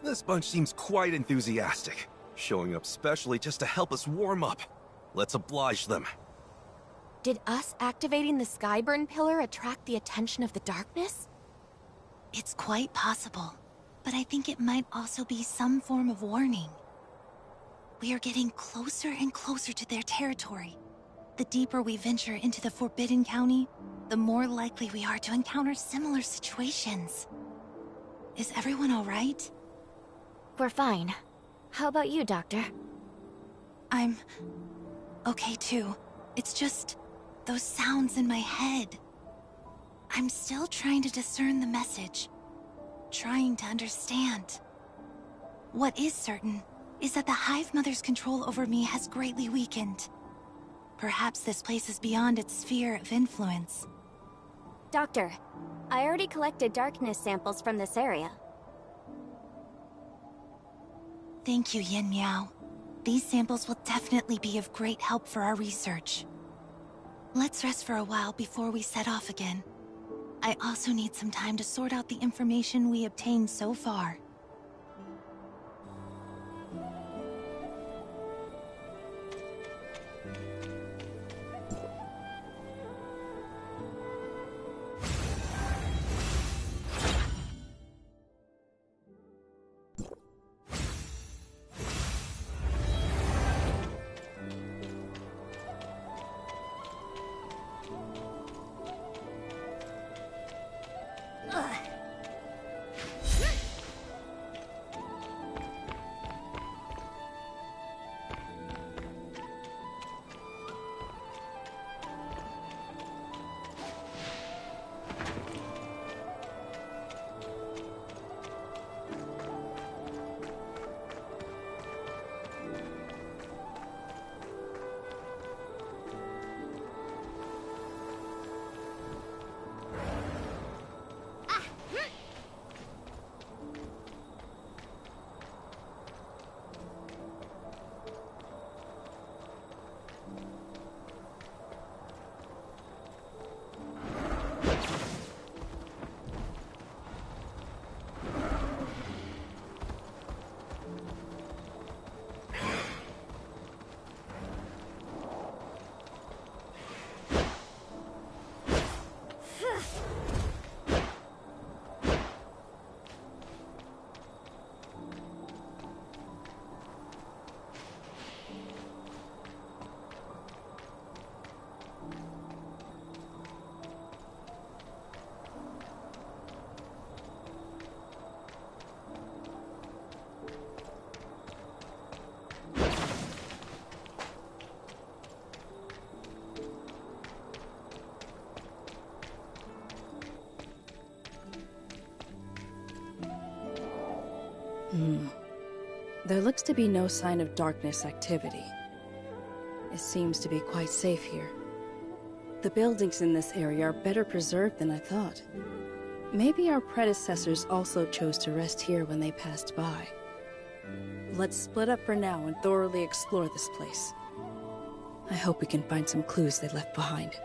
This bunch seems quite enthusiastic, showing up specially just to help us warm up. Let's oblige them. Did us activating the Skyburn pillar attract the attention of the darkness? It's quite possible, but I think it might also be some form of warning. We are getting closer and closer to their territory. The deeper we venture into the Forbidden County, the more likely we are to encounter similar situations. Is everyone all right? We're fine. How about you, Doctor? I'm okay too. It's just those sounds in my head. I'm still trying to discern the message, trying to understand. What is certain is that the Hive Mother's control over me has greatly weakened. Perhaps this place is beyond its sphere of influence. Doctor, I already collected darkness samples from this area. Thank you, Yin Miao. These samples will definitely be of great help for our research. Let's rest for a while before we set off again. I also need some time to sort out the information we obtained so far. There looks to be no sign of darkness activity. It seems to be quite safe here. The buildings in this area are better preserved than I thought. Maybe our predecessors also chose to rest here when they passed by. Let's split up for now and thoroughly explore this place. I hope we can find some clues they left behind.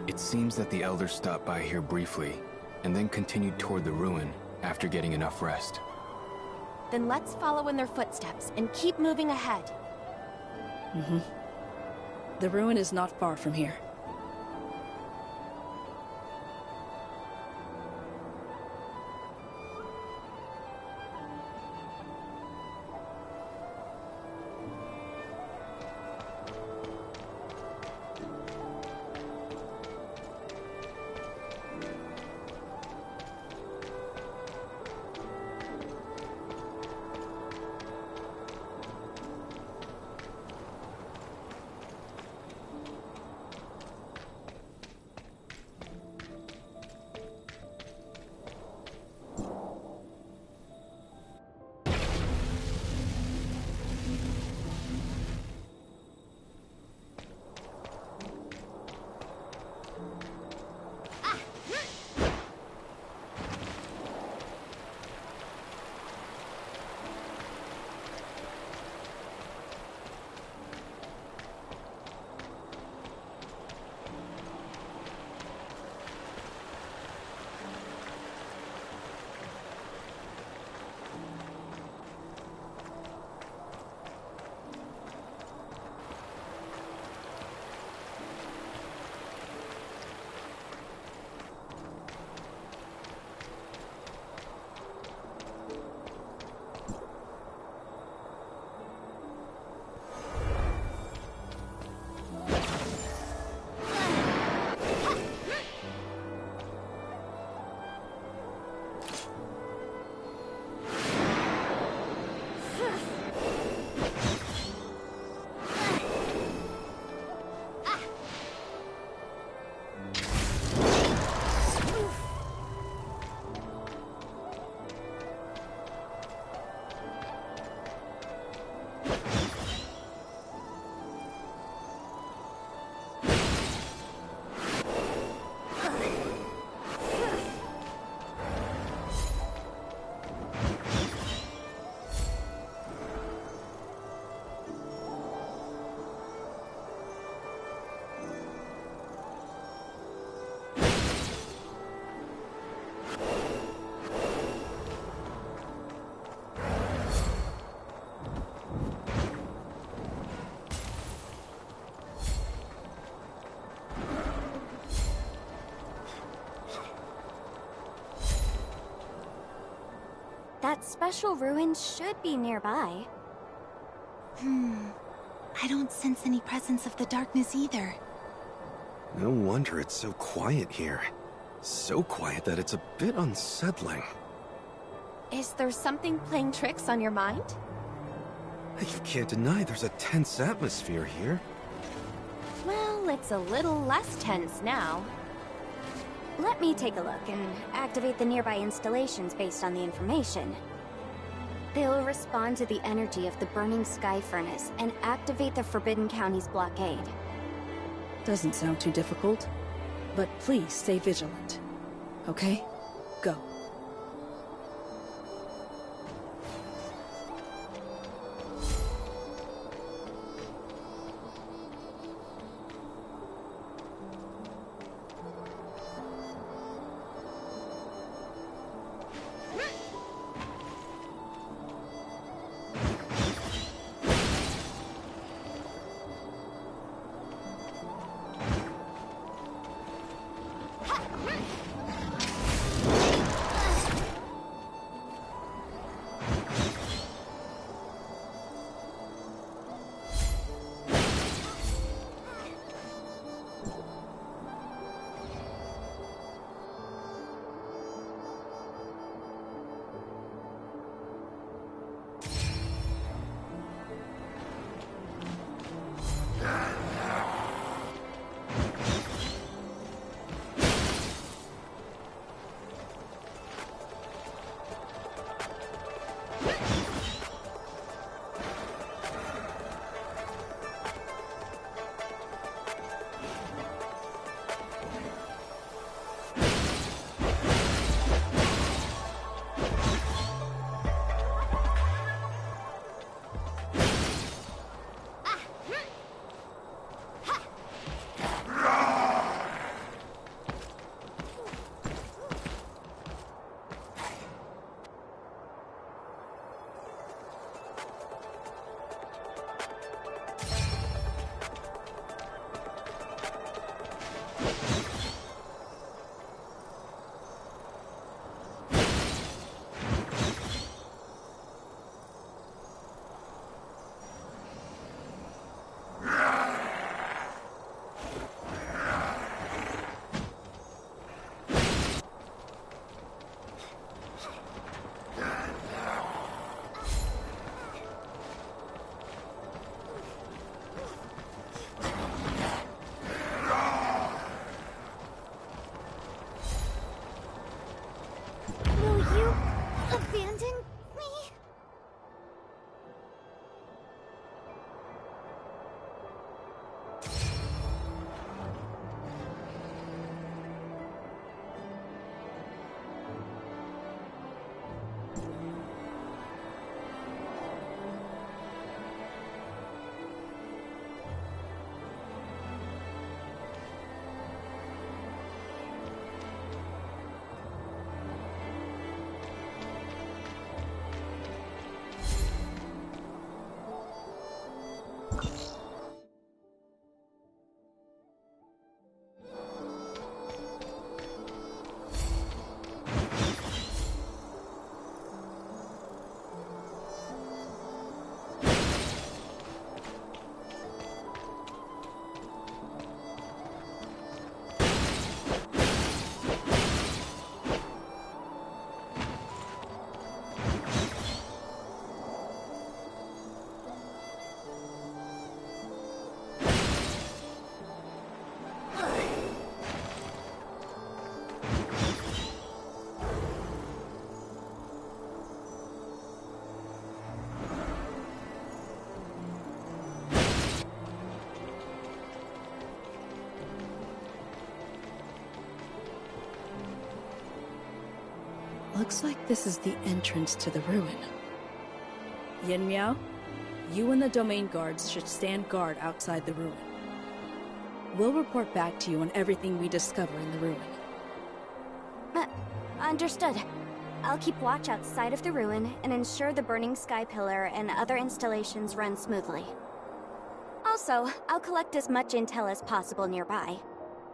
It seems that the Elders stopped by here briefly, and then continued toward the ruin after getting enough rest. Then let's follow in their footsteps and keep moving ahead. The ruin is not far from here. That special ruin should be nearby. I don't sense any presence of the darkness either. No wonder it's so quiet here. So quiet that it's a bit unsettling. Is there something playing tricks on your mind? You can't deny there's a tense atmosphere here. Well, it's a little less tense now. Let me take a look and activate the nearby installations based on the information. They'll respond to the energy of the burning sky furnace and activate the Forbidden County's blockade. Doesn't sound too difficult, but please stay vigilant. Okay? Go. Looks like this is the entrance to the ruin. Yin Miao, you and the domain guards should stand guard outside the ruin. We'll report back to you on everything we discover in the ruin. Understood. I'll keep watch outside of the ruin and ensure the burning sky pillar and other installations run smoothly. Also, I'll collect as much intel as possible nearby.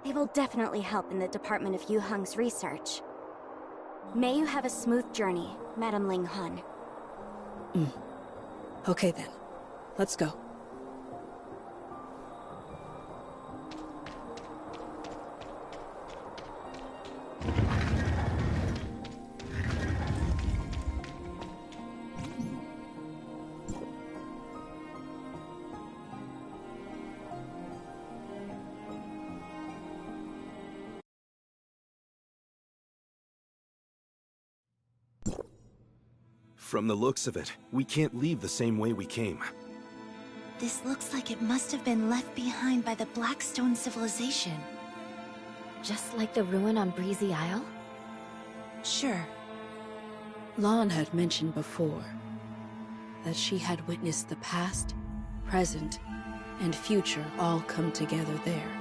They will definitely help in the Department of Yu Hung's research. May you have a smooth journey, Madam Ling Han. Okay then. Let's go. From the looks of it, we can't leave the same way we came. This looks like it must have been left behind by the Blackstone civilization. Just like the ruin on Breezy Isle? Sure. Lon had mentioned before that she had witnessed the past, present, and future all come together there.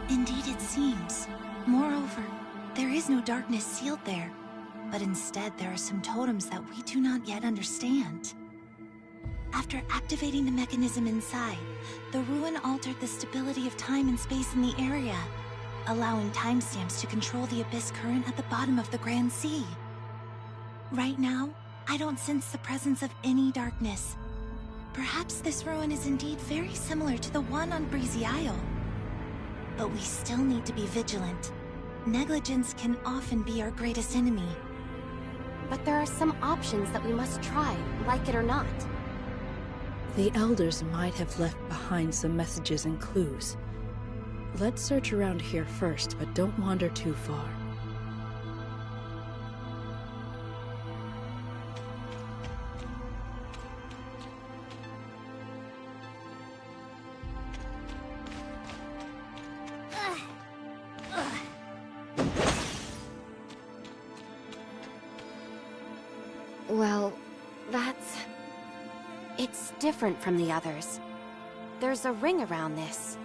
Indeed it seems. Moreover, there is no darkness sealed there, but instead there are some totems that we do not yet understand. After activating the mechanism inside, the ruin altered the stability of time and space in the area, allowing timestamps to control the abyss current at the bottom of the Grand Sea. Right now, I don't sense the presence of any darkness. Perhaps this ruin is indeed very similar to the one on Breezy Isle. But we still need to be vigilant. Negligence can often be our greatest enemy. But there are some options that we must try, like it or not. The Elders might have left behind some messages and clues. Let's search around here first, but don't wander too far. Well, it's different from the others. There's a ring around this.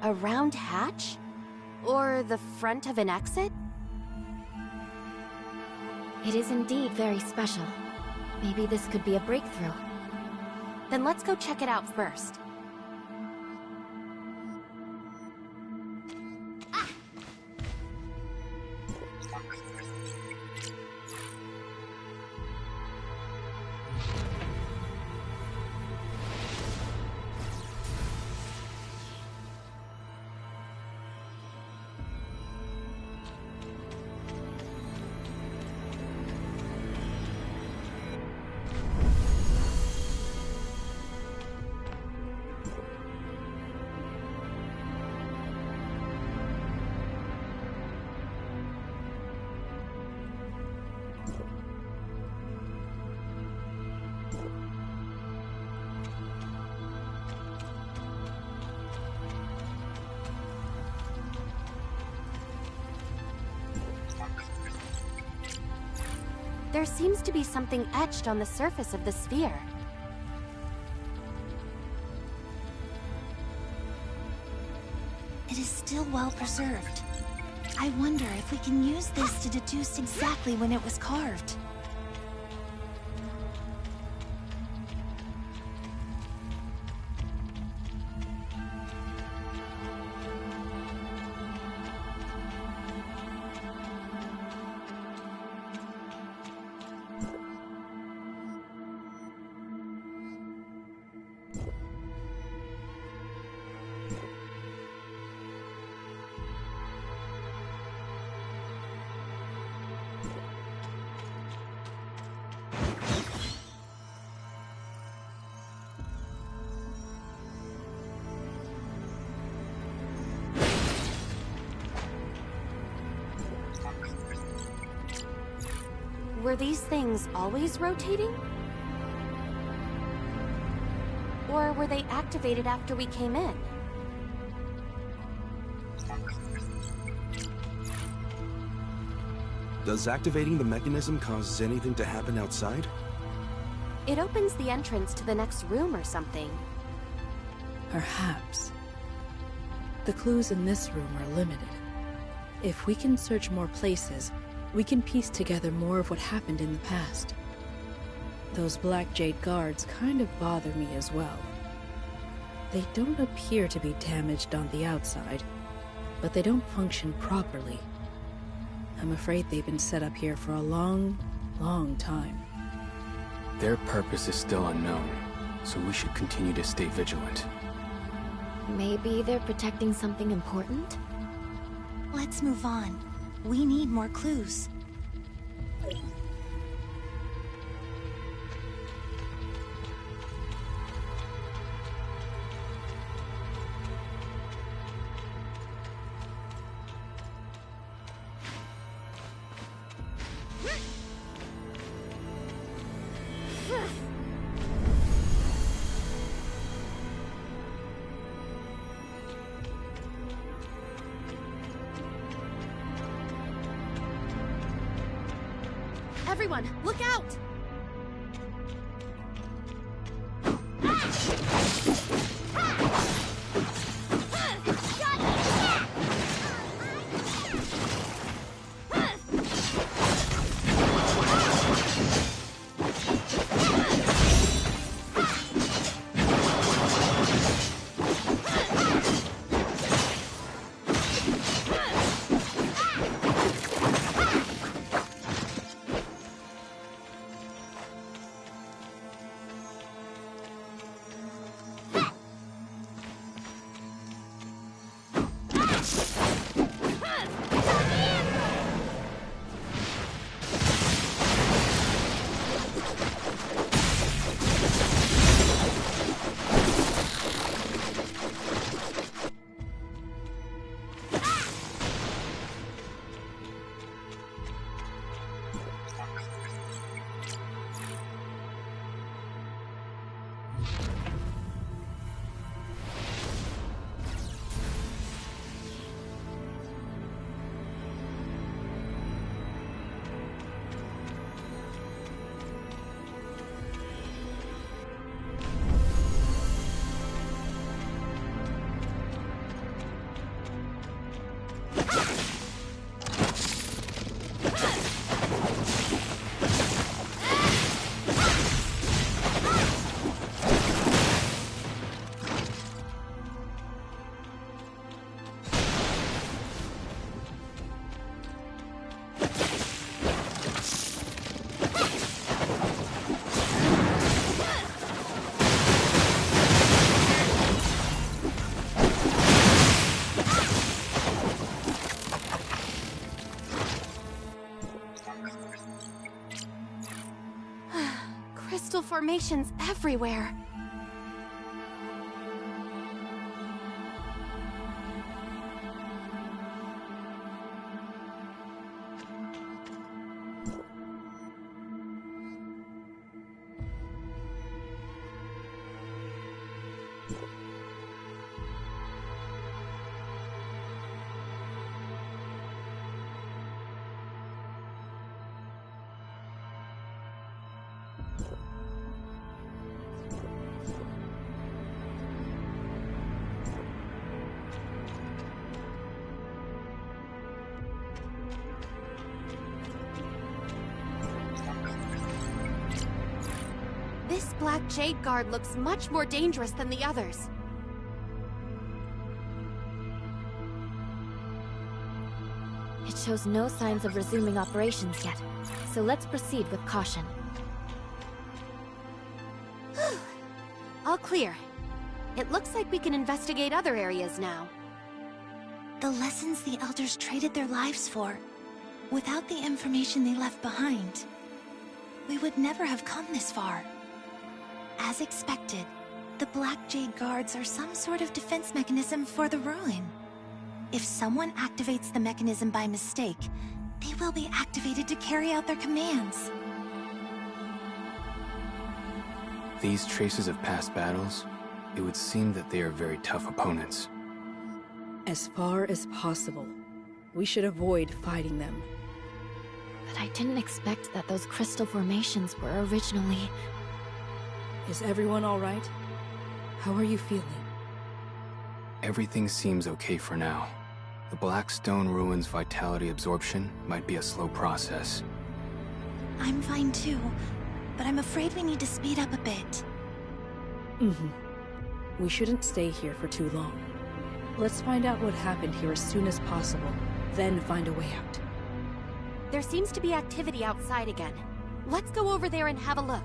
A round hatch? Or the front of an exit? It is indeed very special. Maybe this could be a breakthrough. Then let's go check it out first. There seems to be something etched on the surface of the sphere. It is still well preserved. I wonder if we can use this to deduce exactly when it was carved. Were these things always rotating? Or were they activated after we came in? Does activating the mechanism cause anything to happen outside? It opens the entrance to the next room or something. Perhaps. The clues in this room are limited. If we can search more places, we can piece together more of what happened in the past. Those Black Jade guards kind of bother me as well. They don't appear to be damaged on the outside, but they don't function properly. I'm afraid they've been set up here for a long, long time. Their purpose is still unknown, so we should continue to stay vigilant. Maybe they're protecting something important? Let's move on. We need more clues. Everyone, look out! Crystal formations everywhere. This Black Jade Guard looks much more dangerous than the others. It shows no signs of resuming operations yet, so let's proceed with caution. All clear. It looks like we can investigate other areas now. The lessons the Elders traded their lives for. Without the information they left behind, we would never have come this far. As expected, the Black Jade Guards are some sort of defense mechanism for the ruin. If someone activates the mechanism by mistake, they will be activated to carry out their commands. These traces of past battles, it would seem that they are very tough opponents. As far as possible, we should avoid fighting them. But I didn't expect that those crystal formations were originally... Is everyone all right? How are you feeling? Everything seems okay for now. The Blackstone Ruins' vitality absorption might be a slow process. I'm fine too, but I'm afraid we need to speed up a bit. We shouldn't stay here for too long. Let's find out what happened here as soon as possible, then find a way out. There seems to be activity outside again. Let's go over there and have a look.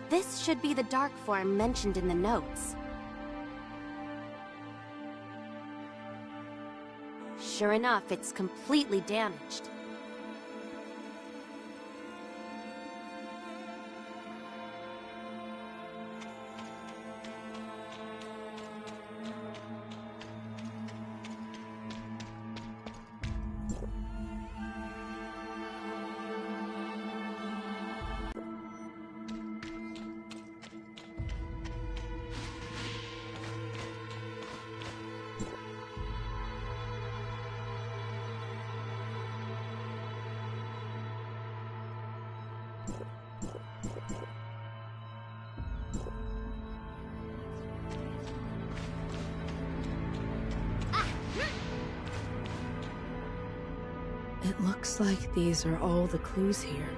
This should be the dark form mentioned in the notes. Sure enough, it's completely damaged. It looks like these are all the clues here.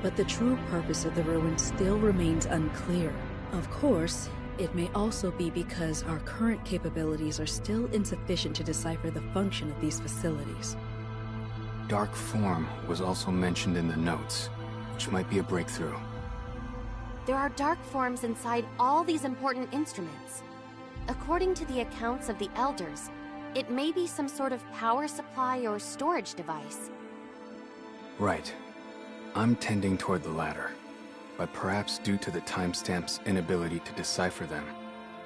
But the true purpose of the ruin still remains unclear. Of course, it may also be because our current capabilities are still insufficient to decipher the function of these facilities. Dark form was also mentioned in the notes, which might be a breakthrough. There are dark forms inside all these important instruments. According to the accounts of the Elders, it may be some sort of power supply or storage device. Right. I'm tending toward the latter. But perhaps due to the timestamp's inability to decipher them,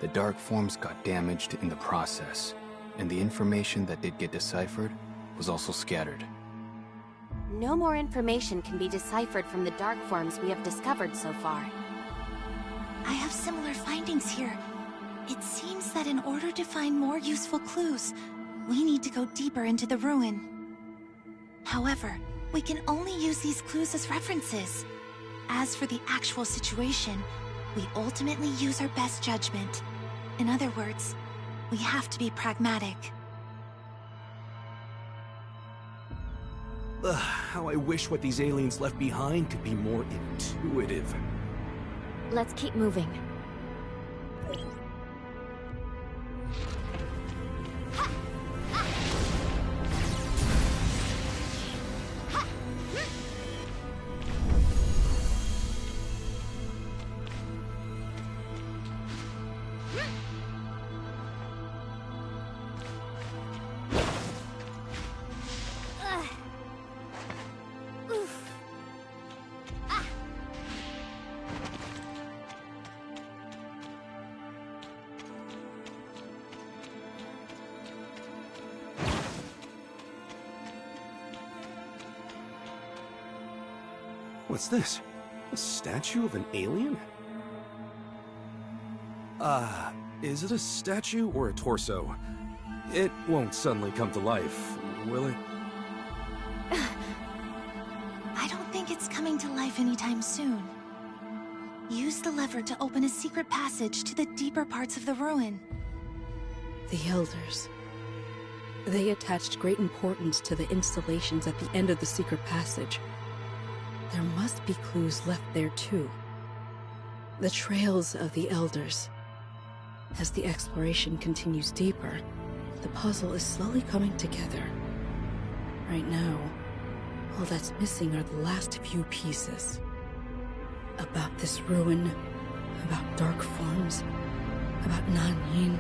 the dark forms got damaged in the process, and the information that did get deciphered was also scattered. No more information can be deciphered from the dark forms we have discovered so far. I have similar findings here. It seems that in order to find more useful clues, we need to go deeper into the ruin. However, we can only use these clues as references. As for the actual situation, we ultimately use our best judgment. In other words, we have to be pragmatic. Ugh, how I wish what these aliens left behind could be more intuitive. Let's keep moving. What's this? A statue of an alien? Is it a statue or a torso? It won't suddenly come to life, will it? I don't think it's coming to life anytime soon. Use the lever to open a secret passage to the deeper parts of the ruin. The Elders. They attached great importance to the installations at the end of the secret passage. There must be clues left there too. The trails of the Elders. As the exploration continues deeper, the puzzle is slowly coming together. Right now, all that's missing are the last few pieces. About this ruin, about dark forms, about Nanyin.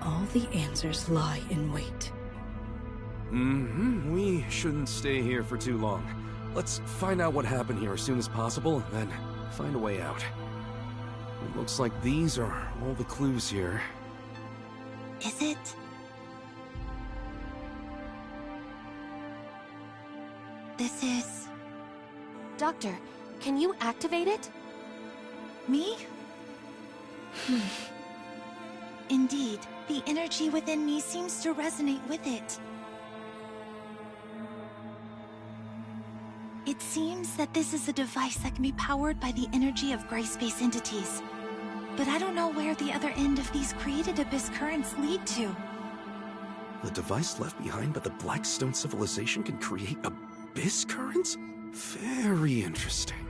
All the answers lie in wait. We shouldn't stay here for too long. Let's find out what happened here as soon as possible, and then find a way out. It looks like these are all the clues here. Is it? This is... Doctor, can you activate it? Me? Indeed, the energy within me seems to resonate with it. It seems that this is a device that can be powered by the energy of gray space entities. But I don't know where the other end of these created abyss currents lead to. The device left behind by the Blackstone civilization can create abyss currents? Very interesting.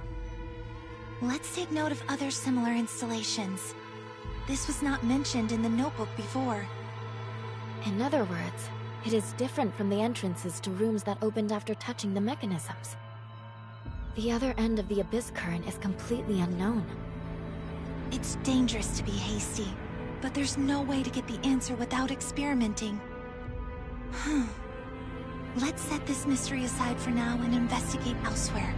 Let's take note of other similar installations. This was not mentioned in the notebook before. In other words, it is different from the entrances to rooms that opened after touching the mechanisms. The other end of the abyss current is completely unknown. It's dangerous to be hasty, but there's no way to get the answer without experimenting. Let's set this mystery aside for now and investigate elsewhere.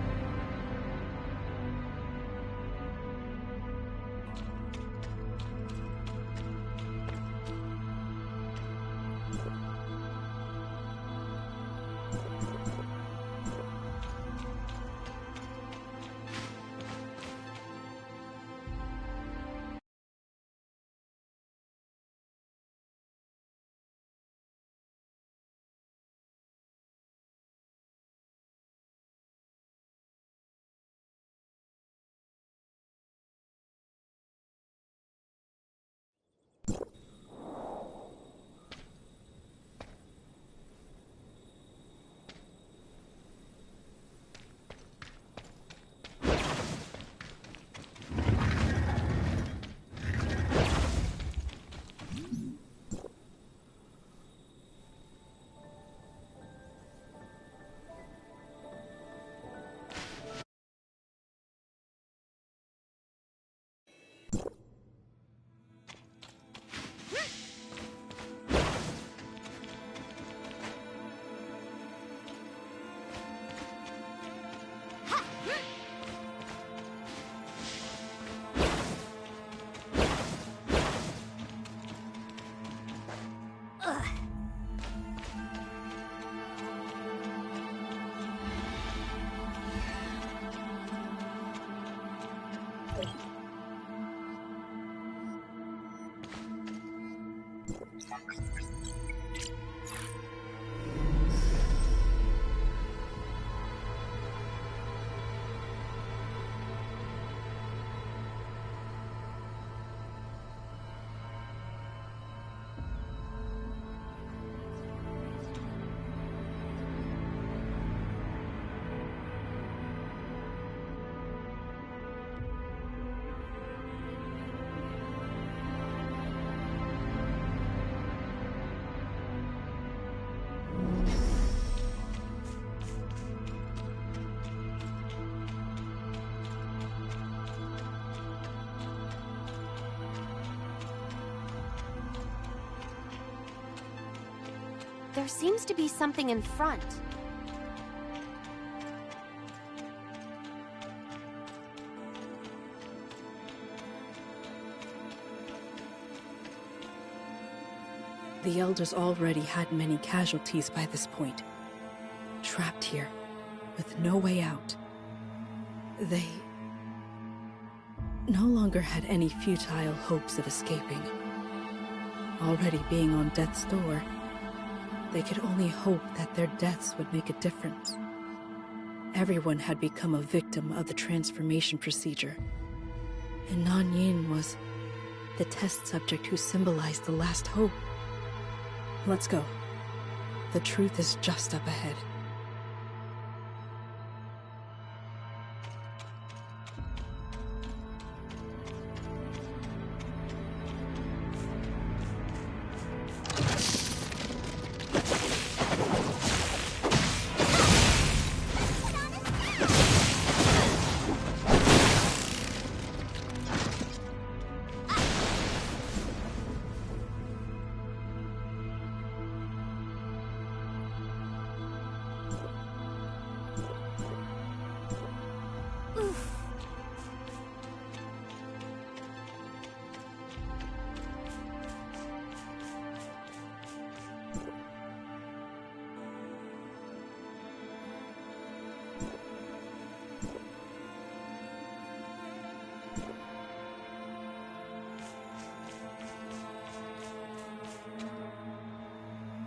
There seems to be something in front. The Elders already had many casualties by this point. Trapped here, with no way out. They no longer had any futile hopes of escaping. Already being on death's door, they could only hope that their deaths would make a difference. Everyone had become a victim of the transformation procedure, and Nanyin was the test subject who symbolized the last hope. Let's go. The truth is just up ahead.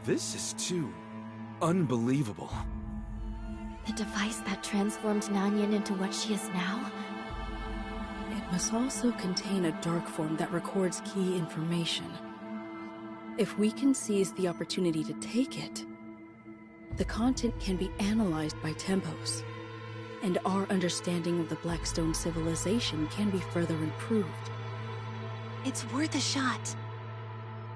This is too unbelievable. The device that transformed Nanyan into what she is now? It must also contain a dark form that records key information. If we can seize the opportunity to take it, the content can be analyzed by Tempos, and our understanding of the Blackstone civilization can be further improved. It's worth a shot.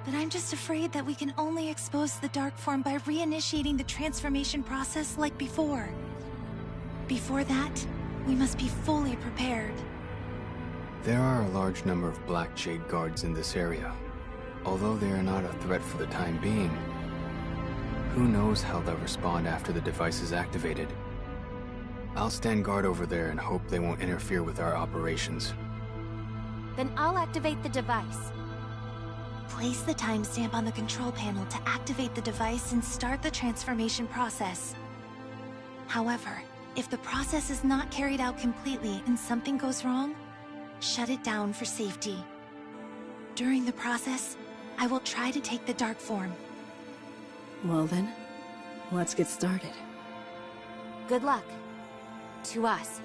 But I'm just afraid that we can only expose the dark form by reinitiating the transformation process like before. Before that, we must be fully prepared. There are a large number of Black Jade guards in this area. Although they are not a threat for the time being, who knows how they'll respond after the device is activated. I'll stand guard over there and hope they won't interfere with our operations. Then I'll activate the device. Place the timestamp on the control panel to activate the device and start the transformation process. However, if the process is not carried out completely and something goes wrong, shut it down for safety. During the process, I will try to take the dark form. Well then, let's get started. Good luck. To us.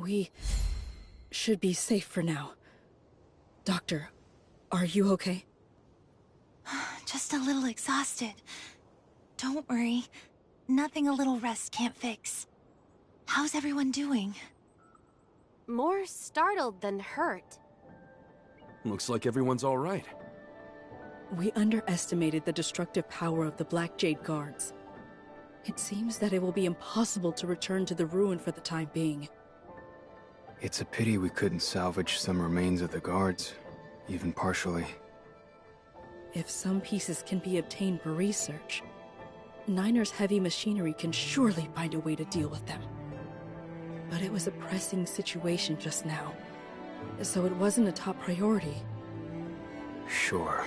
We should be safe for now. Doctor, are you okay? Just a little exhausted. Don't worry. Nothing a little rest can't fix. How's everyone doing? More startled than hurt. Looks like everyone's all right. We underestimated the destructive power of the Black Jade Guards. It seems that it will be impossible to return to the ruin for the time being. It's a pity we couldn't salvage some remains of the guards, even partially. If some pieces can be obtained for research, Niner's heavy machinery can surely find a way to deal with them. But it was a pressing situation just now, so it wasn't a top priority. Sure.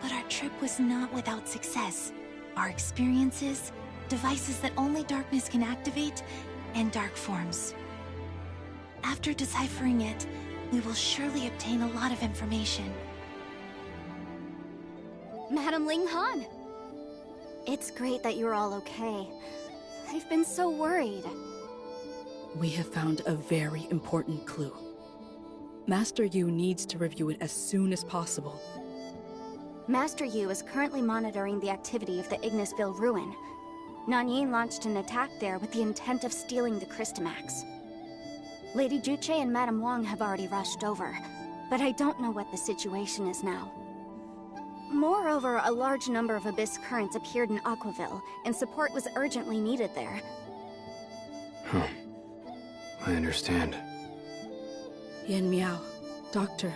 But our trip was not without success. Our experiences, devices that only darkness can activate, and dark forms. After deciphering it, we will surely obtain a lot of information. Madam Ling Han! It's great that you're all okay. I've been so worried. We have found a very important clue. Master Yu needs to review it as soon as possible. Master Yu is currently monitoring the activity of the Ignisville ruin. Nanyin launched an attack there with the intent of stealing the Crystamax. Lady Juche and Madame Wong have already rushed over, but I don't know what the situation is now. Moreover, a large number of Abyss currents appeared in Aquaville, and support was urgently needed there. Huh. I understand. Yan Miao, Doctor,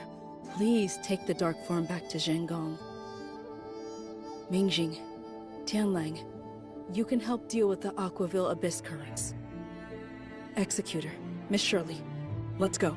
please take the dark form back to Zhengong. Mingjing, Tianlang, you can help deal with the Aquaville Abyss currents. Executor, Miss Shirley, let's go.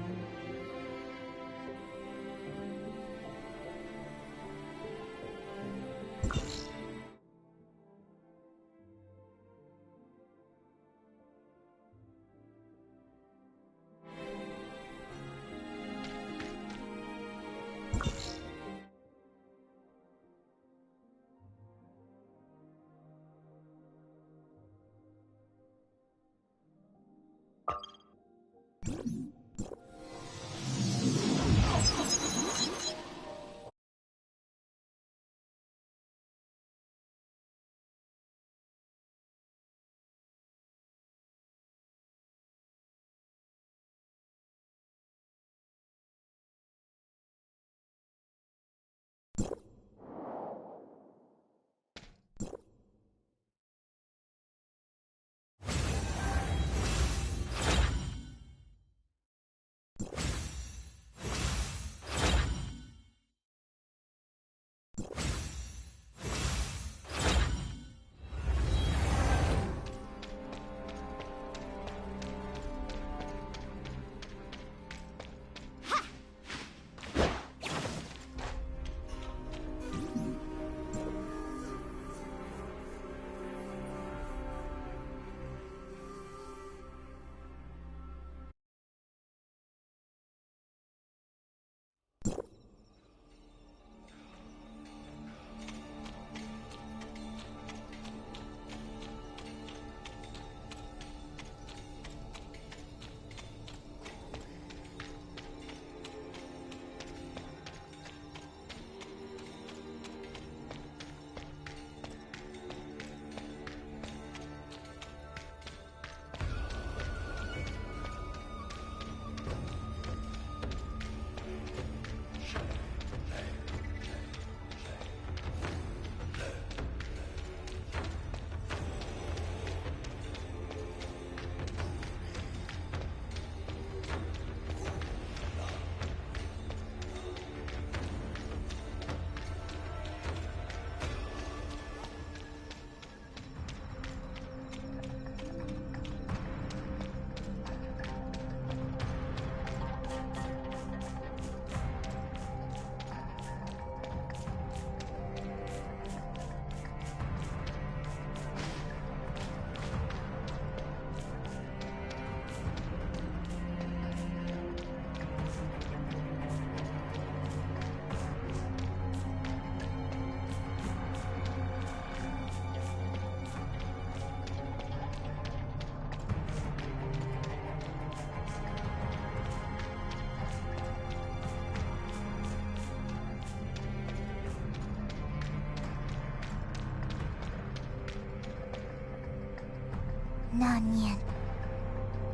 Na Nian.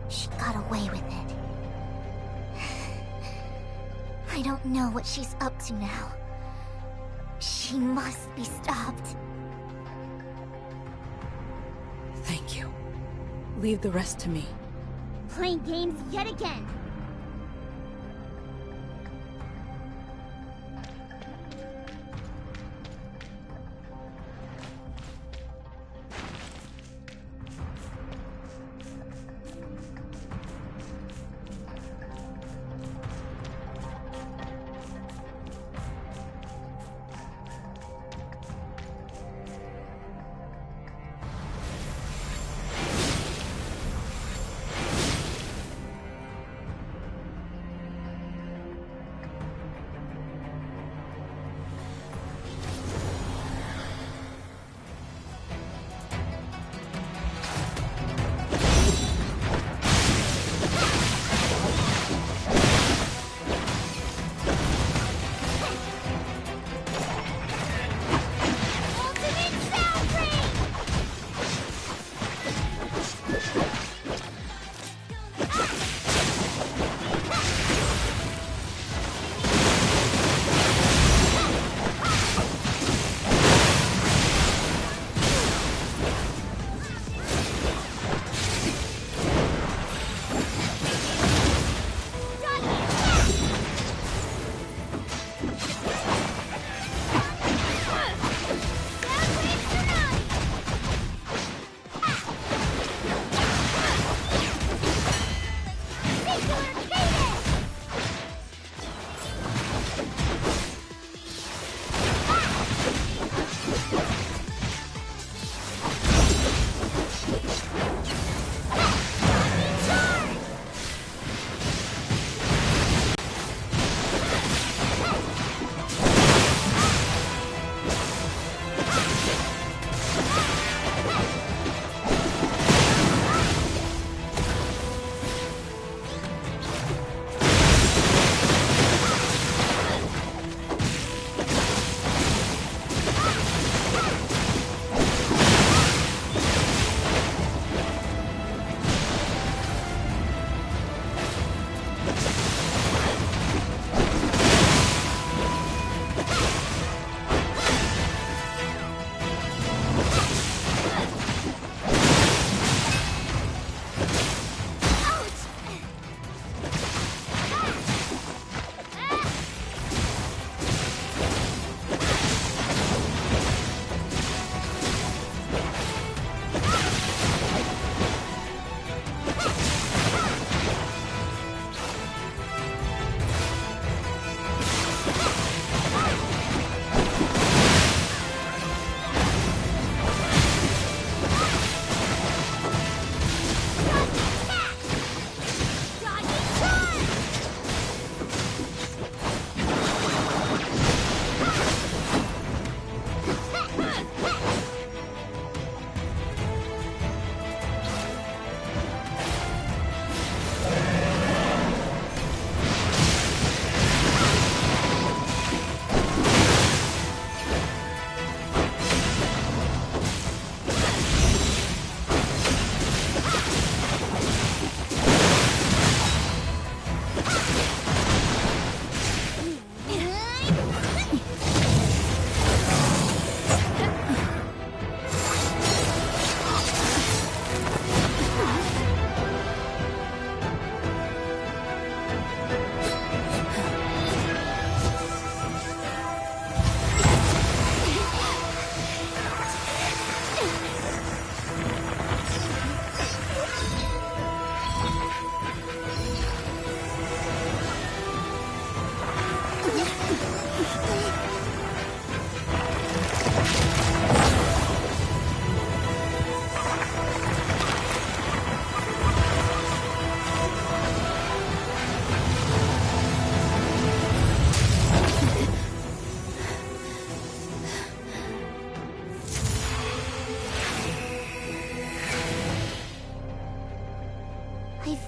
She got away with it. I don't know what she's up to now. She must be stopped. Thank you. Leave the rest to me. Playing games yet again.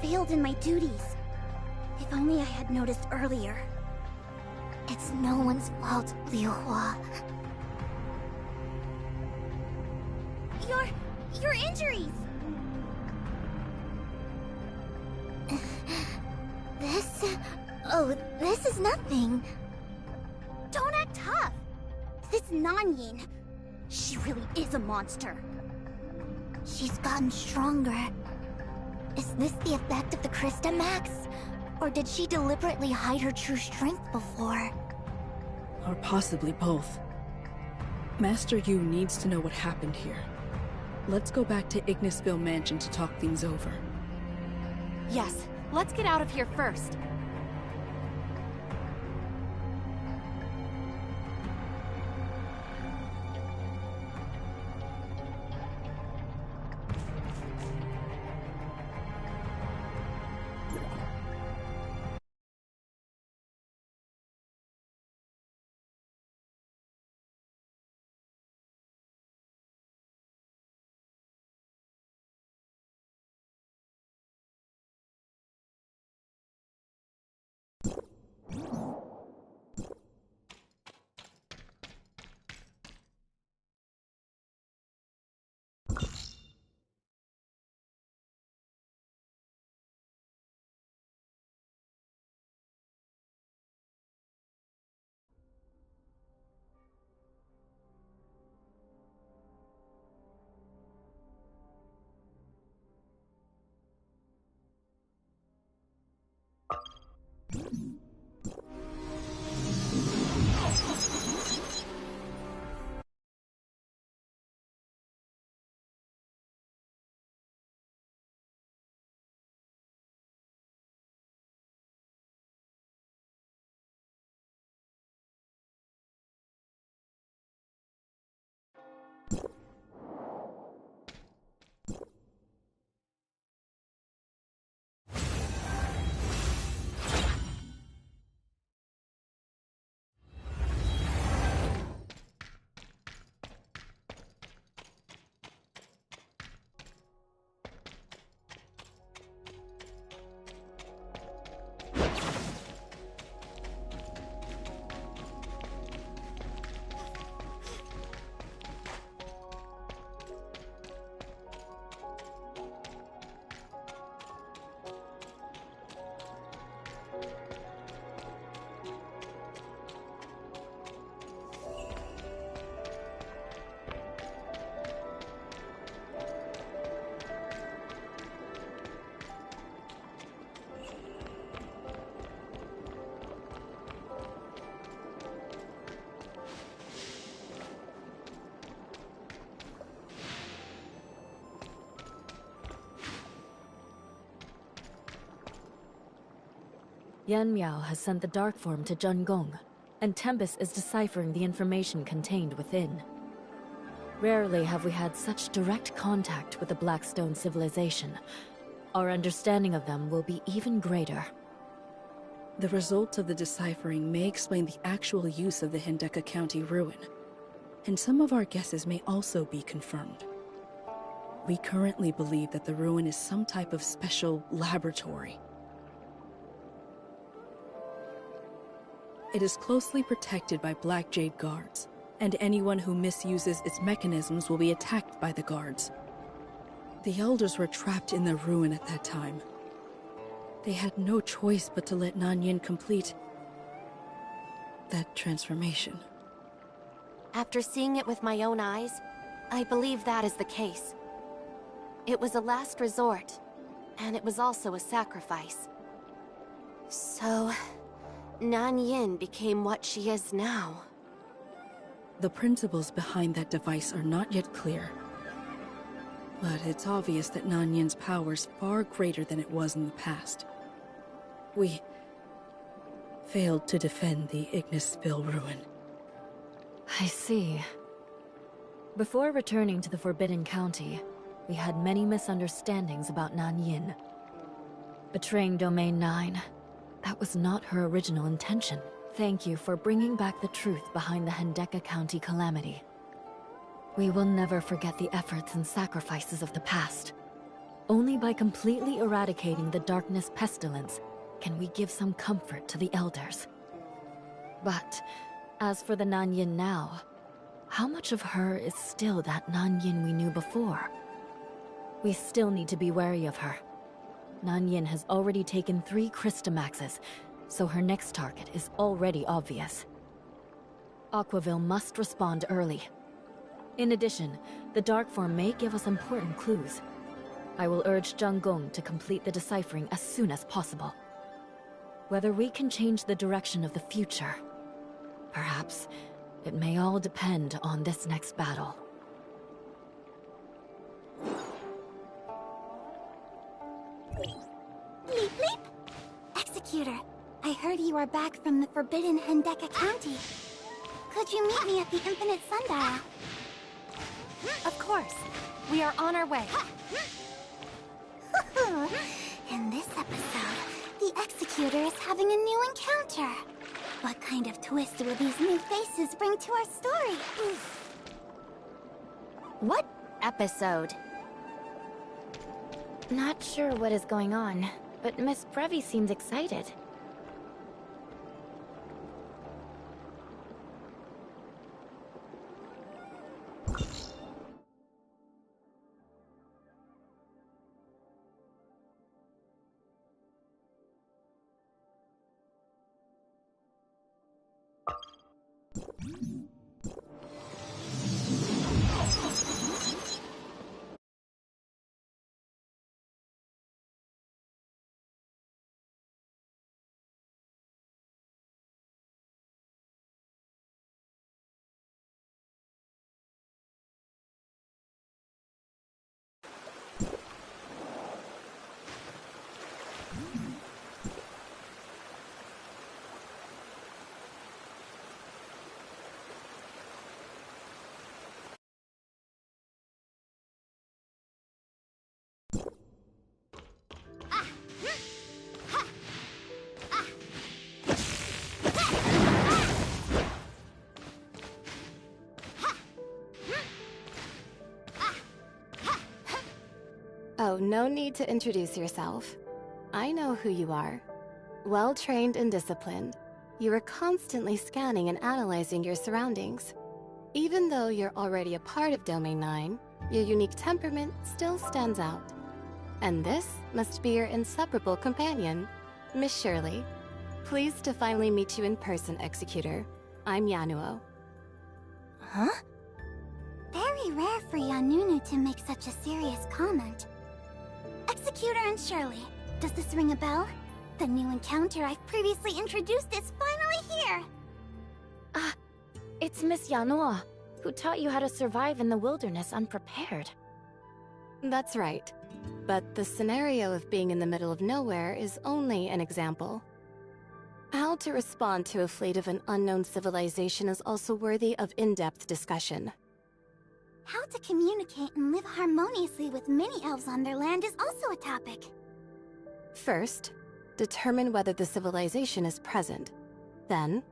failed in my duties. If only I had noticed earlier. It's no one's fault, Liu Hua. Your injuries! This? Oh, this is nothing. Don't act tough. This Nanyin, she really is a monster. She's gotten stronger. Is this the effect of the Krista Max? Or did she deliberately hide her true strength before? Or possibly both. Master Yu needs to know what happened here. Let's go back to Ignisville Mansion to talk things over. Yes, let's get out of here first. Yan Miao has sent the dark form to Zhengong, and Tempest is deciphering the information contained within. Rarely have we had such direct contact with the Blackstone civilization. Our understanding of them will be even greater. The results of the deciphering may explain the actual use of the Hindeka County ruin, and some of our guesses may also be confirmed. We currently believe that the ruin is some type of special laboratory. It is closely protected by Black Jade guards, and anyone who misuses its mechanisms will be attacked by the guards. The Elders were trapped in the ruin at that time. They had no choice but to let Nanyin complete that transformation. After seeing it with my own eyes, I believe that is the case. It was a last resort, and it was also a sacrifice. So, Nanyin became what she is now. The principles behind that device are not yet clear. But it's obvious that Nanyin's power is far greater than it was in the past. We failed to defend the Ignisville ruin. I see. Before returning to the Forbidden County, we had many misunderstandings about Nanyin. Betraying Domain 9, that was not her original intention. Thank you for bringing back the truth behind the Hindeka County calamity. We will never forget the efforts and sacrifices of the past. Only by completely eradicating the darkness pestilence can we give some comfort to the Elders. But, as for the Nanyin now, how much of her is still that Nanyin we knew before? We still need to be wary of her. Nanyin has already taken 3 Crystamaxes, so her next target is already obvious. Aquaville must respond early. In addition, the dark form may give us important clues. I will urge Zhang Gong to complete the deciphering as soon as possible. Whether we can change the direction of the future, perhaps it may all depend on this next battle. Leap Leap! Executor, I heard you are back from the Forbidden Hendeka County. Could you meet me at the Infinite Sundial? Of course. We are on our way. In this episode, the Executor is having a new encounter. What kind of twist will these new faces bring to our story? What episode? Not sure what is going on, but Miss Brevi seems excited. Oh, no need to introduce yourself. I know who you are. Well-trained and disciplined, you are constantly scanning and analyzing your surroundings. Even though you're already a part of Domain 9, your unique temperament still stands out. And this must be your inseparable companion, Miss Shirley. Pleased to finally meet you in person, Executor. I'm Yanuo. Huh? Very rare for Yanunu to make such a serious comment. Executor and Shirley, does this ring a bell? The new encounter I've previously introduced is finally here! It's Miss Yanua, who taught you how to survive in the wilderness unprepared. That's right. But the scenario of being in the middle of nowhere is only an example. How to respond to a fleet of an unknown civilization is also worthy of in-depth discussion. How to communicate and live harmoniously with mini-elves on their land is also a topic. First, determine whether the civilization is present. Then,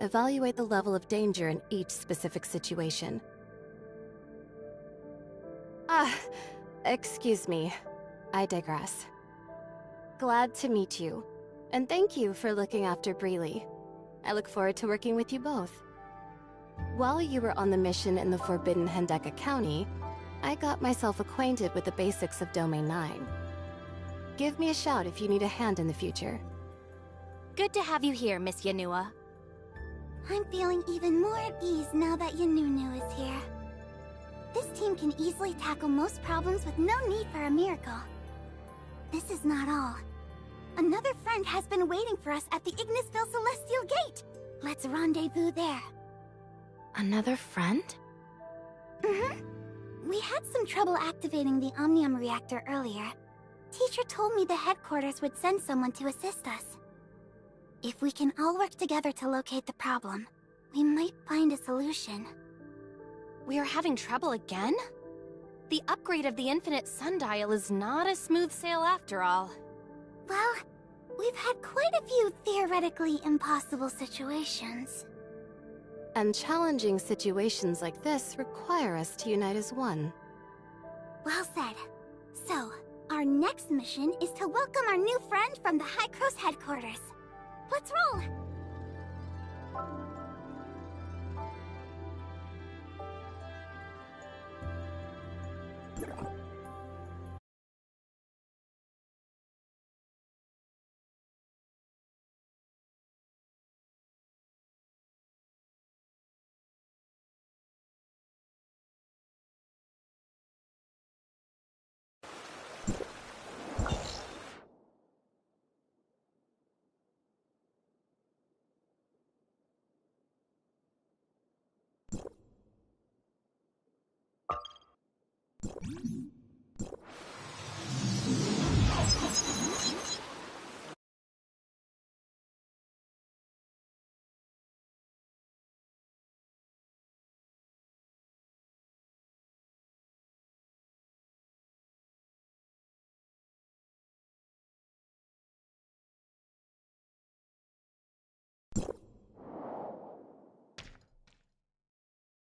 evaluate the level of danger in each specific situation. Excuse me. I digress. Glad to meet you, and thank you for looking after Breely. I look forward to working with you both. While you were on the mission in the Forbidden Hendeka County, I got myself acquainted with the basics of Domain 9. Give me a shout if you need a hand in the future. Good to have you here, Miss Yanua. I'm feeling even more at ease now that Yanunu is here. This team can easily tackle most problems with no need for a miracle. This is not all. Another friend has been waiting for us at the Ignisville Celestial Gate. Let's rendezvous there. Another friend? We had some trouble activating the Omnium reactor earlier. Teacher told me the headquarters would send someone to assist us. If we can all work together to locate the problem, we might find a solution. We are having trouble again? The upgrade of the Infinite Sundial is not a smooth sail after all. Well, we've had quite a few theoretically impossible situations. And challenging situations like this require us to unite as one. Well said. So, our next mission is to welcome our new friend from the High Cross headquarters. Let's roll!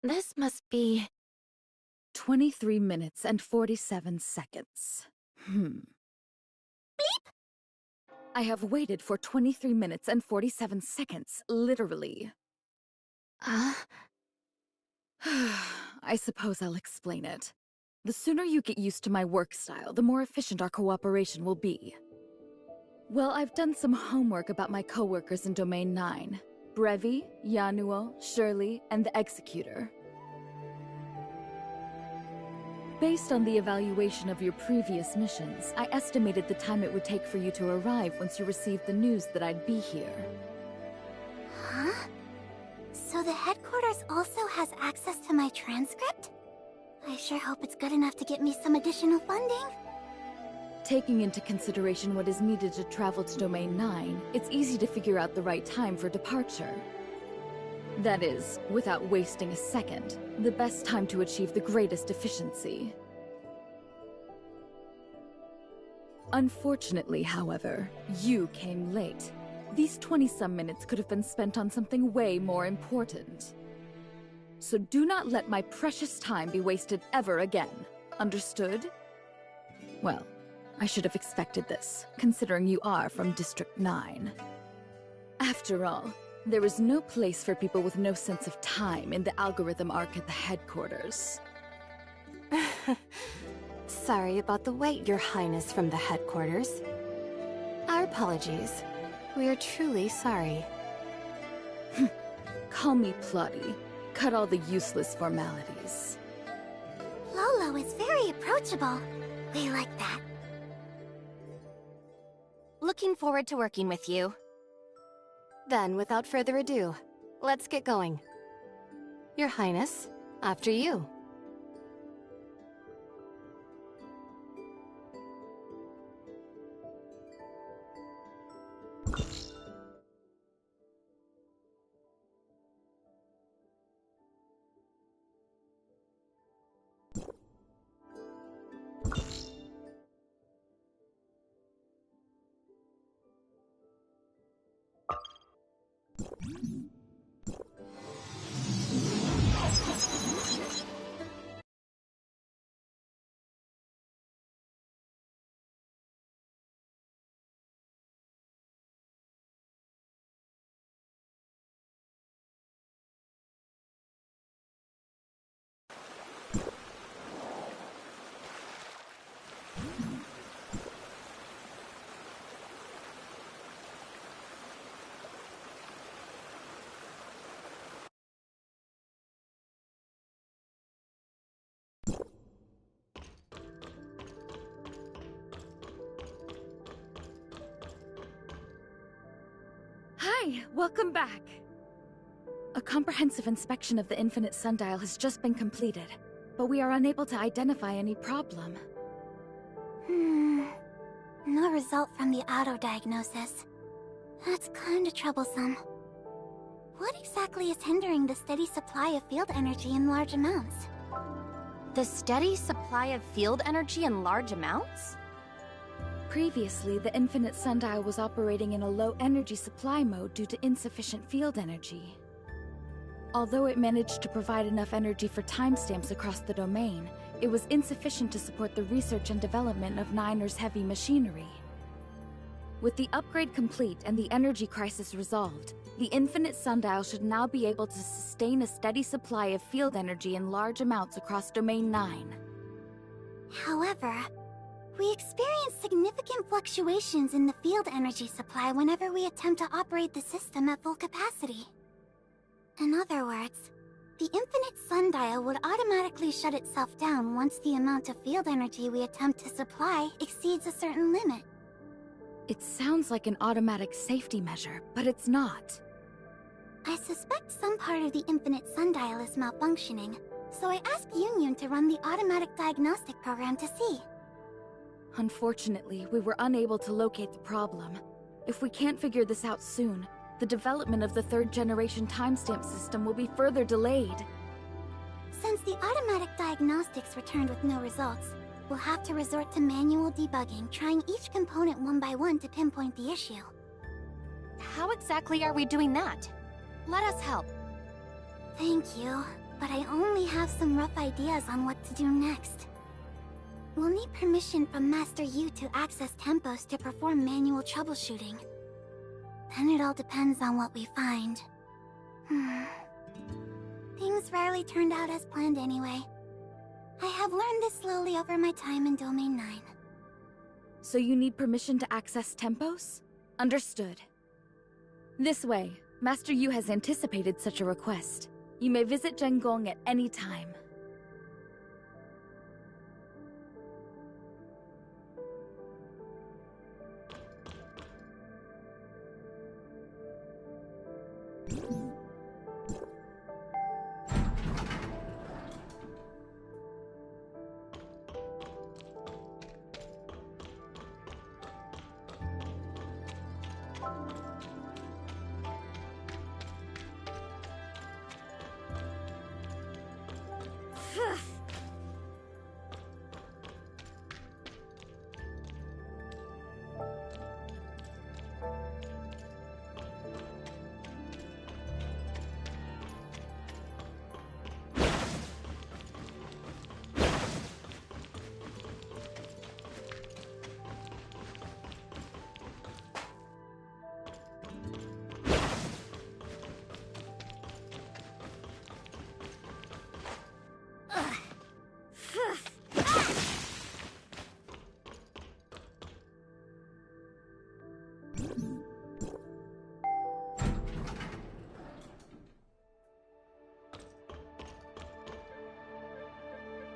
This must be 23 minutes and 47 seconds. Bleep! I have waited for 23 minutes and 47 seconds, literally. I suppose I'll explain it. The sooner you get used to my work style, the more efficient our cooperation will be. Well, I've done some homework about my coworkers in Domain 9. Brevi, Yanuo, Shirley, and the Executor. Based on the evaluation of your previous missions, I estimated the time it would take for you to arrive once you received the news that I'd be here. Huh? So the headquarters also has access to my transcript? I sure hope it's good enough to get me some additional funding. Taking into consideration what is needed to travel to Domain 9, it's easy to figure out the right time for departure. That is, without wasting a second, the best time to achieve the greatest efficiency. Unfortunately, however, you came late. These 20-some minutes could have been spent on something way more important. So do not let my precious time be wasted ever again. Understood? Well, I should have expected this, considering you are from District 9. After all, there is no place for people with no sense of time in the algorithm arc at the headquarters. Sorry about the wait, Your Highness from the headquarters. Our apologies. We are truly sorry. Call me Plotty. Cut all the useless formalities. Lolo is very approachable. We like that. Looking forward to working with you. Then, without further ado, let's get going. Your Highness, after you. Hi, welcome back. A comprehensive inspection of the Infinite Sundial has just been completed, but we are unable to identify any problem. No result from the auto-diagnosis. That's kinda troublesome. What exactly is hindering the steady supply of field energy in large amounts? The steady supply of field energy in large amounts? Previously, the Infinite Sundial was operating in a low energy supply mode due to insufficient field energy. Although it managed to provide enough energy for timestamps across the domain, it was insufficient to support the research and development of Niner's heavy machinery. With the upgrade complete and the energy crisis resolved, the Infinite Sundial should now be able to sustain a steady supply of field energy in large amounts across Domain 9. However, we experience significant fluctuations in the field energy supply whenever we attempt to operate the system at full capacity. In other words, the Infinite Sundial would automatically shut itself down once the amount of field energy we attempt to supply exceeds a certain limit. It sounds like an automatic safety measure, but it's not. I suspect some part of the Infinite Sundial is malfunctioning, So I asked Yunyun to run the automatic diagnostic program to see. Unfortunately, we were unable to locate the problem. If we can't figure this out soon, the development of the third-generation timestamp system will be further delayed. Since the automatic diagnostics returned with no results, we'll have to resort to manual debugging, trying each component one by one to pinpoint the issue. How exactly are we doing that? Let us help. Thank you, but I only have some rough ideas on what to do next. We'll need permission from Master Yu to access Tempos to perform manual troubleshooting. Then it all depends on what we find. Things rarely turned out as planned anyway. I have learned this slowly over my time in Domain 9. So you need permission to access Tempos? Understood. This way, Master Yu has anticipated such a request. You may visit Zhengong at any time.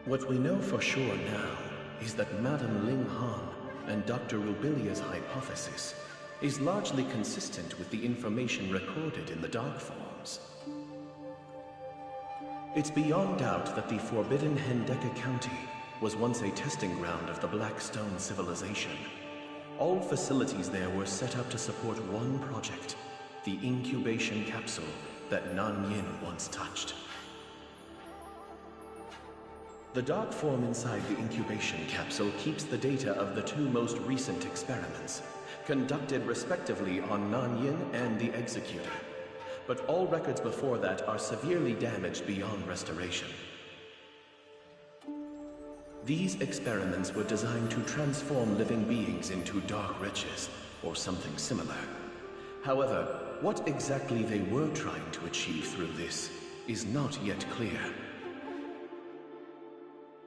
What we know for sure now is that Madame Ling Han and Dr. Rubilia's hypothesis is largely consistent with the information recorded in the Dark Forms. It's beyond doubt that the forbidden Hendeka County was once a testing ground of the Blackstone civilization. All facilities there were set up to support one project, the incubation capsule that Nan Yin once touched. The dark form inside the incubation capsule keeps the data of the two most recent experiments, conducted respectively on Nan Yin and the Executor. But all records before that are severely damaged beyond restoration. These experiments were designed to transform living beings into dark riches, or something similar. However, what exactly they were trying to achieve through this is not yet clear.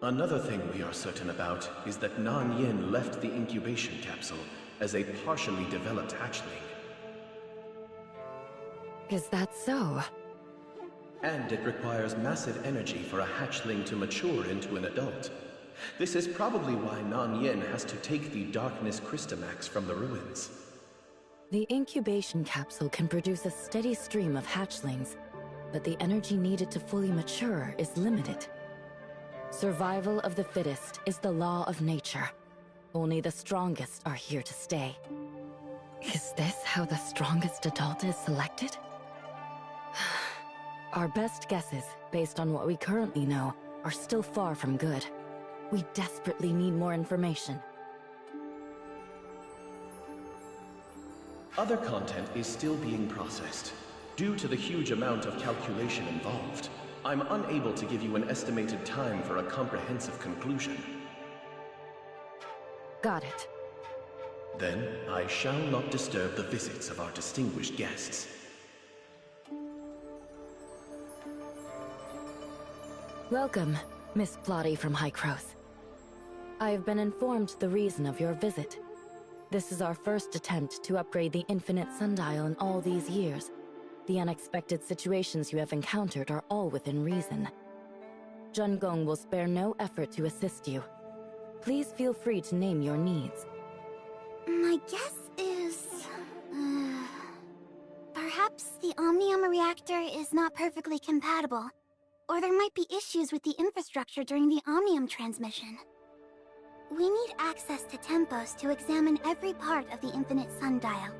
Another thing we are certain about is that Nan Yin left the incubation capsule as a partially developed hatchling. Is that so? And it requires massive energy for a hatchling to mature into an adult. This is probably why Nan Yin has to take the Darkness Crystamax from the ruins. The incubation capsule can produce a steady stream of hatchlings, but the energy needed to fully mature is limited. Survival of the fittest is the law of nature. Only the strongest are here to stay. Is this how the strongest adult is selected? Our best guesses, based on what we currently know, are still far from good. We desperately need more information. Other content is still being processed. Due to the huge amount of calculation involved, I'm unable to give you an estimated time for a comprehensive conclusion. Got it. Then, I shall not disturb the visits of our distinguished guests. Welcome, Miss Plotty from Hykros. I have been informed the reason of your visit. This is our first attempt to upgrade the Infinite Sundial in all these years. The unexpected situations you have encountered are all within reason. Zhengong will spare no effort to assist you. Please feel free to name your needs. My guess is... perhaps the Omnium reactor is not perfectly compatible. Or there might be issues with the infrastructure during the Omnium transmission. We need access to Tempos to examine every part of the Infinite Sundial.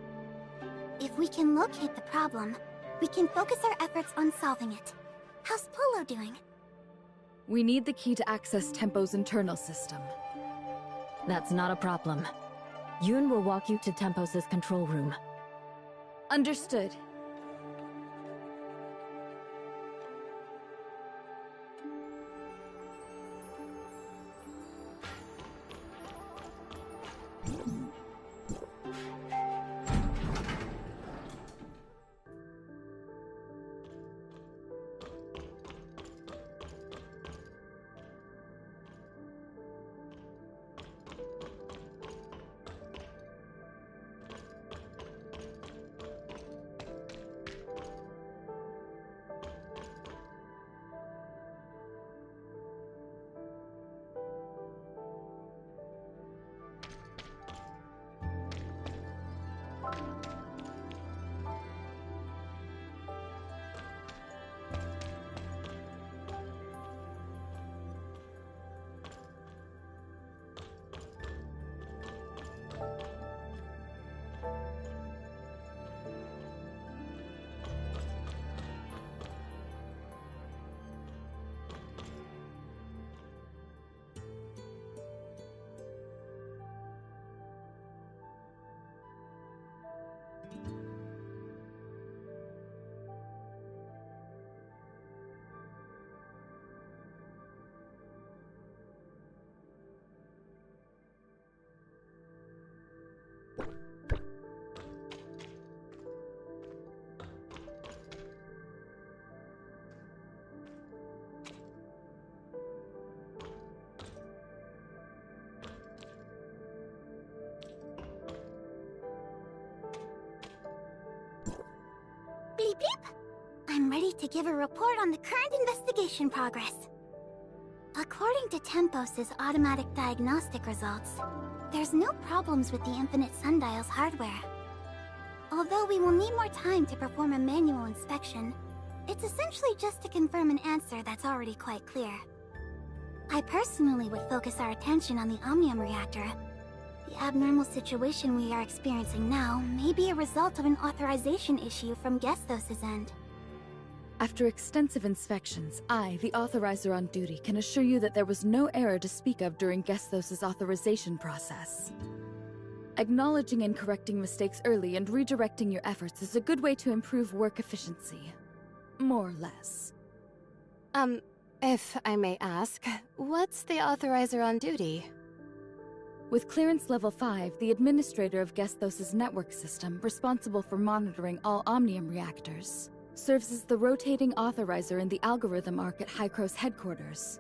If we can locate the problem, we can focus our efforts on solving it. How's Polo doing? We need the key to access Tempo's internal system. That's not a problem. Yun will walk you to Tempos' control room. Understood. Beep beep! I'm ready to give a report on the current investigation progress. According to Tempos' automatic diagnostic results, there's no problems with the Infinite Sundial's hardware. Although we will need more time to perform a manual inspection, it's essentially just to confirm an answer that's already quite clear. I personally would focus our attention on the Omnium reactor. The abnormal situation we are experiencing now may be a result of an authorization issue from Gestos' end. After extensive inspections, I, the authorizer on duty, can assure you that there was no error to speak of during Gestos' authorization process. Acknowledging and correcting mistakes early and redirecting your efforts is a good way to improve work efficiency. More or less. If I may ask, what's the authorizer on duty? With clearance level 5, the administrator of Gestos' network system, responsible for monitoring all Omnium reactors, serves as the rotating authorizer in the algorithm arc at Hykros headquarters.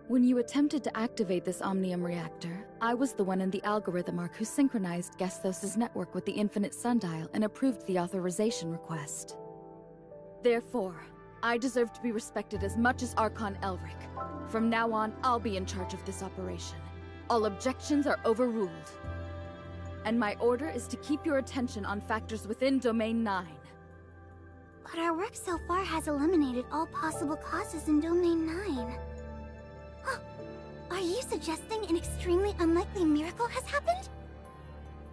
When you attempted to activate this Omnium reactor, I was the one in the algorithm arc who synchronized Gestos' network with the Infinite Sundial and approved the authorization request. Therefore, I deserve to be respected as much as Archon Elric. From now on, I'll be in charge of this operation. All objections are overruled. And my order is to keep your attention on factors within Domain 9. But our work so far has eliminated all possible causes in Domain 9. Huh. Are you suggesting an extremely unlikely miracle has happened?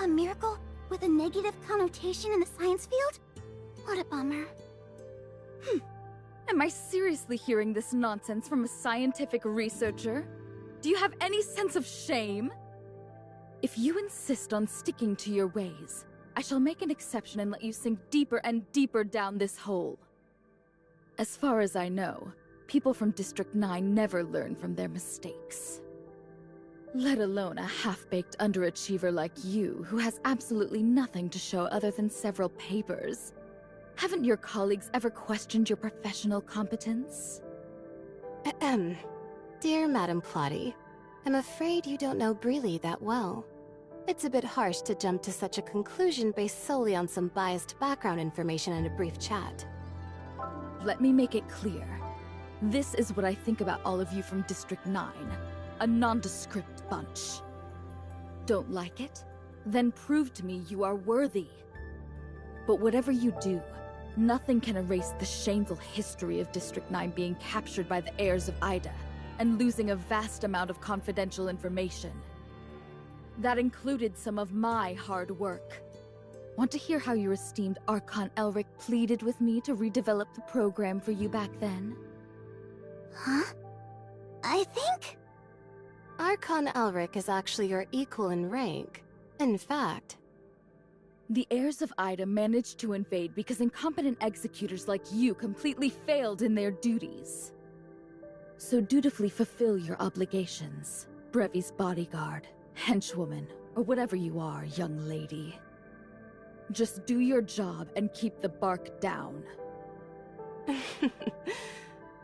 A miracle with a negative connotation in the science field? What a bummer. Am I seriously hearing this nonsense from a scientific researcher? Do you have any sense of shame? If you insist on sticking to your ways, I shall make an exception and let you sink deeper and deeper down this hole. As far as I know, people from District 9 never learn from their mistakes. Let alone a half-baked underachiever like you, who has absolutely nothing to show other than several papers. Haven't your colleagues ever questioned your professional competence? Dear Madame Plotty, I'm afraid you don't know Breely that well. It's a bit harsh to jump to such a conclusion based solely on some biased background information in a brief chat. Let me make it clear. This is what I think about all of you from District 9. A nondescript bunch. Don't like it? Then prove to me you are worthy. But whatever you do, Nothing can erase the shameful history of District 9 being captured by the heirs of Ida and losing a vast amount of confidential information. That included some of my hard work. Want to hear how your esteemed Archon Elric pleaded with me to redevelop the program for you back then? Huh? I think... Archon Elric is actually your equal in rank. In fact... The heirs of Ida managed to invade because incompetent executors like you completely failed in their duties. So dutifully fulfill your obligations, Brevi's bodyguard, henchwoman, or whatever you are, young lady. Just do your job and keep the bark down.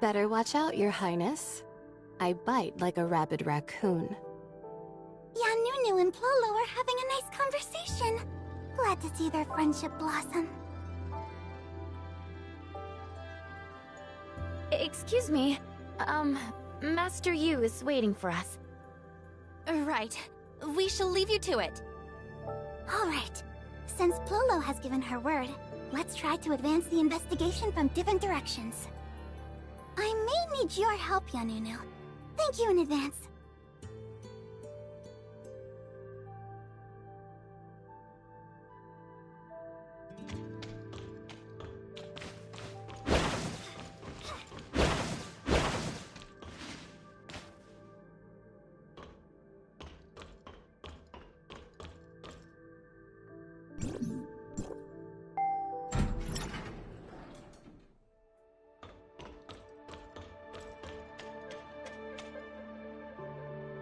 Better watch out, Your Highness. I bite like a rabid raccoon. Yanunu and Plolo are having a nice conversation. Glad to see their friendship blossom. Excuse me. Master Yu is waiting for us. Right. We shall leave you to it. All right. Since Plolo has given her word, let's try to advance the investigation from different directions. I may need your help, Yanunu. Thank you in advance.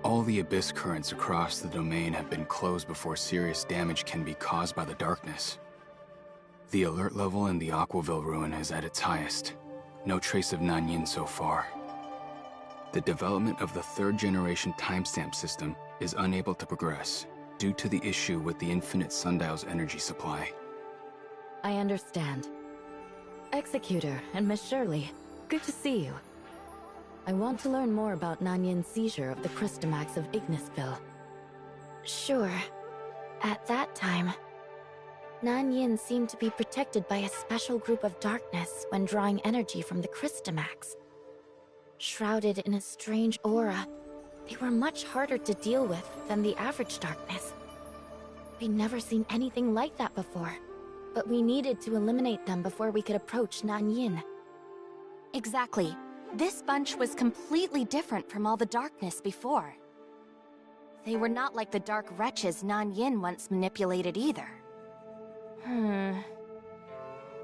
All the abyss currents across the domain have been closed before serious damage can be caused by the darkness. The alert level in the Aquaville ruin is at its highest. No trace of Nanyin so far. The development of the third-generation timestamp system is unable to progress due to the issue with the Infinite Sundial's energy supply. I understand. Executor and Miss Shirley, good to see you. I want to learn more about Nanyin's seizure of the Crystamax of Ignisville. Sure. At that time, Nanyin seemed to be protected by a special group of darkness when drawing energy from the Crystamax. Shrouded in a strange aura, they were much harder to deal with than the average darkness. We'd never seen anything like that before, but we needed to eliminate them before we could approach Nanyin. Exactly. This bunch was completely different from all the darkness before. They were not like the dark wretches Nanyin once manipulated either.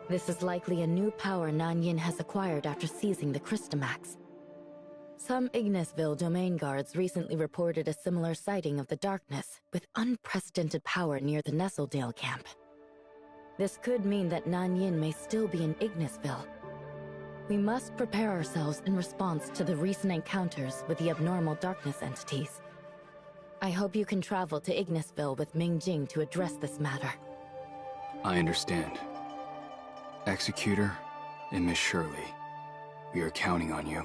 This is likely a new power Nanyin has acquired after seizing the Crystamax. Some Ignisville domain guards recently reported a similar sighting of the darkness, with unprecedented power near the Nestledale camp. This could mean that Nanyin may still be in Ignisville. We must prepare ourselves in response to the recent encounters with the abnormal darkness entities. I hope you can travel to Ignisville with Ming Jing to address this matter. I understand. Executor and Miss Shirley, we are counting on you.